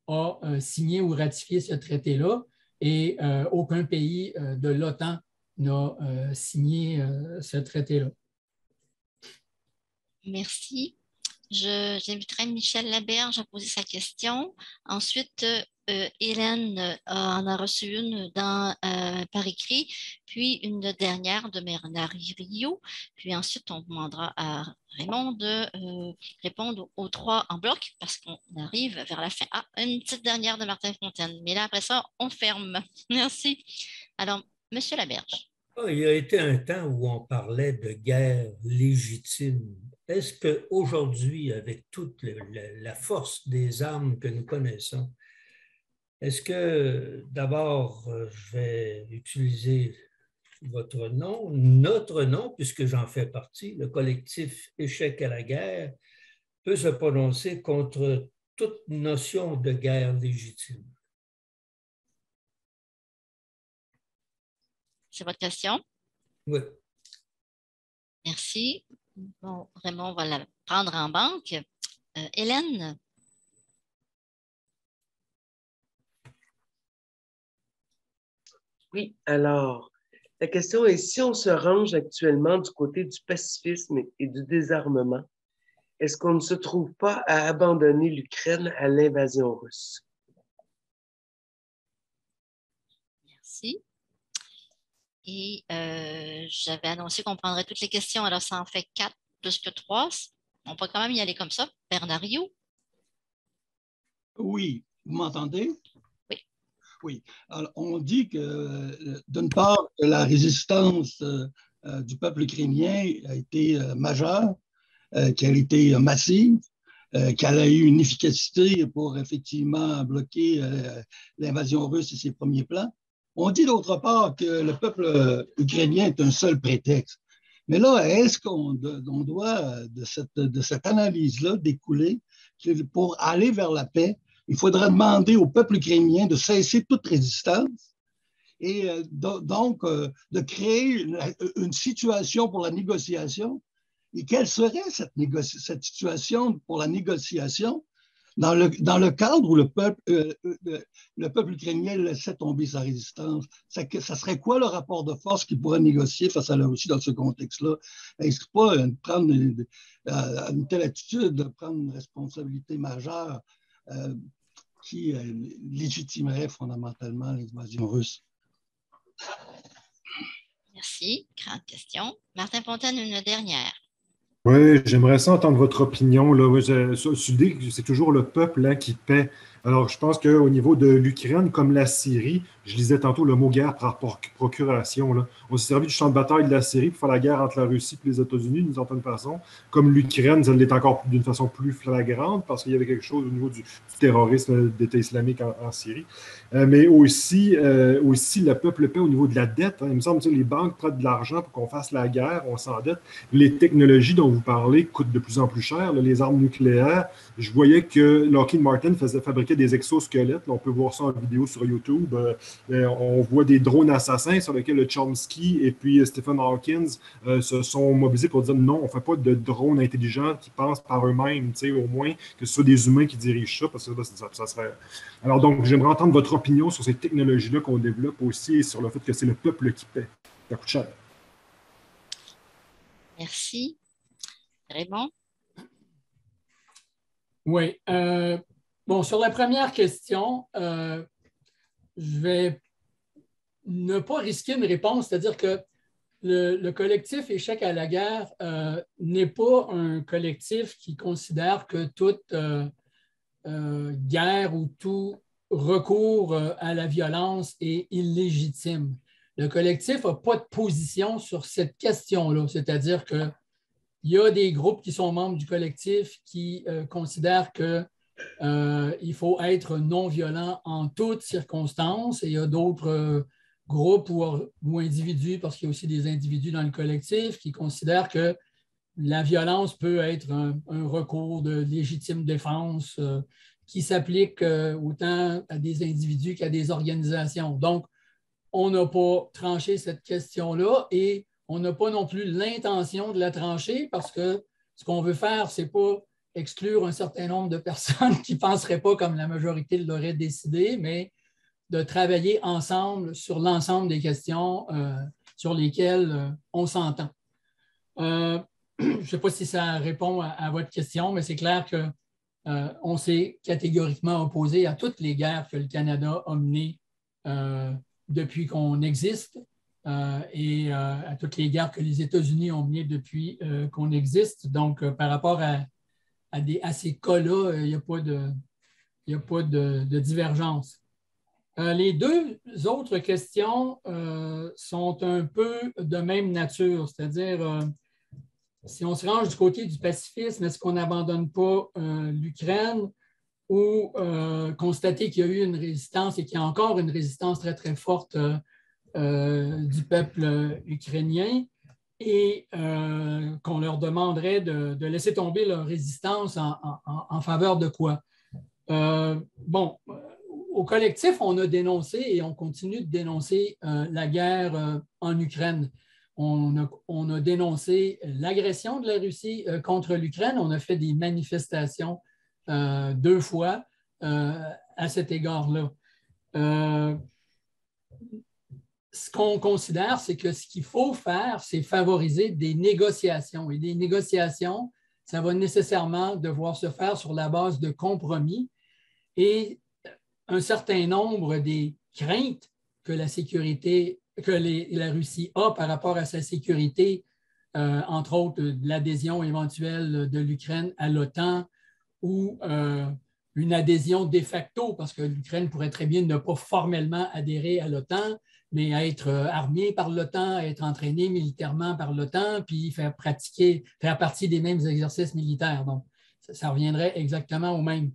a signé ou ratifié ce traité-là et aucun pays de l'OTAN n'a signé ce traité-là. Merci. J'inviterai Michel Laberge à poser sa question. Ensuite, Hélène en a reçu une par écrit, puis une dernière de Bernard Rio. Puis ensuite, on demandera à Raymond de répondre aux trois en bloc parce qu'on arrive vers la fin. Ah, une petite dernière de Martin Fontaine. Mais là, après ça, on ferme. Merci. Alors, Monsieur Laberge. Il y a été un temps où on parlait de guerre légitime. Est-ce qu'aujourd'hui, avec toute la force des armes que nous connaissons, est-ce que d'abord, je vais utiliser votre nom, notre nom, puisque j'en fais partie, le collectif Échec à la guerre, peut se prononcer contre toute notion de guerre légitime? C'est votre question? Oui. Merci. Bon, Raymond, on va la prendre en banque. Hélène? Oui, alors, la question est, si on se range actuellement du côté du pacifisme et du désarmement, est-ce qu'on ne se trouve pas à abandonner l'Ukraine à l'invasion russe? Merci. Et j'avais annoncé qu'on prendrait toutes les questions, alors ça en fait 4 plus que 3. On peut quand même y aller comme ça. Bernard Rio? Oui, vous m'entendez? Oui. Oui. Alors, on dit que, d'une part, la résistance du peuple ukrainien a été majeure, qu'elle a été massive, qu'elle a eu une efficacité pour effectivement bloquer l'invasion russe et ses premiers plans. On dit d'autre part que le peuple ukrainien est un seul prétexte. Mais là, est-ce qu'on doit, de cette analyse-là, découler que pour aller vers la paix, il faudra demander au peuple ukrainien de cesser toute résistance et donc de créer une situation pour la négociation? Et quelle serait cette situation pour la négociation dans le cadre où le peuple ukrainien laissait tomber sa résistance? Ça serait quoi le rapport de force qu'il pourrait négocier face à la Russie dans ce contexte-là? Est-ce pas prendre une telle attitude, de prendre une responsabilité majeure qui légitimerait fondamentalement l'invasion russe? Merci. Grande question. Martin Fontaine, une dernière. Oui, j'aimerais ça entendre votre opinion. Là. Sur l'idée que c'est toujours le peuple là, qui paie. Alors, je pense qu'au niveau de l'Ukraine, comme la Syrie, je lisais tantôt le mot guerre par procuration. Là. On s'est servi du champ de bataille de la Syrie pour faire la guerre entre la Russie et les États-Unis, d'une certaine façon. Comme l'Ukraine, ça l'est encore d'une façon plus flagrante parce qu'il y avait quelque chose au niveau du terrorisme d'État islamique en Syrie. Mais aussi, le peuple paie au niveau de la dette. Hein. Il me semble que les banques prêtent de l'argent pour qu'on fasse la guerre, on s'endette. Les technologies dont vous parlez coûtent de plus en plus cher. Là, les armes nucléaires, je voyais que Lockheed Martin fabriquait fabriquaient des exosquelettes. Là, on peut voir ça en vidéo sur YouTube. On voit des drones assassins sur lesquels le Chomsky et puis Stephen Hawking se sont mobilisés pour dire non, on ne fait pas de drones intelligents qui pensent par eux-mêmes, au moins que ce soit des humains qui dirigent ça, parce que ça serait... Alors donc, j'aimerais entendre votre opinion sur ces technologies-là qu'on développe aussi et sur le fait que c'est le peuple qui paie. Ça coûte cher. Merci. Raymond? Oui. Bon, sur la première question, je vais ne pas risquer une réponse, c'est-à-dire que le collectif Échec à la guerre n'est pas un collectif qui considère que toute guerre ou tout recours à la violence est illégitime. Le collectif n'a pas de position sur cette question-là, c'est-à-dire qu'il y a des groupes qui sont membres du collectif qui considèrent qu'il faut être non-violent en toutes circonstances, et il y a d'autres groupes ou individus, parce qu'il y a aussi des individus dans le collectif, qui considèrent que la violence peut être un recours de légitime défense qui s'applique autant à des individus qu'à des organisations. Donc, on n'a pas tranché cette question-là et on n'a pas non plus l'intention de la trancher parce que ce qu'on veut faire, ce n'est pas exclure un certain nombre de personnes qui ne penseraient pas comme la majorité l'aurait décidé, mais de travailler ensemble sur l'ensemble des questions sur lesquelles on s'entend. Je ne sais pas si ça répond à votre question, mais c'est clair qu'on s'est catégoriquement opposé à toutes les guerres que le Canada a menées depuis qu'on existe et à toutes les guerres que les États-Unis ont menées depuis qu'on existe. Donc, par rapport à ces cas-là, il n'y a pas de divergence. Les deux autres questions sont un peu de même nature, c'est-à-dire si on se range du côté du pacifisme, est-ce qu'on n'abandonne pas l'Ukraine ou constater qu'il y a eu une résistance et qu'il y a encore une résistance très, très forte du peuple ukrainien et qu'on leur demanderait de laisser tomber leur résistance en faveur de quoi? Bon, au collectif, on a dénoncé et on continue de dénoncer la guerre en Ukraine. On a dénoncé l'agression de la Russie contre l'Ukraine. On a fait des manifestations 2 fois à cet égard-là. Ce qu'on considère, c'est que ce qu'il faut faire, c'est favoriser des négociations. Et des négociations, ça va nécessairement devoir se faire sur la base de compromis. Et un certain nombre des craintes que la sécurité, la Russie a par rapport à sa sécurité, entre autres l'adhésion éventuelle de l'Ukraine à l'OTAN ou une adhésion de facto, parce que l'Ukraine pourrait très bien ne pas formellement adhérer à l'OTAN, mais être armée par l'OTAN, être entraînée militairement par l'OTAN, puis faire partie des mêmes exercices militaires. Donc, ça reviendrait exactement au même.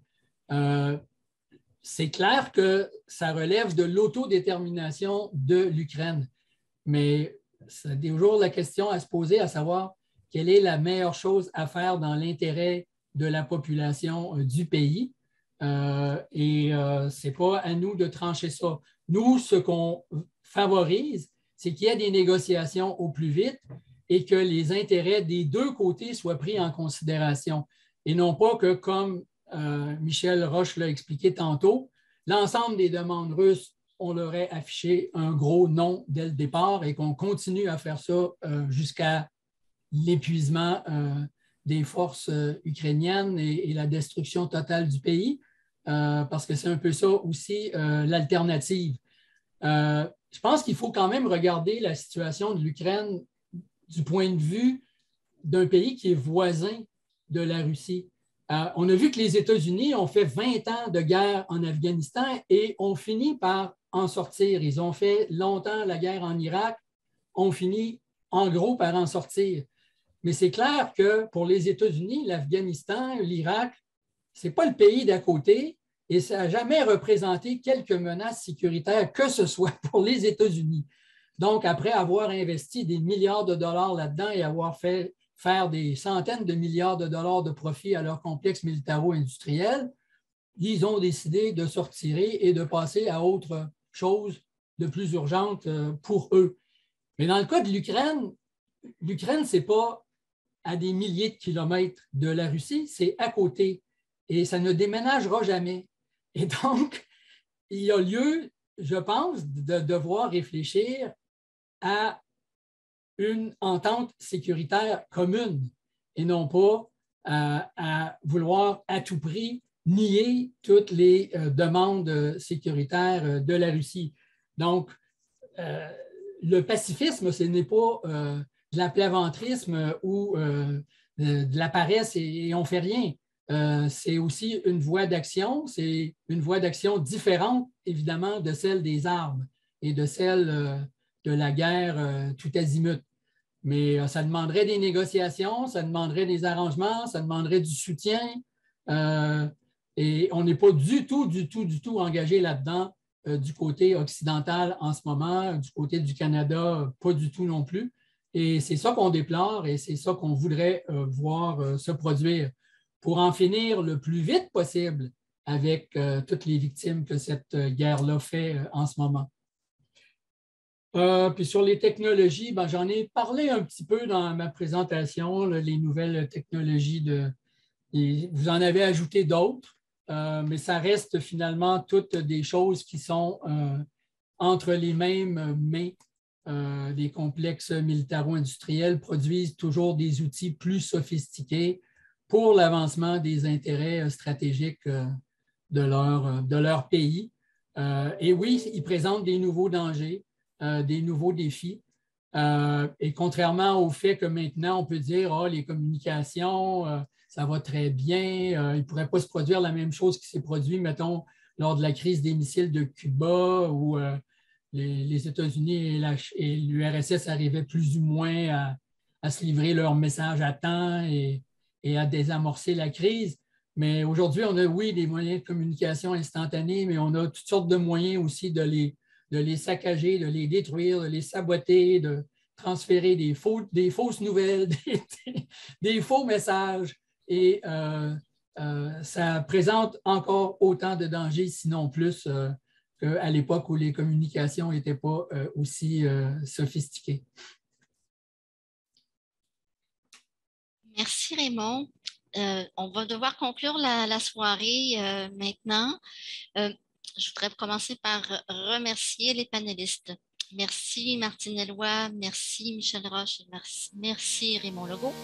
C'est clair que ça relève de l'autodétermination de l'Ukraine, mais c'est toujours la question à se poser, à savoir quelle est la meilleure chose à faire dans l'intérêt de la population du pays. Et ce n'est pas à nous de trancher ça. Nous, ce qu'on favorise, c'est qu'il y ait des négociations au plus vite et que les intérêts des deux côtés soient pris en considération. Et non pas que, comme Michel Roche l'a expliqué tantôt, l'ensemble des demandes russes, on leur ait affiché un gros non dès le départ et qu'on continue à faire ça jusqu'à l'épuisement des forces ukrainiennes et la destruction totale du pays, parce que c'est un peu ça aussi l'alternative. Je pense qu'il faut quand même regarder la situation de l'Ukraine du point de vue d'un pays qui est voisin de la Russie. On a vu que les États-Unis ont fait 20 ans de guerre en Afghanistan et ont fini par en sortir. Ils ont fait longtemps la guerre en Irak, ont fini en gros par en sortir. Mais c'est clair que pour les États-Unis, l'Afghanistan, l'Irak, ce n'est pas le pays d'à côté et ça n'a jamais représenté quelque menace sécuritaire que ce soit pour les États-Unis. Donc, après avoir investi des milliards de dollars là-dedans et avoir fait faire des centaines de milliards de dollars de profit à leur complexe militaro-industriel, ils ont décidé de se retirer et de passer à autre chose de plus urgente pour eux. Mais dans le cas de l'Ukraine, ce n'est pas à des milliers de kilomètres de la Russie, c'est à côté. Et ça ne déménagera jamais. Et donc, il y a lieu, je pense, de devoir réfléchir à une entente sécuritaire commune et non pas à vouloir à tout prix nier toutes les demandes sécuritaires de la Russie. Donc, le pacifisme, ce n'est pas de l'aplaventrisme ou de la paresse et on ne fait rien. C'est aussi une voie d'action, c'est une voie d'action différente, évidemment, de celle des armes et de celle de la guerre tout azimut. Mais ça demanderait des négociations, ça demanderait des arrangements, ça demanderait du soutien. Et on n'est pas du tout engagé là-dedans du côté occidental en ce moment, du côté du Canada, pas du tout non plus. Et c'est ça qu'on déplore et c'est ça qu'on voudrait voir se produire pour en finir le plus vite possible avec toutes les victimes que cette guerre-là fait en ce moment. Puis sur les technologies, ben, j'en ai parlé un petit peu dans ma présentation, là, les nouvelles technologies. Vous en avez ajouté d'autres, mais ça reste finalement toutes des choses qui sont entre les mêmes mains. Les complexes militaro-industriels produisent toujours des outils plus sophistiqués pour l'avancement des intérêts stratégiques de leur pays. Et oui, ils présentent des nouveaux dangers. Des nouveaux défis. Et contrairement au fait que maintenant, on peut dire oh, les communications, ça va très bien, il ne pourrait pas se produire la même chose qui s'est produit, mettons, lors de la crise des missiles de Cuba, où les États-Unis et l'URSS arrivaient plus ou moins à se livrer leur message à temps et à désamorcer la crise. Mais aujourd'hui, on a, oui, des moyens de communication instantanés, mais on a toutes sortes de moyens aussi de les saccager, de les détruire, de les saboter, de transférer des fausses nouvelles, des faux messages. Et ça présente encore autant de dangers, sinon plus, qu'à l'époque où les communications n'étaient pas aussi sophistiquées. Merci Raymond. On va devoir conclure la soirée maintenant. Je voudrais commencer par remercier les panélistes. Merci Martine Elloy, merci Michel Roche, merci Raymond Legault.